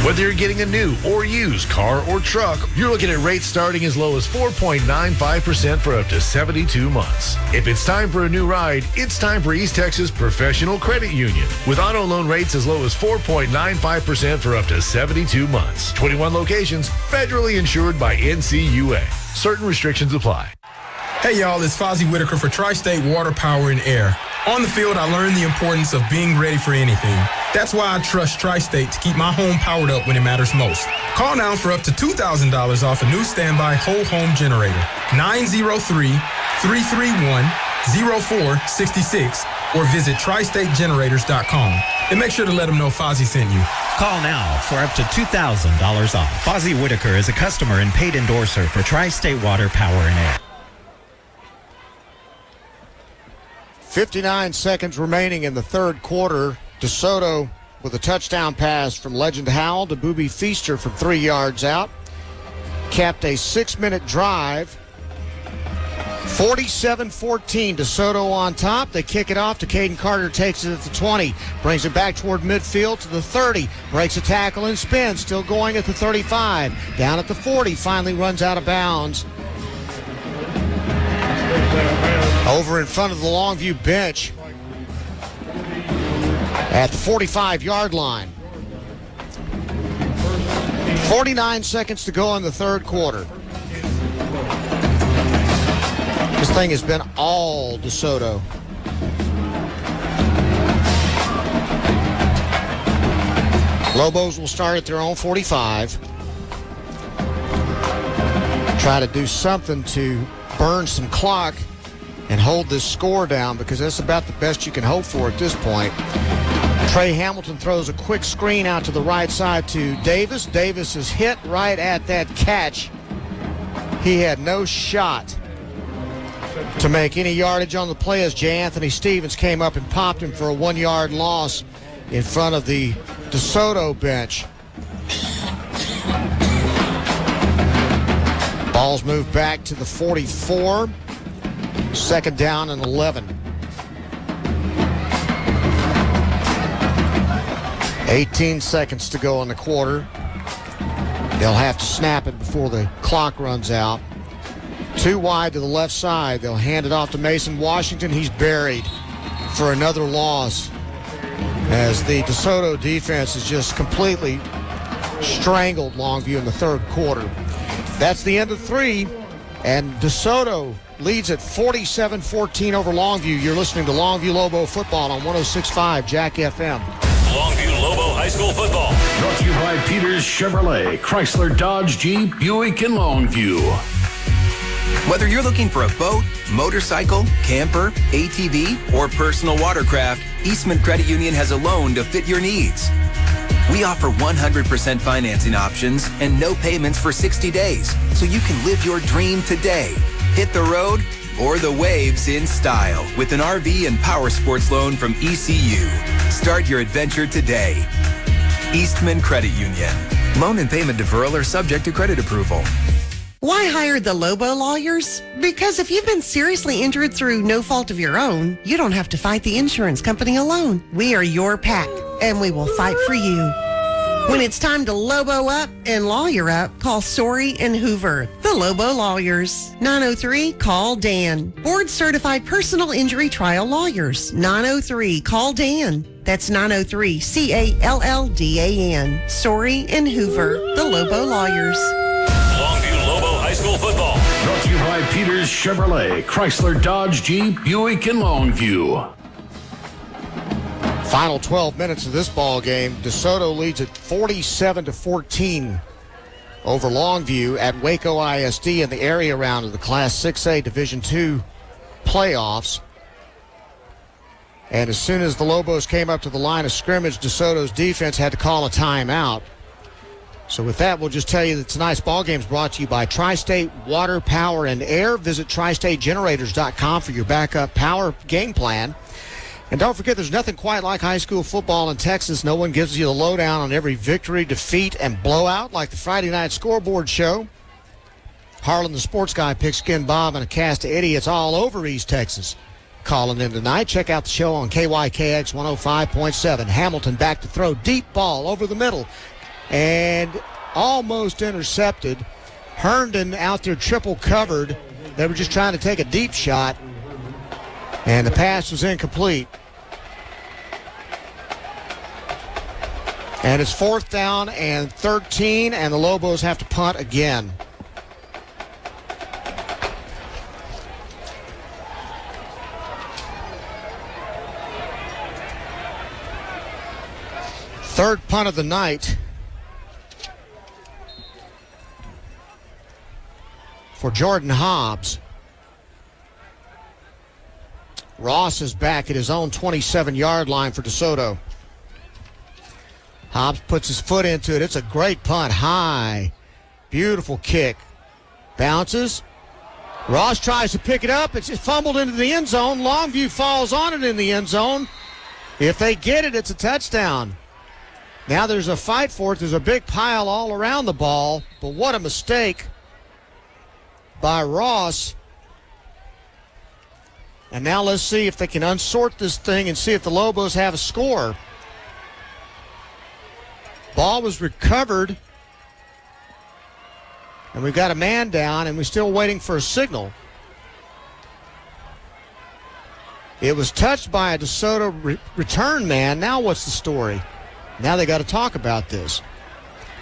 Whether you're getting a new or used car or truck, you're looking at rates starting as low as 4.95% for up to 72 months. If it's time for a new ride, it's time for East Texas Professional Credit Union. With auto loan rates as low as 4.95% for up to 72 months. 21 locations, federally insured by NCUA. Certain restrictions apply. Hey y'all, it's Fozzie Whitaker for Tri-State Water, Power, and Air. On the field, I learned the importance of being ready for anything. That's why I trust Tri-State to keep my home powered up when it matters most. Call now for up to $2,000 off a new standby whole home generator. 903-331-0466 or visit tristategenerators.com. And make sure to let them know Fozzie sent you. Call now for up to $2,000 off. Fozzie Whitaker is a customer and paid endorser for Tri-State Water, Power, and Air. 59 seconds remaining in the third quarter. DeSoto with a touchdown pass from Legend Howell to Booby Feaster from 3 yards out. Capped a 6-minute drive. 47-14, DeSoto on top. They kick it off to Caden Carter, takes it at the 20, brings it back toward midfield to the 30, breaks a tackle and spins, still going at the 35, down at the 40, finally runs out of bounds. Over in front of the Longview bench at the 45-yard line. 49 seconds to go in the third quarter. This thing has been all DeSoto. Lobos will start at their own 45. Try to do something to burn some clock and hold this score down, because that's about the best you can hope for at this point. Trey Hamilton throws a quick screen out to the right side to Davis. Davis is hit right at that catch. He had no shot to make any yardage on the play as J. Anthony Stevens came up and popped him for a 1-yard loss in front of the DeSoto bench. Ball's moved back to the 44. Second down and 11. 18 seconds to go in the quarter. They'll have to snap it before the clock runs out. Too wide to the left side. They'll hand it off to Mason Washington. He's buried for another loss, as the DeSoto defense has just completely strangled Longview in the third quarter. That's the end of 3, and DeSoto leads at 47-14 over Longview. You're listening to Longview Lobo football on 106.5 Jack FM. Longview Lobo High School football. Brought to you by Peters Chevrolet, Chrysler, Dodge, Jeep, Buick, and Longview. Whether you're looking for a boat, motorcycle, camper, ATV, or personal watercraft, Eastman Credit Union has a loan to fit your needs. We offer 100% financing options and no payments for 60 days, so you can live your dream today. Hit the road or the waves in style with an RV and power sports loan from ECU. Start your adventure today. Eastman Credit Union. Loan and payment deferral are subject to credit approval. Why hire the Lobo lawyers? Because if you've been seriously injured through no fault of your own, you don't have to fight the insurance company alone. We are your pack, and we will fight for you. When it's time to Lobo up and lawyer up, call Sorey and Hoover, the Lobo Lawyers. 903-CALL-DAN. Board-certified personal injury trial lawyers. 903-CALL-DAN. That's 903-CALLDAN. Sorey and Hoover, the Lobo Lawyers. Longview Lobo High School football. Brought to you by Peters Chevrolet, Chrysler, Dodge, Jeep, Buick, and Longview. Final 12 minutes of this ball game. DeSoto leads at 47-14 over Longview at Waco ISD in the area round of the Class 6A Division II playoffs. And as soon as the Lobos came up to the line of scrimmage, DeSoto's defense had to call a timeout. So with that, we'll just tell you that tonight's ball game is brought to you by Tri-State Water, Power, and Air. Visit tristategenerators.com for your backup power game plan. And don't forget, there's nothing quite like high school football in Texas. No one gives you the lowdown on every victory, defeat, and blowout like the Friday night scoreboard show. Harlan, the sports guy, Pigskin Bob, and a cast of idiots all over East Texas calling in tonight. Check out the show on KYKX 105.7. Hamilton back to throw. Deep ball over the middle. And almost intercepted. Herndon out there triple covered. They were just trying to take a deep shot. And the pass was incomplete. And it's 4th down and 13, and the Lobos have to punt again. Third punt of the night for Jordan Hobbs. Ross is back at his own 27-yard line for DeSoto. Hobbs puts his foot into it. It's a great punt. High. Beautiful kick. Bounces. Ross tries to pick it up. It's just fumbled into the end zone. Longview falls on it in the end zone. If they get it, it's a touchdown. Now there's a fight for it. There's a big pile all around the ball. But what a mistake by Ross. And now let's see if they can unsort this thing and see if the Lobos have a score. Ball was recovered. And we've got a man down, and we're still waiting for a signal. It was touched by a DeSoto return man. Now what's the story? Now they got to talk about this.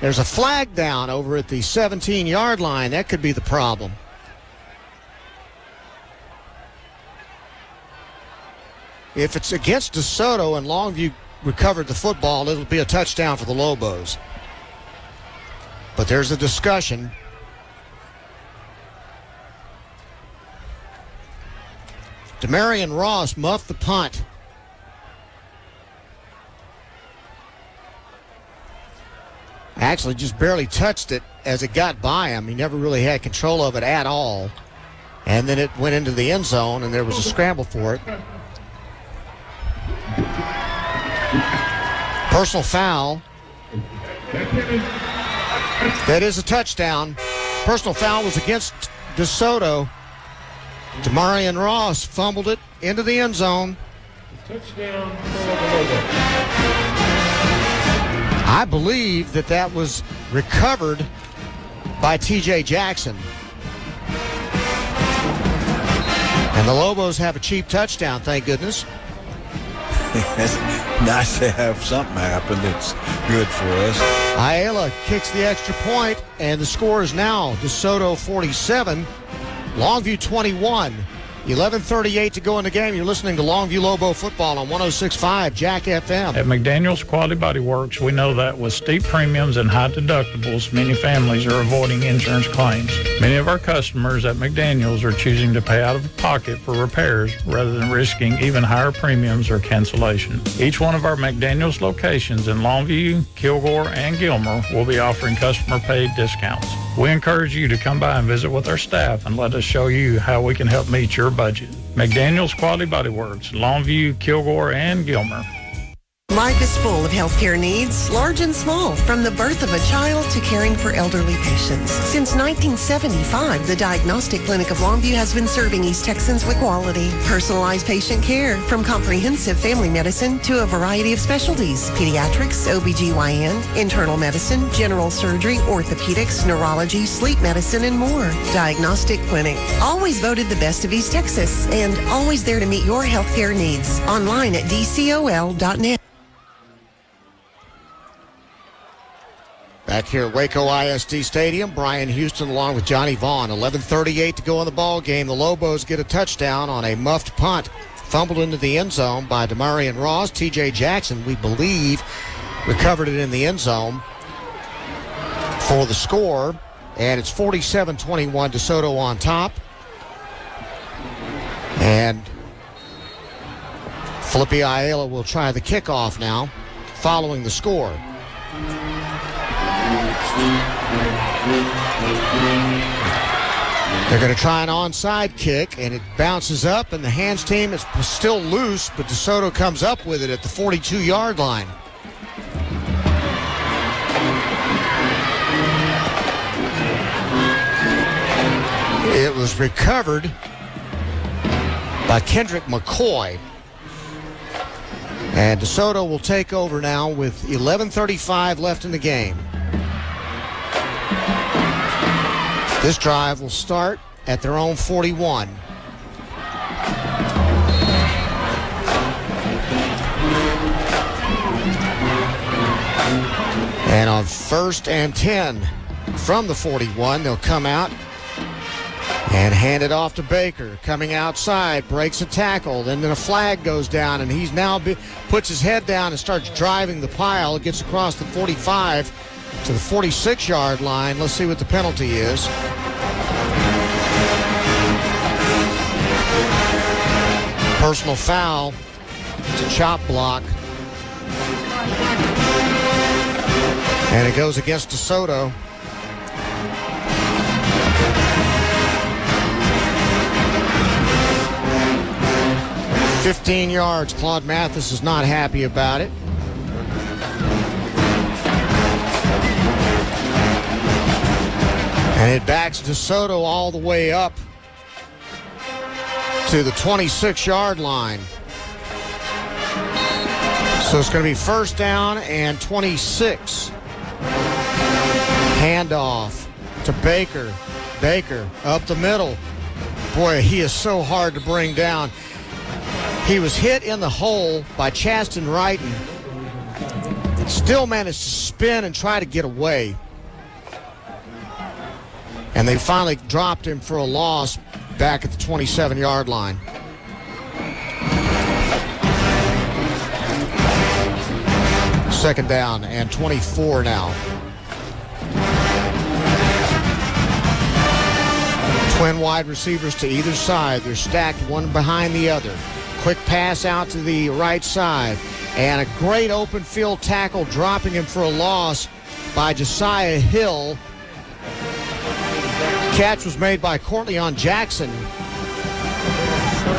There's a flag down over at the 17-yard line. That could be the problem. If it's against DeSoto and Longview recovered the football, it'll be a touchdown for the Lobos. But there's a discussion. Demarion Ross muffed the punt. Actually just barely touched it as it got by him. He never really had control of it at all. And then it went into the end zone, and there was a scramble for it. Personal foul. That is a touchdown. Personal foul was against DeSoto. Demarion Ross fumbled it into the end zone. Touchdown for the Lobos. I believe that was recovered by T.J. Jackson. And the Lobos have a cheap touchdown, thank goodness. It's nice to have something happen that's good for us. Ayala kicks the extra point, and the score is now DeSoto 47, Longview 21. 11:38 to go in the game. You're listening to Longview Lobo football on 106.5 Jack FM. At McDaniel's Quality Body Works, we know that with steep premiums and high deductibles, many families are avoiding insurance claims. Many of our customers at McDaniel's are choosing to pay out of pocket for repairs rather than risking even higher premiums or cancellation. Each one of our McDaniel's locations in Longview, Kilgore, and Gilmer will be offering customer-paid discounts. We encourage you to come by and visit with our staff and let us show you how we can help meet your budget. McDaniel's Quality Body Works, Longview, Kilgore, and Gilmer. Life is full of healthcare needs, large and small, from the birth of a child to caring for elderly patients. Since 1975, the Diagnostic Clinic of Longview has been serving East Texans with quality, personalized patient care, from comprehensive family medicine to a variety of specialties: pediatrics, OBGYN, internal medicine, general surgery, orthopedics, neurology, sleep medicine, and more. Diagnostic Clinic, always voted the best of East Texas, and always there to meet your healthcare needs. Online at dcol.net. Back here at Waco ISD Stadium, Brian Houston along with Johnny Vaughn. 11:38 to go in the ball game. The Lobos get a touchdown on a muffed punt. Fumbled into the end zone by Demarion Ross. T.J. Jackson, we believe, recovered it in the end zone for the score. And it's 47-21, DeSoto on top. And Felipe Ayala will try the kickoff now following the score. They're going to try an onside kick, and it bounces up, and the hands team is still loose, but DeSoto comes up with it at the 42-yard line. It was recovered by Kendrick McCoy. And DeSoto will take over now with 11:35 left in the game. This drive will start at their own 41. And on 1st and 10 from the 41, they'll come out and hand it off to Baker. Coming outside, breaks a tackle, then a flag goes down, and he's now puts his head down and starts driving the pile. Gets across the 45 to the 46-yard line. Let's see what the penalty is. Personal foul to chop block. And it goes against DeSoto. $15 yards. Claude Mathis is not happy about it. And it backs DeSoto all the way up to the 26-yard line. So it's going to be 1st down and 26. Handoff to Baker. Baker up the middle. Boy, he is so hard to bring down. He was hit in the hole by Chasten Wrighton. Still managed to spin and try to get away. And they finally dropped him for a loss back at the 27-yard line. Second down and 24 now. Twin wide receivers to either side. They're stacked one behind the other. Quick pass out to the right side. And a great open field tackle, dropping him for a loss by Josiah Hill. Catch was made by Courtleon Jackson,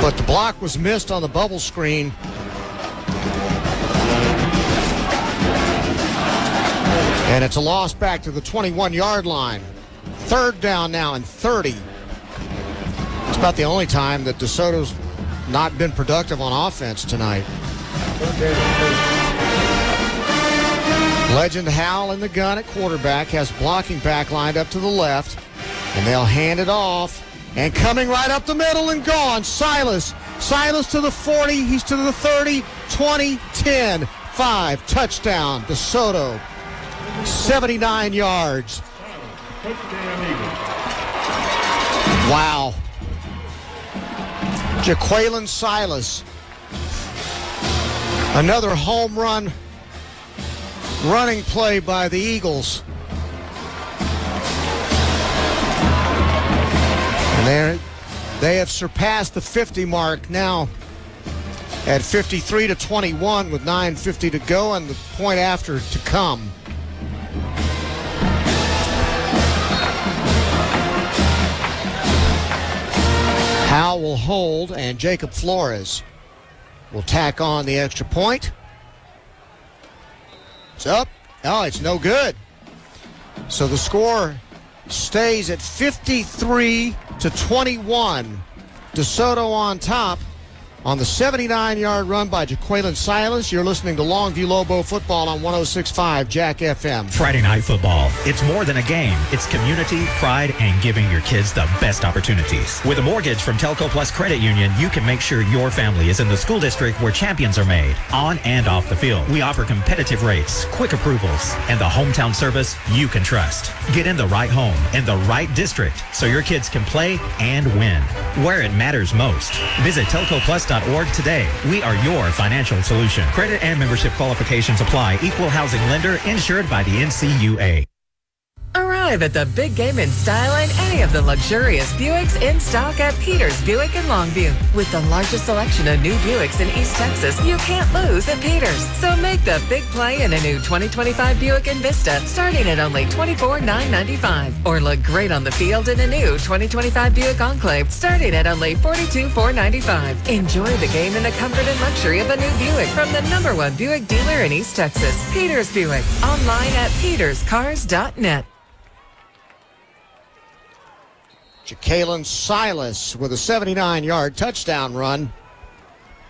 but the block was missed on the bubble screen. And it's a loss back to the 21-yard line. 3rd down now and 30. It's about the only time that DeSoto's not been productive on offense tonight. Legend Howell in the gun at quarterback, has blocking back lined up to the left, and they'll hand it off. And coming right up the middle and gone, Silas. Silas to the 40, he's to the 30, 20, 10, 5, touchdown, DeSoto. 79 yards. Wow. Jaqueline Silas. Another home run running play by the Eagles. And they have surpassed the 50 mark now at 53-21 with 9:50 to go and the point after to come. Howe will hold, and Jacob Flores will tack on the extra point. It's up. Oh, it's no good. So the score stays at 53-21. DeSoto on top on the 79-yard run by Jaqueline Silas. You're listening to Longview Lobo football on 106.5 Jack FM. Friday night football. It's more than a game. It's community, pride, and giving your kids the best opportunities. With a mortgage from Telco Plus Credit Union, you can make sure your family is in the school district where champions are made, on and off the field. We offer competitive rates, quick approvals, and the hometown service you can trust. Get in the right home, in the right district, so your kids can play and win, where it matters most. Visit telcoplus.org today. We are your financial solution. Credit and membership qualifications apply. Equal housing lender insured by the NCUA. Arrive at the big game in style in any of the luxurious Buicks in stock at Peters Buick in Longview. With the largest selection of new Buicks in East Texas, you can't lose at Peters. So make the big play in a new 2025 Buick Envista starting at only $24,995. Or look great on the field in a new 2025 Buick Enclave starting at only $42,495. Enjoy the game in the comfort and luxury of a new Buick from the #1 Buick dealer in East Texas, Peters Buick. Online at peterscars.net. Ja'Kalen Silas with a 79-yard touchdown run.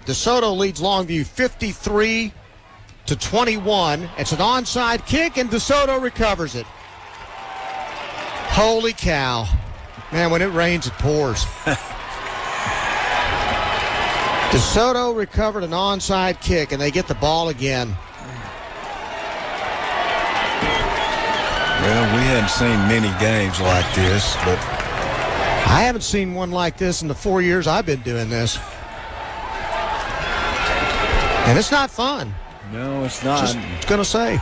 DeSoto leads Longview 53-21. It's an onside kick, and DeSoto recovers it. Holy cow. Man, when it rains, it pours. DeSoto recovered an onside kick, and they get the ball again. Well, we hadn't seen many games like this, but I haven't seen one like this in the 4 years I've been doing this. And it's not fun. No, it's not. Just going to say.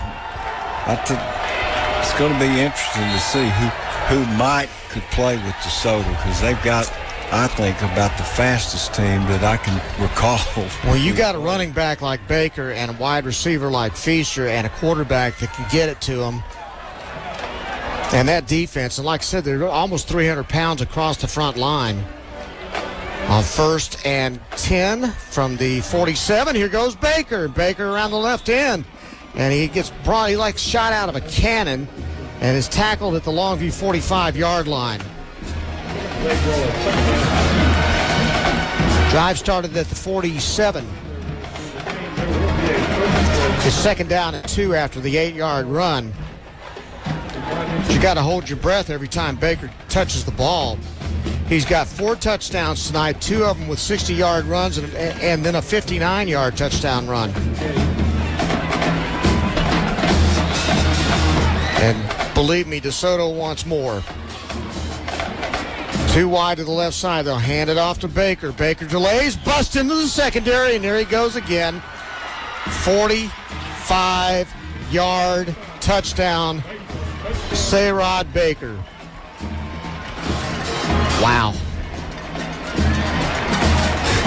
It's going to be interesting to see who could play with DeSoto, because they've got, I think, about the fastest team that I can recall. Well, you got a running back like Baker and a wide receiver like Feaster and a quarterback that can get it to them. And that defense, and like I said, they're almost 300 pounds across the front line. On 1st and 10 from the 47, here goes Baker. Baker around the left end. And he gets brought, he like shot out of a cannon and is tackled at the Longview 45-yard line. Drive started at the 47. It's second down and 2 after the 8-yard run. But you got to hold your breath every time Baker touches the ball. He's got 4 touchdowns tonight, 2 of them with 60-yard runs and then a 59-yard touchdown run. And believe me, DeSoto wants more. 2 wide to the left side. They'll hand it off to Baker. Baker delays, busts into the secondary, and there he goes again. 45-yard touchdown, Sayrod Baker. Wow.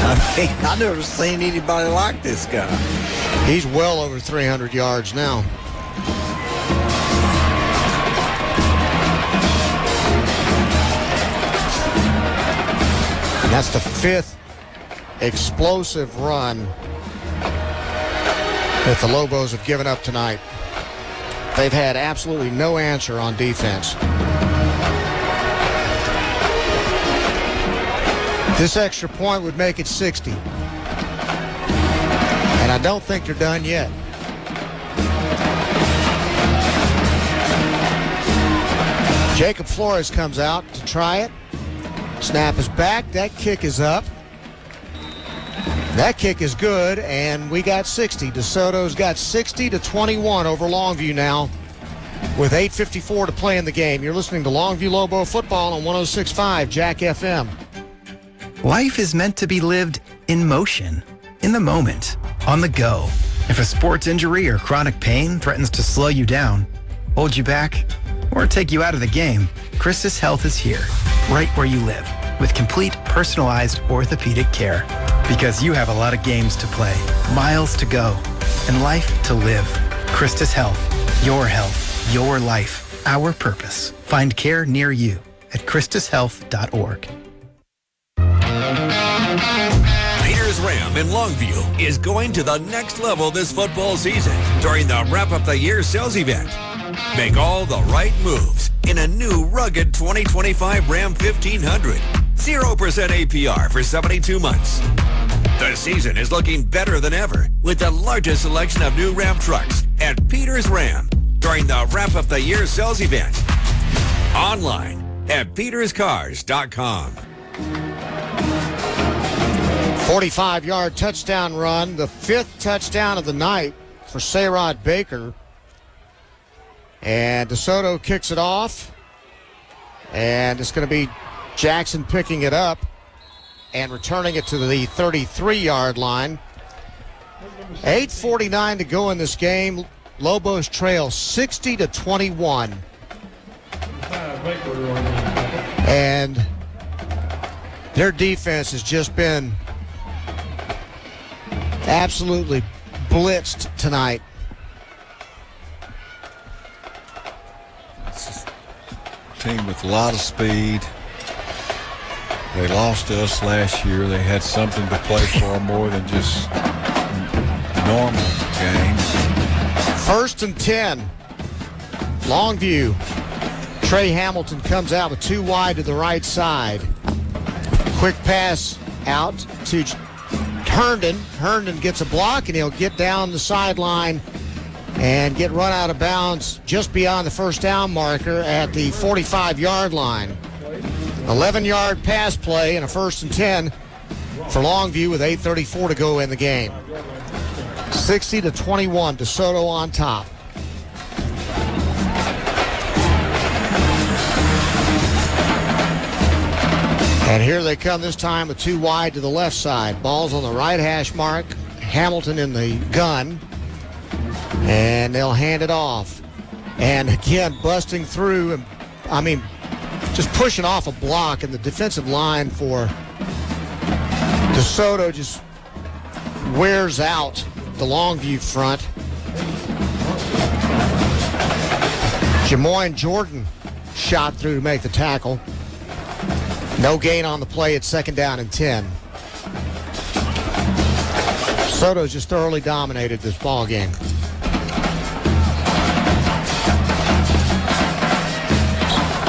I've never seen anybody like this guy. He's well over 300 yards now. And that's the 5th explosive run that the Lobos have given up tonight. They've had absolutely no answer on defense. This extra point would make it 60. And I don't think they're done yet. Jacob Flores comes out to try it. Snap is back. That kick is up. That kick is good, and we got 60. DeSoto's got 60-21 over Longview now with 8:54 to play in the game. You're listening to Longview Lobo football on 106.5 Jack FM. Life is meant to be lived in motion, in the moment, on the go. If a sports injury or chronic pain threatens to slow you down, hold you back, or take you out of the game, Christus Health is here, right where you live, with complete personalized orthopedic care. Because you have a lot of games to play, miles to go, and life to live. Christus Health, your life, our purpose. Find care near you at christushealth.org. Peters Ram in Longview is going to the next level this football season during the Wrap Up the Year sales event. Make all the right moves in a new rugged 2025 Ram 1500. 0% APR for 72 months. The season is looking better than ever with the largest selection of new Ram trucks at Peters Ram during the Wrap Up the Year sales event. Online at peterscars.com. 45-yard touchdown run, the 5th touchdown of the night for Sayrod Baker. And DeSoto kicks it off. And it's going to be Jackson picking it up and returning it to the 33-yard line. 8:49 to go in this game. Lobos trail 60-21. And their defense has just been absolutely blitzed tonight. It's a team with a lot of speed. They lost to us last year. They had something to play for more than just normal games. 1st and 10. Longview. Trey Hamilton comes out with 2 wide to the right side. Quick pass out to Herndon. Herndon gets a block, and he'll get down the sideline and get run out of bounds just beyond the first down marker at the 45-yard line. 11-yard pass play and a 1st and 10 for Longview with 8:34 to go in the game. 60-21, DeSoto on top. And here they come this time with 2 wide to the left side. Ball's on the right hash mark. Hamilton in the gun. And they'll hand it off. And again, busting through, just pushing off a block, and the defensive line for DeSoto just wears out the Longview front. Jamoyne Jordan shot through to make the tackle. No gain on the play at 2nd down and 10. DeSoto's just thoroughly dominated this ball game.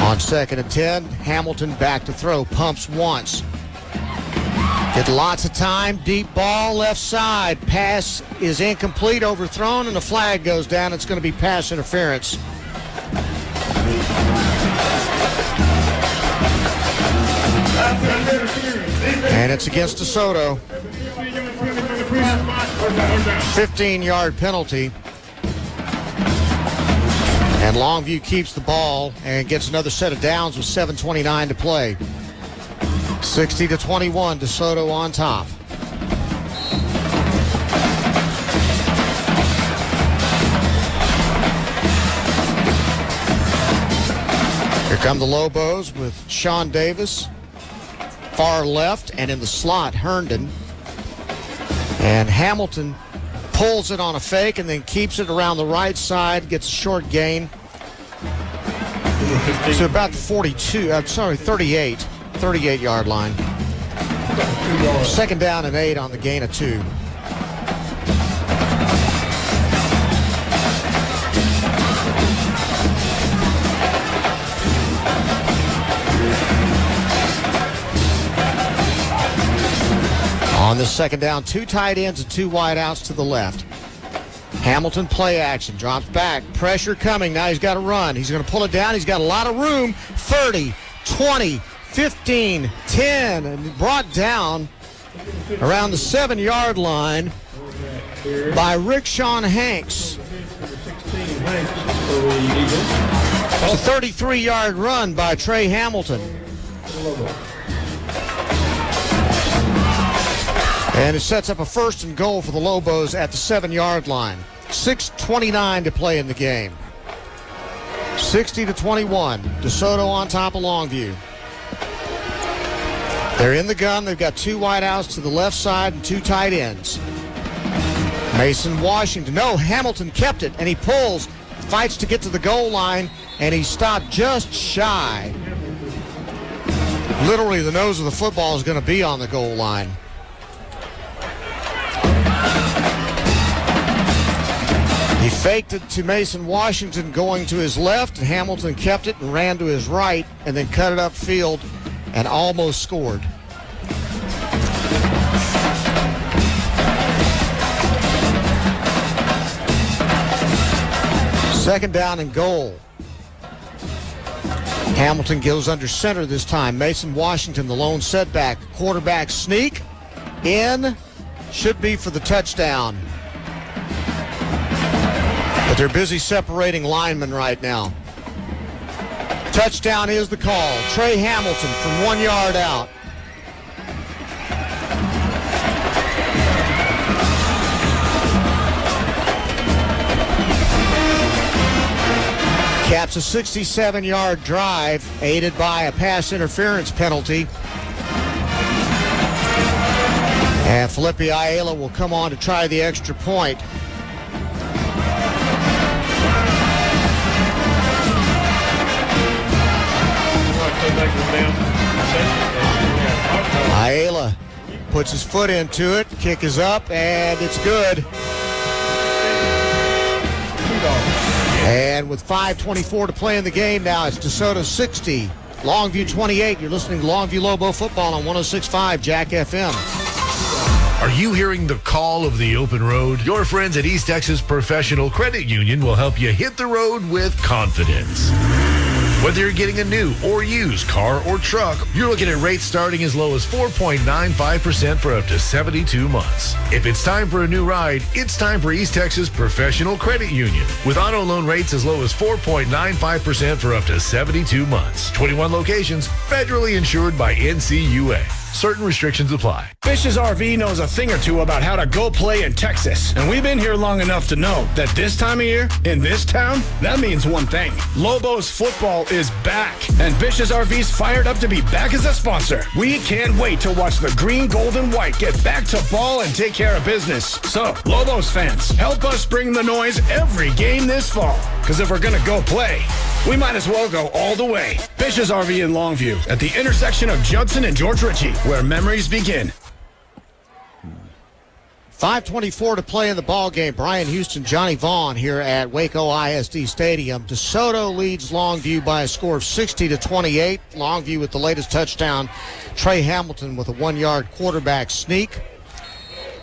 On 2nd and 10, Hamilton back to throw, pumps once. Get lots of time, deep ball, left side. Pass is incomplete, overthrown, and the flag goes down. It's going to be pass interference. And it's against DeSoto. 15-yard penalty. And Longview keeps the ball and gets another set of downs with 7:29 to play. 60-21, DeSoto on top. Here come the Lobos with Sean Davis, far left, and in the slot, Herndon. And Hamilton pulls it on a fake and then keeps it around the right side, gets a short gain to about the 38-yard line. 2nd down and 8 on the gain of 2. On the 2nd down, 2 tight ends and 2 wide outs to the left. Hamilton play action, drops back, pressure coming. Now he's got to run. He's going to pull it down. He's got a lot of room. 30, 20, 15, 10, and brought down around the 7-yard line by Rickshawn Hanks. It's a 33-yard run by Trey Hamilton. And it sets up a 1st and goal for the Lobos at the 7-yard line. 6:29 to play in the game. 60-21. DeSoto on top of Longview. They're in the gun. They've got 2 wide outs to the left side and 2 tight ends. Mason Washington. No, Hamilton kept it, and he pulls, fights to get to the goal line, and he stopped just shy. Literally, the nose of the football is going to be on the goal line. He faked it to Mason Washington going to his left, and Hamilton kept it and ran to his right and then cut it upfield and almost scored. Second down and goal. Hamilton goes under center this time. Mason Washington, the lone setback. Quarterback sneak in. Should be for the touchdown. But they're busy separating linemen right now. Touchdown is the call. Trey Hamilton from 1 yard out. Caps a 67-yard drive, aided by a pass interference penalty. And Felipe Ayala will come on to try the extra point. Ayala puts his foot into it, kick is up, and it's good. And with 5:24 to play in the game now, it's DeSoto 60, Longview 28. You're listening to Longview Lobo Football on 106.5 Jack FM. Are you hearing the call of the open road? Your friends at East Texas Professional Credit Union will help you hit the road with confidence. Whether you're getting a new or used car or truck, you're looking at rates starting as low as 4.95% for up to 72 months. If it's time for a new ride, it's time for East Texas Professional Credit Union. With auto loan rates as low as 4.95% for up to 72 months. 21 locations, federally insured by NCUA. Certain restrictions apply. Fish's RV knows a thing or two about how to go play in Texas. And we've been here long enough to know that this time of year, in this town, that means one thing. Lobos football is back. And Fish's RV's fired up to be back as a sponsor. We can't wait to watch the green, gold, and white get back to ball and take care of business. So, Lobos fans, help us bring the noise every game this fall. Because if we're going to go play, we might as well go all the way. Fish's RV in Longview at the intersection of Judson and George Ritchie, where memories begin. 5:24 to play in the ball game. Brian Houston, Johnny Vaughn here at Waco ISD Stadium. DeSoto leads Longview by a score of 60-28. Longview with the latest touchdown. Trey Hamilton with a 1-yard quarterback sneak.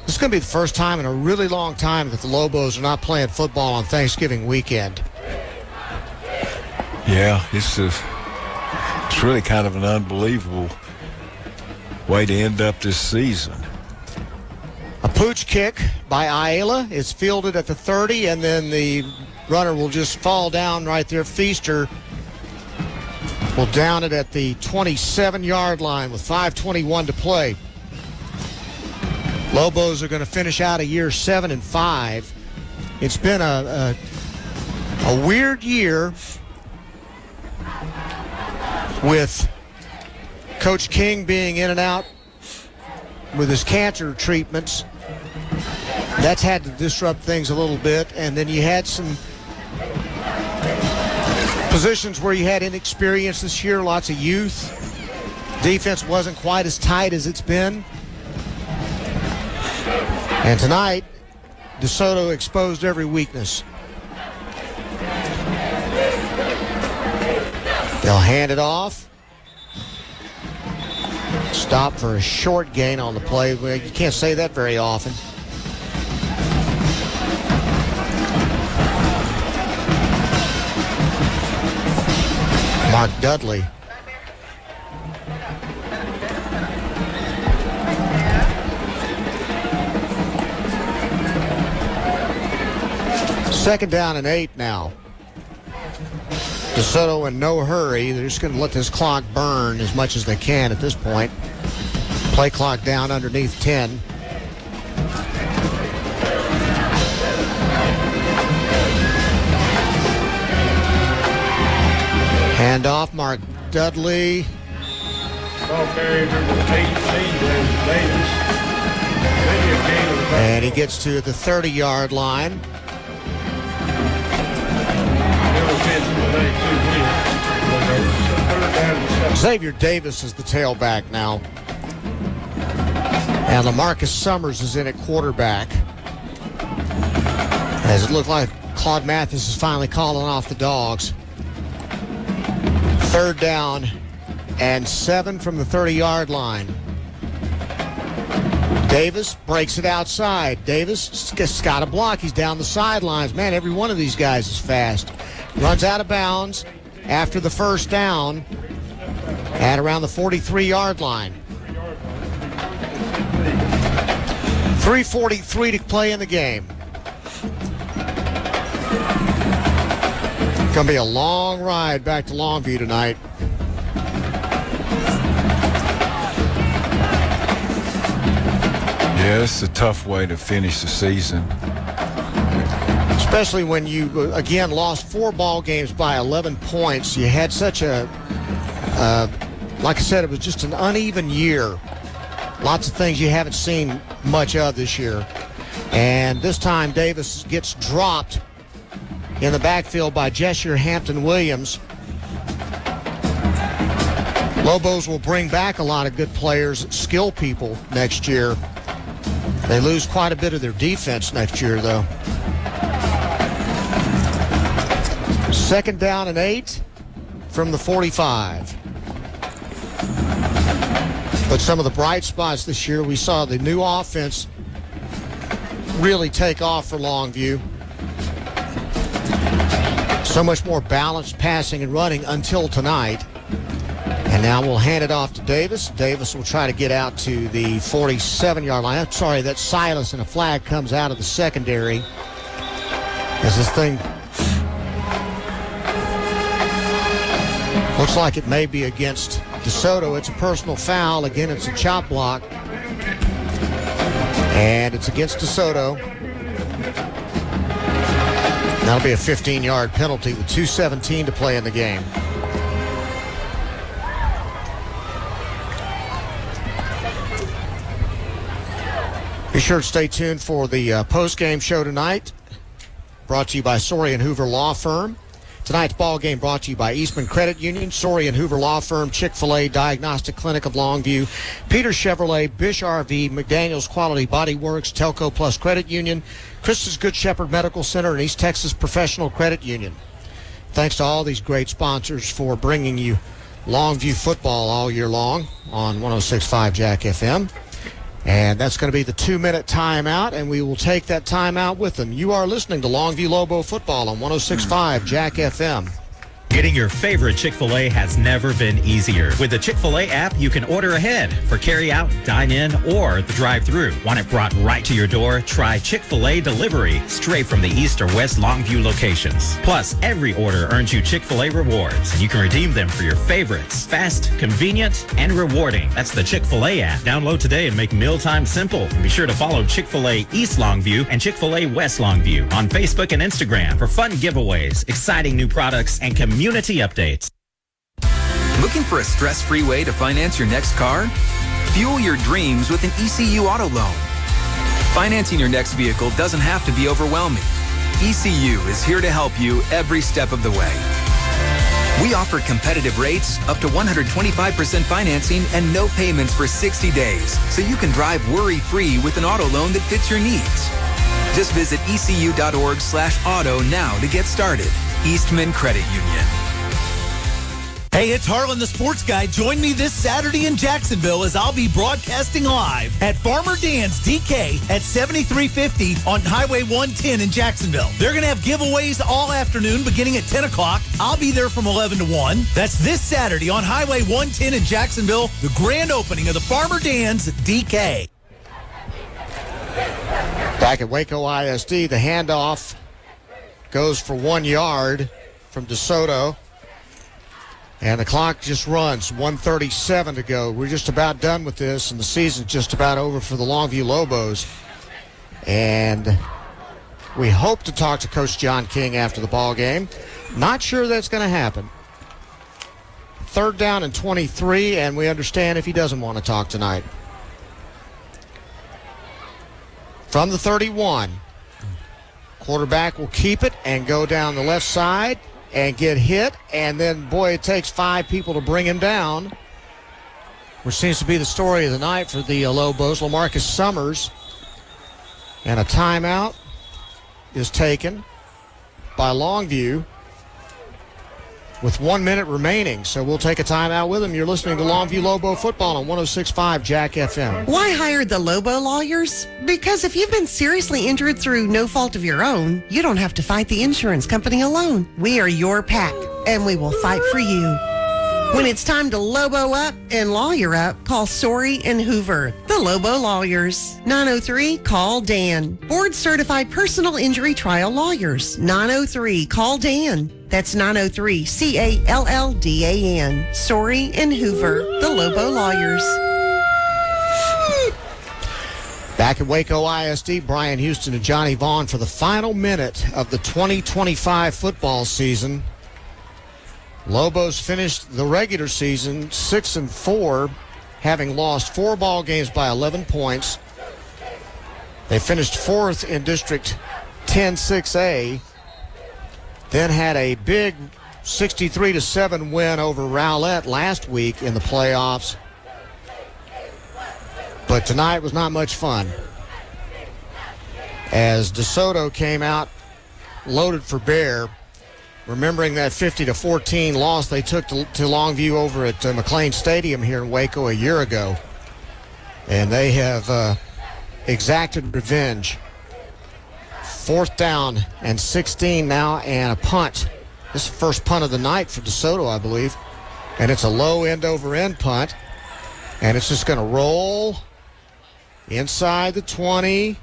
This is going to be the first time in a really long time that the Lobos are not playing football on Thanksgiving weekend. Yeah, it's really kind of an unbelievable way to end up this season. A pooch kick by Ayala is fielded at the 30, and then the runner will just fall down right there. Feaster will down it at the 27-yard line with 5:21 to play. Lobos are going to finish out a year 7-5. It's been a weird year with Coach King being in and out with his cancer treatments. That's had to disrupt things a little bit. And then you had some positions where you had inexperience this year, lots of youth. Defense wasn't quite as tight as it's been. And tonight, DeSoto exposed every weakness. They'll hand it off. Stop for a short gain on the play. Well, you can't say that very often. Mark Dudley. Second down and 8 now. DeSoto in no hurry. They're just going to let this clock burn as much as they can at this point. Play clock down underneath 10. Hand off, Mark Dudley. And he gets to the 30-yard line. Xavier Davis is the tailback now. And LaMarcus Summers is in at quarterback. As it looked like Claude Mathis is finally calling off the dogs. Third down and 7 from the 30-yard line. Davis breaks it outside. Davis has got a block. He's down the sidelines. Man, every one of these guys is fast. Runs out of bounds after the first down at around the 43-yard line. 3:43 to play in the game. It's going to be a long ride back to Longview tonight. Yeah, it's a tough way to finish the season. Especially when you, again, lost 4 ball games by 11 points. You had such a, like I said, it was just an uneven year. Lots of things you haven't seen much of this year. And this time Davis gets dropped in the backfield by Jessier Hampton-Williams. Lobos will bring back a lot of good players, skill people next year. They lose quite a bit of their defense next year, though. 2nd down and 8 from the 45. But some of the bright spots this year, we saw the new offense really take off for Longview. So much more balanced passing and running until tonight. And now we'll hand it off to Davis. Davis will try to get out to the 47-yard line. I'm sorry, that's Silas, and a flag comes out of the secondary as this thing looks like it may be against DeSoto. It's a personal foul. Again, it's a chop block. And it's against DeSoto. That'll be a 15-yard penalty with 2:17 to play in the game. Be sure to stay tuned for the post-game show tonight, brought to you by Sorey and Hoover Law Firm. Tonight's ball game brought to you by Eastman Credit Union, Sorey and Hoover Law Firm, Chick-fil-A, Diagnostic Clinic of Longview, Peter Chevrolet, Bish RV, McDaniels Quality Body Works, Telco Plus Credit Union, Christus Good Shepherd Medical Center, and East Texas Professional Credit Union. Thanks to all these great sponsors for bringing you Longview football all year long on 106.5 Jack FM. And that's going to be the 2-minute timeout, and we will take that timeout with them. You are listening to Longview Lobo football on 106.5 Jack FM. Getting your favorite Chick-fil-A has never been easier. With the Chick-fil-A app, you can order ahead for carry-out, dine-in, or the drive-thru. Want it brought right to your door? Try Chick-fil-A Delivery, straight from the East or West Longview locations. Plus, every order earns you Chick-fil-A rewards, and you can redeem them for your favorites. Fast, convenient, and rewarding. That's the Chick-fil-A app. Download today and make mealtime simple. And be sure to follow Chick-fil-A East Longview and Chick-fil-A West Longview on Facebook and Instagram for fun giveaways, exciting new products, and community updates. Looking for a stress-free way to finance your next car? Fuel your dreams with an ECU auto loan. Financing your next vehicle doesn't have to be overwhelming. ECU is here to help you every step of the way. We offer competitive rates, up to 125% financing, and no payments for 60 days, so you can drive worry-free with an auto loan that fits your needs. Just visit ecu.org/auto now to get started. Eastman Credit Union. Hey, it's Harlan the Sports Guy. Join me this Saturday in Jacksonville as I'll be broadcasting live at Farmer Dan's DK at 7350 on Highway 110 in Jacksonville. They're going to have giveaways all afternoon beginning at 10 o'clock. I'll be there from 11 to 1. That's this Saturday on Highway 110 in Jacksonville, the grand opening of the Farmer Dan's DK. Back at Waco ISD, the handoff goes for 1 yard from DeSoto. And the clock just runs, 1:37 to go. We're just about done with this, and the season's just about over for the Longview Lobos. And we hope to talk to Coach John King after the ball game. Not sure that's going to happen. 3rd down and 23, and we understand if he doesn't want to talk tonight. From the 31, quarterback will keep it and go down the left side and get hit, and then, boy, it takes 5 people to bring him down, which seems to be the story of the night for the Lobos. LaMarcus Summers, and a timeout is taken by Longview with 1 minute remaining. So we'll take a timeout with him. You're listening to Longview Lobo football on 106.5 Jack FM. Why hire the Lobo lawyers? Because if you've been seriously injured through no fault of your own, you don't have to fight the insurance company alone. We are your pack, and we will fight for you. When it's time to Lobo up and lawyer up, call Sorey and Hoover, the Lobo Lawyers. 903-CALL-DAN. Board-certified personal injury trial lawyers. 903-CALL-DAN. That's 903-CALLDAN. Sorey and Hoover, the Lobo Lawyers. Back at Waco ISD, Brian Houston and Johnny Vaughn for the final minute of the 2025 football season. Lobos finished the regular season 6-4, having lost 4 ball games by 11 points. They finished 4th in District 10-6A, then had a big 63-7 win over Rowlett last week in the playoffs. But tonight was not much fun, as DeSoto came out loaded for bear, remembering that 50-14 loss they took to Longview over at McLean Stadium here in Waco a year ago. And they have exacted revenge. 4th down and 16 now, and a punt. This is the first punt of the night for DeSoto, I believe. And it's a low end-over-end punt. And it's just going to roll inside the 20,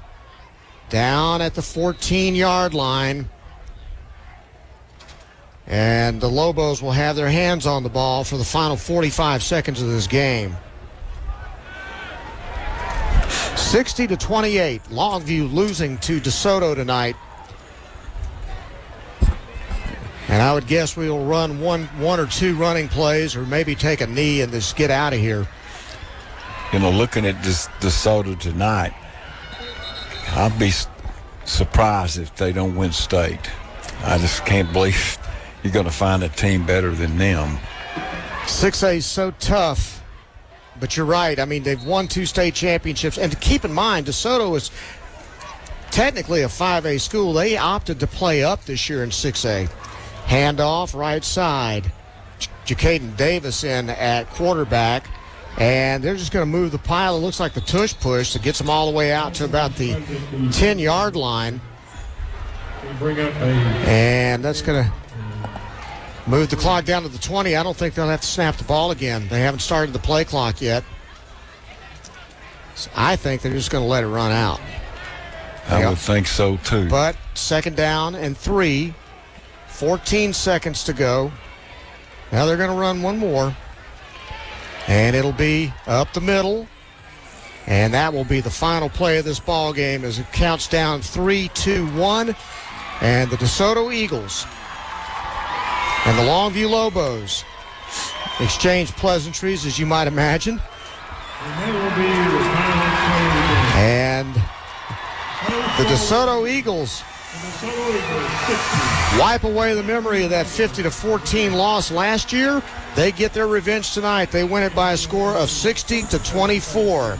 down at the 14-yard line. And the Lobos will have their hands on the ball for the final 45 seconds of this game. 60-28, Longview losing to DeSoto tonight. And I would guess we will run one or two running plays, or maybe take a knee and just get out of here. You know, looking at this DeSoto tonight, I'd be surprised if they don't win state. I just can't believe you're going to find a team better than them. 6A is so tough, but you're right. I mean, they've won 2 state championships. And to keep in mind, DeSoto is technically a 5A school. They opted to play up this year in 6A. Handoff right side. Jacaden Davis in at quarterback. And they're just going to move the pile. It looks like the tush push that gets them all the way out to about the 10-yard line. And that's going to move the clock down to the 20. I don't think they'll have to snap the ball again. They haven't started the play clock yet. So I think they're just going to let it run out. I would think so, too. But 2nd down and 3. 14 seconds to go. Now they're going to run one more. And it'll be up the middle. And that will be the final play of this ball game as it counts down 3, 2, 1. And the DeSoto Eagles and the Longview Lobos exchange pleasantries, as you might imagine. And the DeSoto Eagles wipe away the memory of that 50-14 loss last year. They get their revenge tonight. They win it by a score of 60-24.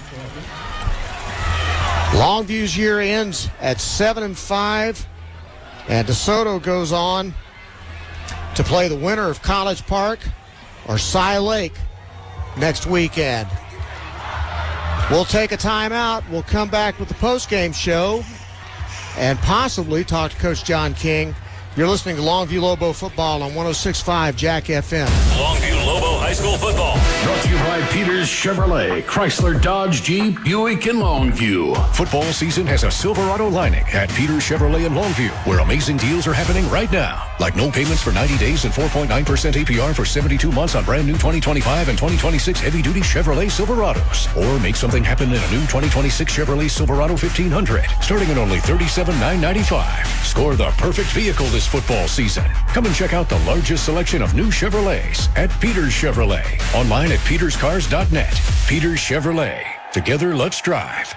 Longview's year ends at 7-5, and DeSoto goes on to play the winner of College Park or Cy Lake next weekend. We'll take a timeout. We'll come back with the postgame show and possibly talk to Coach John King. You're listening to Longview Lobo football on 106.5 Jack FM. Longview Lobo High School football. Brought to you by Peters Chevrolet, Chrysler, Dodge, Jeep, Buick, and Longview. Football season has a Silverado lining at Peters Chevrolet in Longview, where amazing deals are happening right now. Like no payments for 90 days and 4.9% APR for 72 months on brand new 2025 and 2026 heavy-duty Chevrolet Silverados. Or make something happen in a new 2026 Chevrolet Silverado 1500, starting at only $37,995. Score the perfect vehicle this football season. Come and check out the largest selection of new Chevrolets at Peters Chevrolet. Online at peterscars.net. Peters Chevrolet. Together, let's drive.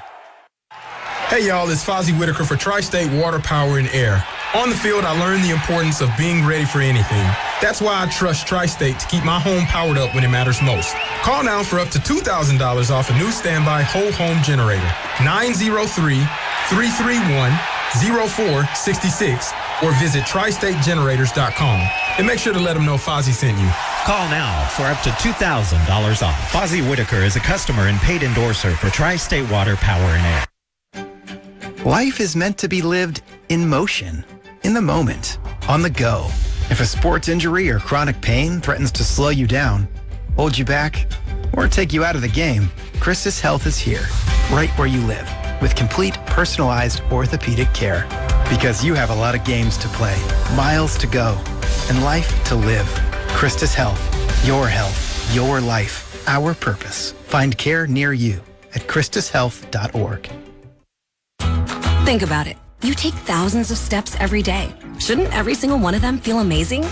Hey y'all, it's Fozzie Whitaker for Tri-State Water, Power, and Air. On the field, I learned the importance of being ready for anything. That's why I trust Tri-State to keep my home powered up when it matters most. Call now for up to $2,000 off a new standby whole home generator. 903-331-0466 or visit tristategenerators.com. And make sure to let them know Fozzie sent you. Call now for up to $2,000 off. Fozzie Whitaker is a customer and paid endorser for Tri-State Water, Power, and Air. Life is meant to be lived in motion, in the moment, on the go. If a sports injury or chronic pain threatens to slow you down, hold you back, or take you out of the game, Christus Health is here, right where you live, with complete personalized orthopedic care. Because you have a lot of games to play, miles to go, and life to live. Christus Health, your life, our purpose. Find care near you at christushealth.org. Think about it. You take thousands of steps every day. Shouldn't every single one of them feel amazing?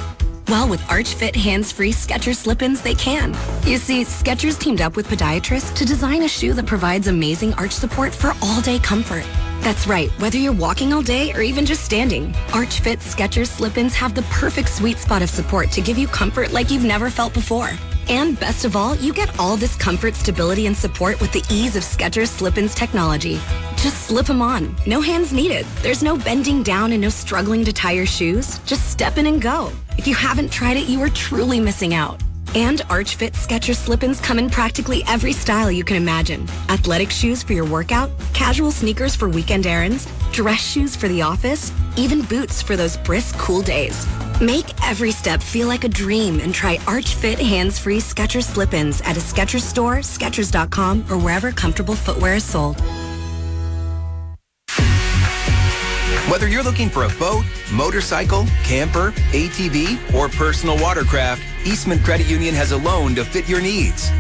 Well, with Arch Fit hands-free Skechers slip-ins, they can. You see, Skechers teamed up with podiatrists to design a shoe that provides amazing arch support for all-day comfort. That's right, whether you're walking all day or even just standing, Arch Fit Skechers slip-ins have the perfect sweet spot of support to give you comfort like you've never felt before. And best of all, you get all this comfort, stability, and support with the ease of Skechers slip-ins technology. Just slip them on. No hands needed. There's no bending down and no struggling to tie your shoes. Just step in and go. If you haven't tried it, you are truly missing out. And Arch Fit Skechers slip-ins come in practically every style you can imagine. Athletic shoes for your workout, casual sneakers for weekend errands, dress shoes for the office, even boots for those brisk, cool days. Make every step feel like a dream and try Arch Fit hands-free Skechers slip-ins at a Skechers store, Skechers.com, or wherever comfortable footwear is sold. Whether you're looking for a boat, motorcycle, camper, ATV, or personal watercraft, Eastman Credit Union has a loan to fit your needs.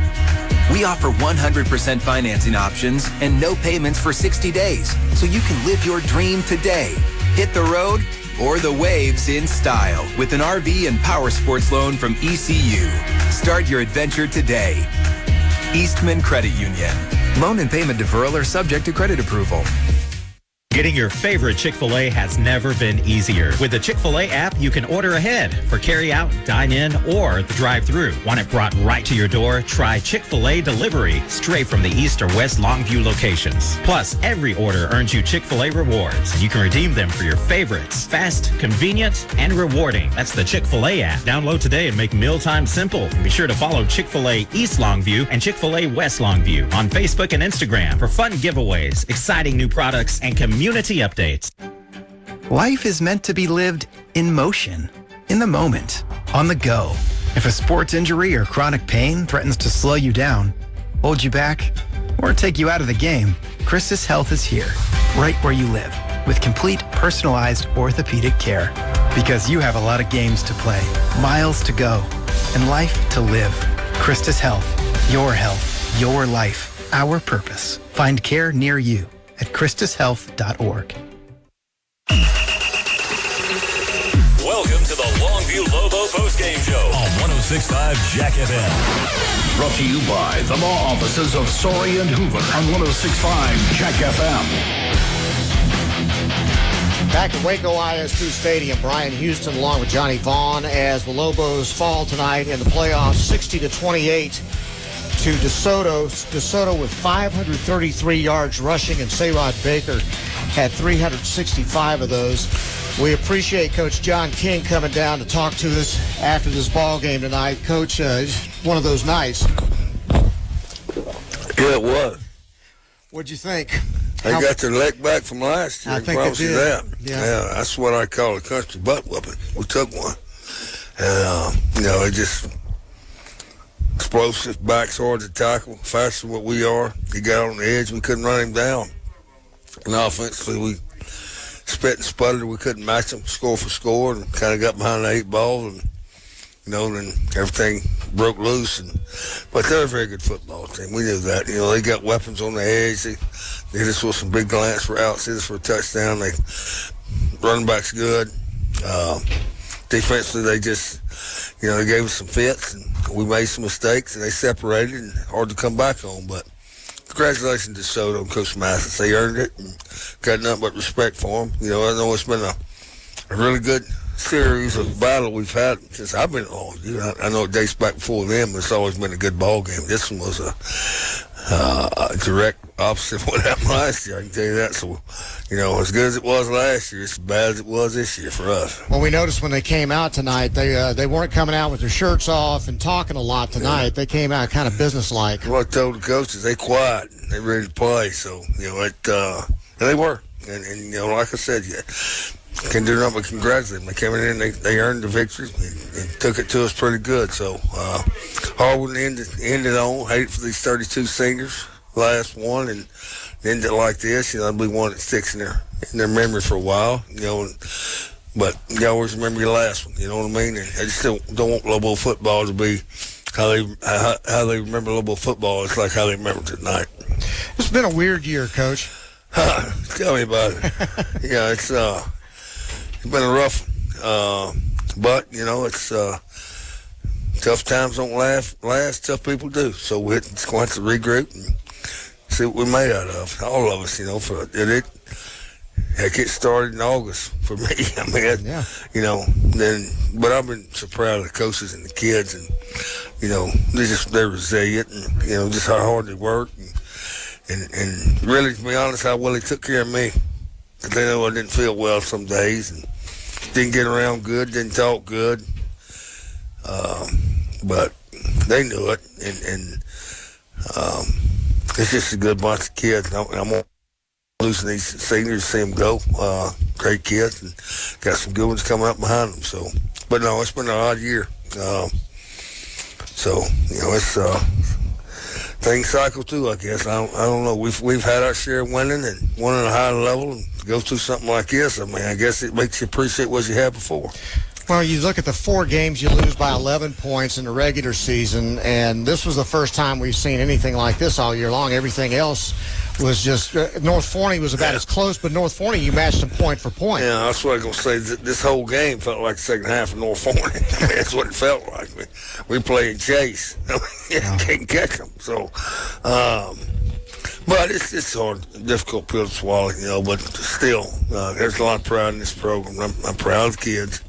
We offer 100% financing options and no payments for 60 days, so you can live your dream today. Hit the road or the waves in style with an RV and power sports loan from ECU. Start your adventure today. Eastman Credit Union. Loan and payment deferral are subject to credit approval. Getting your favorite Chick-fil-A has never been easier. With the Chick-fil-A app, you can order ahead for carry-out, dine-in, or the drive-thru. Want it brought right to your door? Try Chick-fil-A Delivery, straight from the East or West Longview locations. Plus, every order earns you Chick-fil-A rewards, and you can redeem them for your favorites. Fast, convenient, and rewarding. That's the Chick-fil-A app. Download today and make mealtime simple. And be sure to follow Chick-fil-A East Longview and Chick-fil-A West Longview on Facebook and Instagram for fun giveaways, exciting new products, and community updates. Life is meant to be lived in motion, in the moment, on the go. If a sports injury or chronic pain threatens to slow you down, hold you back, or take you out of the game, Christus Health is here, right where you live, with complete personalized orthopedic care. Because you have a lot of games to play, miles to go, and life to live. Christus Health, your life, our purpose. Find care near you at ChristusHealth.org. Welcome to the Longview Lobo postgame show on 106.5 Jack FM. Brought to you by the law offices of Sorey and Hoover on 106.5 Jack FM. Back at Waco IS2 Stadium, Brian Houston along with Johnny Vaughn as the Lobos fall tonight in the playoffs 60-28 to DeSoto. DeSoto with 533 yards rushing, and Sayrod Baker had 365 of those. We appreciate Coach John King coming down to talk to us after this ball game tonight. Coach, one of those nights. Yeah, it was. What'd you think? They got their leg back from last year. I think they did. That. Yeah, that's what I call a country butt whooping. We took one. And, it just... explosive, backs hard to tackle, faster than what we are. He got on the edge, we couldn't run him down. And offensively, we spit and sputtered, we couldn't match him score for score, and kind of got behind the 8 ball, and then everything broke loose. But they're a very good football team. We knew that. They got weapons on the edge. They hit us with some big glance routes, hit us for a touchdown. Running back's good. Defensively, they just, they gave us some fits, and we made some mistakes, and they separated, and hard to come back on. But congratulations to DeSoto and Coach Mathis. They earned it, and got nothing but respect for them. I know it's been a really good series of battle we've had since I've been on. I know it dates back before them, but it's always been a good ball game. This one was a direct opposite of what happened last year, I can tell you that. So, as good as it was last year, it's as bad as it was this year for us. Well, we noticed when they came out tonight, they weren't coming out with their shirts off and talking a lot tonight. Yeah. They came out kind of businesslike. Well, I told the coaches, they quiet, and they ready to play. So, and they were. And like I said, can do nothing but congratulate them. They came in and they earned the victory and took it to us pretty good. So, hard one ended on. Hate for these 32 seniors, last one, and end it like this. It'll be one that sticks in their memory for a while. But you always remember your last one. You know what I mean? And I just don't want Lobo football to be how they remember Lobo football. It's like how they remember tonight. It's been a weird year, Coach. Tell me about it. Yeah, it's been a rough but, it's tough times don't last, tough people do. So we're just going to have to regroup and see what we're made out of. All of us, Heck, it started in August for me. I mean, but I've been so proud of the coaches and the kids, and they're resilient, and just how hard they work, and really, to be honest, how well they took care of me. Because they know I didn't feel well some days, and didn't get around good, didn't talk good, but they knew it, and it's just a good bunch of kids. I'm losing these seniors, see them go. Great kids, and got some good ones coming up behind them. So, but no, it's been an odd year. It's things cycle too, I guess. I don't know. We've had our share of winning and won at a high level, and go through something like this. I mean, I guess it makes you appreciate what you had before. Well, you look at the 4 games you lose by 11 points in the regular season, and this was the first time we've seen anything like this all year long. Everything else was just North Forney was about as close, but North Forney, you matched them point for point. Yeah, that's what I was going to say. This whole game felt like the second half of North Forney. That's what it felt like. We played chase. Can't catch them. So, but it's hard, difficult pill to swallow, but still, there's a lot of pride in this program. I'm proud of the kids,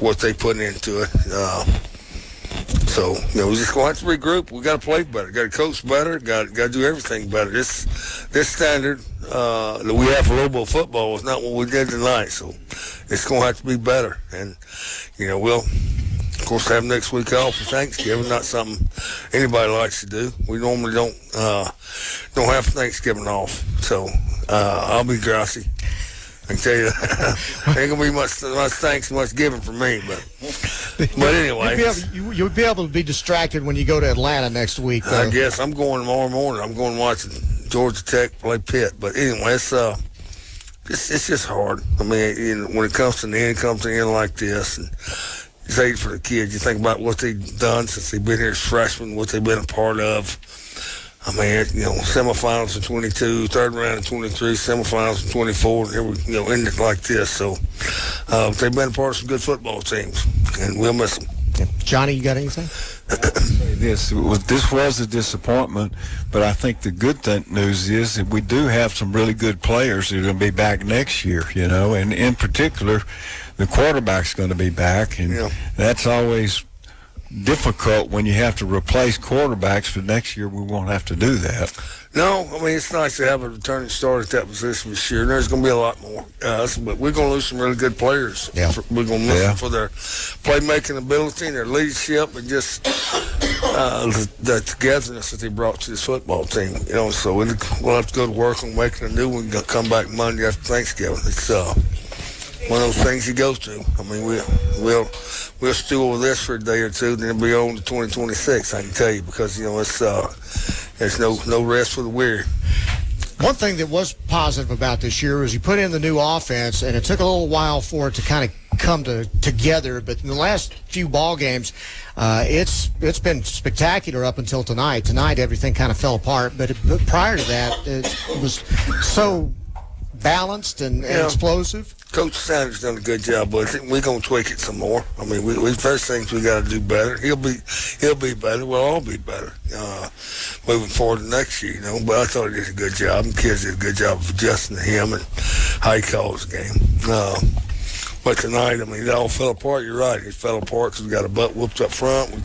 what they put into it. So, we just going to have to regroup. We got to play better. Got to coach better. Got to do everything better. This standard that we have for Lobo football is not what we did tonight. So, it's going to have to be better. And, we'll, of course, have next week off for Thanksgiving. Not something anybody likes to do. We normally don't have Thanksgiving off. So, I'll be grassy. I can tell you, ain't gonna be much thanks, much giving from me, but anyway, you'll be able to be distracted when you go to Atlanta next week. I guess I'm going tomorrow morning. I'm going to watch Georgia Tech play Pitt. But anyway, it's just hard. I mean, when it comes to the end, like this, and it's hate for the kids. You think about what they've done since they've been here as freshmen, what they've been a part of. I mean, semifinals in 22, third round in 23, semifinals in 24, and here we, end it like this. So they've been a part of some good football teams, and we'll miss them. Johnny, you got anything? This was a disappointment, but I think the good news is that we do have some really good players that are going to be back next year, and in particular, the quarterback's going to be back, and that's always difficult when you have to replace quarterbacks, but next year we won't have to do that. No, I mean, it's nice to have a returning start at that position this year, and there's going to be a lot more. But we're going to lose some really good players. Yeah. We're going to miss them for their playmaking ability and their leadership and just the togetherness that they brought to this football team. So we'll have to go to work on making a new one. We'll come back Monday after Thanksgiving. It's one of those things you go through. I mean, we'll stew over this for a day or two, then it'll be on to 2026. I can tell you, because there's no rest for the weary. One thing that was positive about this year was you put in the new offense, and it took a little while for it to kind of come together. But in the last few ball games, it's been spectacular up until tonight. Tonight, everything kind of fell apart. But prior to that, it was so balanced and explosive. Coach Sanders done a good job, but we're gonna tweak it some more. I mean, we first things we got to do better. He'll be better. We'll all be better moving forward to next year. But I thought he did a good job, and kids did a good job of adjusting to him and how he calls the game. But tonight, I mean, it all fell apart. You're right, it fell apart because we got a butt whooped up front. We,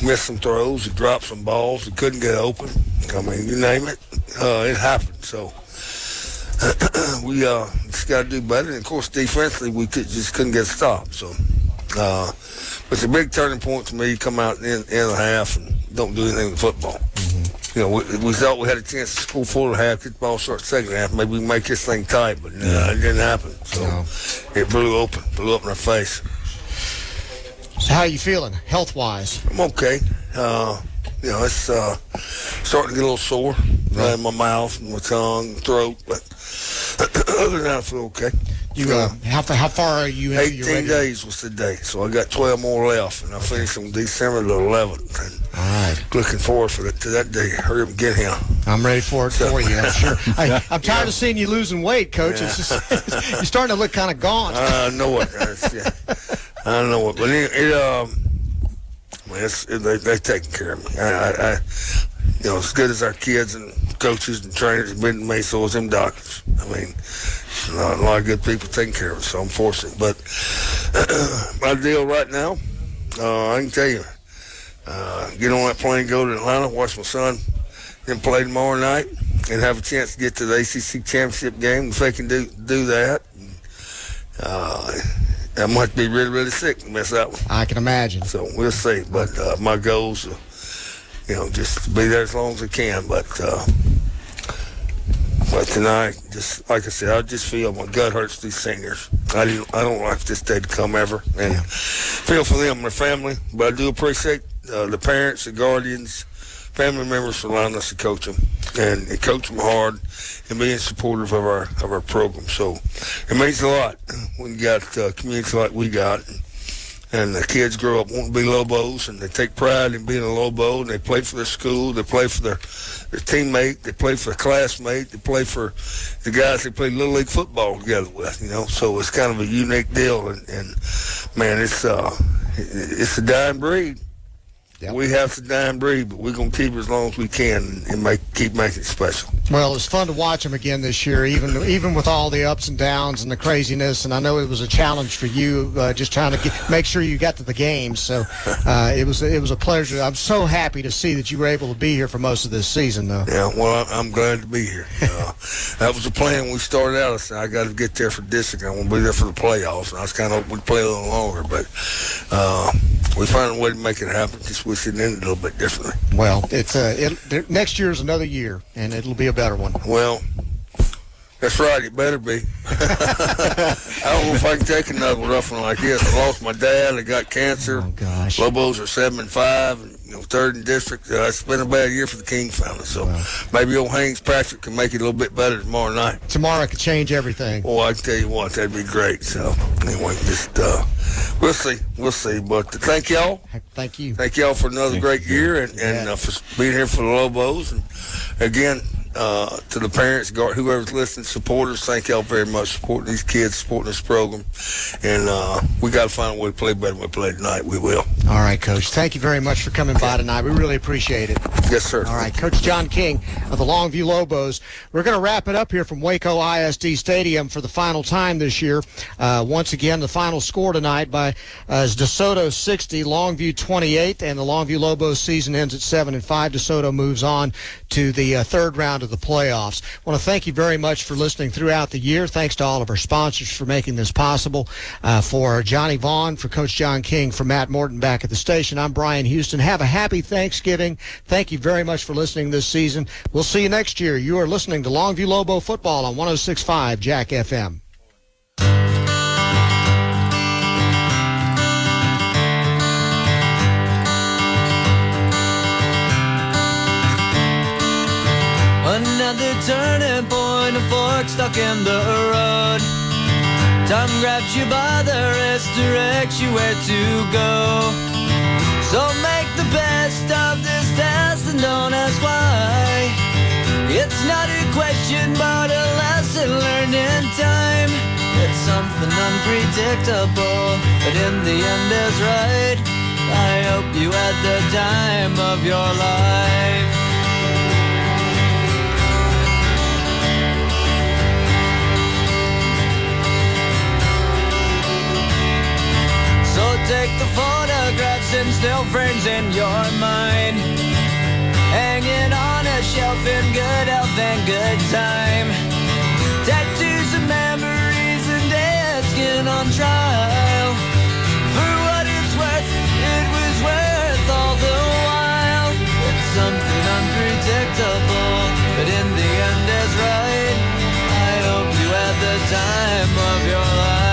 missed some throws, we dropped some balls, we couldn't get open. I mean, you name it, it happened. So. We just got to do better. And, of course, defensively, we just couldn't get stopped. So, but it's a big turning point to me. Come out in the half and don't do anything with football. Mm-hmm. We thought we had a chance to score 4 at half, get the ball start second half. Maybe we can make this thing tight, but it didn't happen. So it blew up in our face. So how are you feeling, health-wise? I'm okay. It's starting to get a little sore in my mouth, and my tongue, throat, but other than that, I feel okay. How far are you into your 18 days was today, so I got 12 more left, and I finished on December the 11th. And all right. Looking forward to that day. Hurry up and get here. I'm ready for it for you, I'm sure. I'm tired of seeing you losing weight, Coach. Yeah. It's just, you're starting to look kind of gaunt. I know it. I know it. But they're taking care of me. I as good as our kids and coaches and trainers have been to me, so is them doctors. I mean, a lot of good people taking care of us, so I'm fortunate. But my deal right now, I can tell you, get on that plane, go to Atlanta, watch my son, then play tomorrow night, and have a chance to get to the ACC championship game. If they can do that, I might be really, really sick to miss that one. I can imagine. So we'll see. But my goals are, just to be there as long as I can. But tonight, just like I said, I just feel my gut hurts these seniors. I don't like this day to come ever, and feel for them and their family. But I do appreciate the parents, the guardians, family members for allowing us to coach them and coach them hard and being supportive of our program. So it means a lot when you got communities like we got. And the kids grow up wanting to be Lobos, and they take pride in being a Lobo, and they play for their school, they play for their teammate, they play for their classmate, they play for the guys they play Little League football together with, So it's kind of a unique deal, and man, it's a dying breed. Yep. We have to dying breed, but we're going to keep it as long as we can and keep making it special. Well, it's fun to watch them again this year, even with all the ups and downs and the craziness. And I know it was a challenge for you, just trying to make sure you got to the games. So it was a pleasure. I'm so happy to see that you were able to be here for most of this season, though. Yeah, well, I'm glad to be here. That was the plan when we started out. I said I got to get there for district. I want to be there for the playoffs. And I was kind of hoping we'd play a little longer, but we found a way to make it happen. Just wish it ended a little bit differently. Well, it's next year is another year, and it'll be a better one. Well, that's right. It better be. I don't know if I can take another rough one like this. I lost my dad. I got cancer. Oh, gosh. Lobos are 7-5, and third in district. It's been a bad year for the King family. So maybe old Haynes Patrick can make it a little bit better tomorrow night. Tomorrow could change everything. Well, I can tell you what, that'd be great. So anyway, just we'll see. But thank y'all. Thank you. Thank y'all for another great year and for being here for the Lobos. And again, to the parents, whoever's listening, supporters, thank y'all very much for supporting these kids, supporting this program. And we got to find a way to play better than we play tonight. We will. All right, Coach. Thank you very much for coming by tonight. We really appreciate it. Yes, sir. All right, Coach John King of the Longview Lobos. We're going to wrap it up here from Waco ISD Stadium for the final time this year. Once again, the final score tonight is DeSoto 60, Longview 28, and the Longview Lobos season ends at 7-5. DeSoto moves on to the third round of the playoffs. I want to thank you very much for listening throughout the year. Thanks to all of our sponsors for making this possible. For Johnny Vaughn, for Coach John King, for Matt Morton back at the station, I'm Brian Houston. Have a happy Thanksgiving. Thank you very much for listening this season. We'll see you next year. You are listening to Longview Lobo Football on 106.5 Jack FM. Another turning point, a fork stuck in the road. Time grabs you by the wrist, directs you where to go. So make the best of this test and don't ask why. It's not a question but a lesson learned in time. It's something unpredictable, but in the end is right. I hope you had the time of your life. So take the photographs and still frames in your mind, hanging on a shelf in good health and good time. Tattoos of memories and dead skin on trial. For what it's worth, it was worth all the while. It's something unpredictable, but in the end is right. I hope you had the time of your life.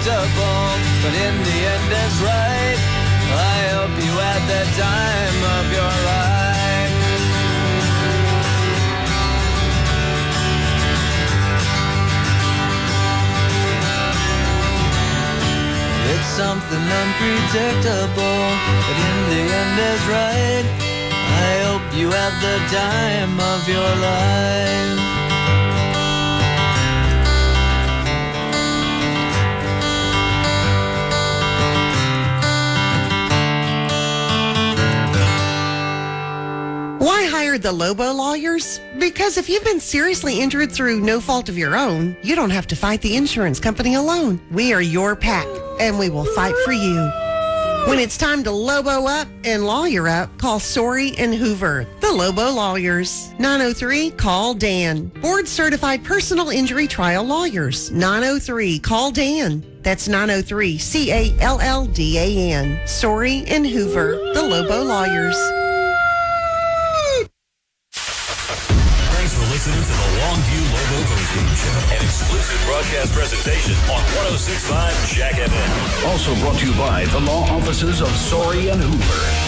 unpredictable, but in the end it's right. I hope you had the time of your life. It's something unpredictable, but in the end is right. I hope you had the time of your life. Why hire the Lobo lawyers? Because if you've been seriously injured through no fault of your own, you don't have to fight the insurance company alone. We are your pack, and we will fight for you. When it's time to Lobo up and lawyer up, call Sorey and Hoover, the Lobo lawyers. 903-CALL-DAN. Board-certified personal injury trial lawyers. 903-CALL-DAN. That's 903-CALLDAN. Sorey and Hoover, the Lobo lawyers. Thanks for listening to the Longview Lobo Postgame Show, an exclusive broadcast presentation on 106.5 Jack FM. Also brought to you by the law offices of Sorey and Hoover.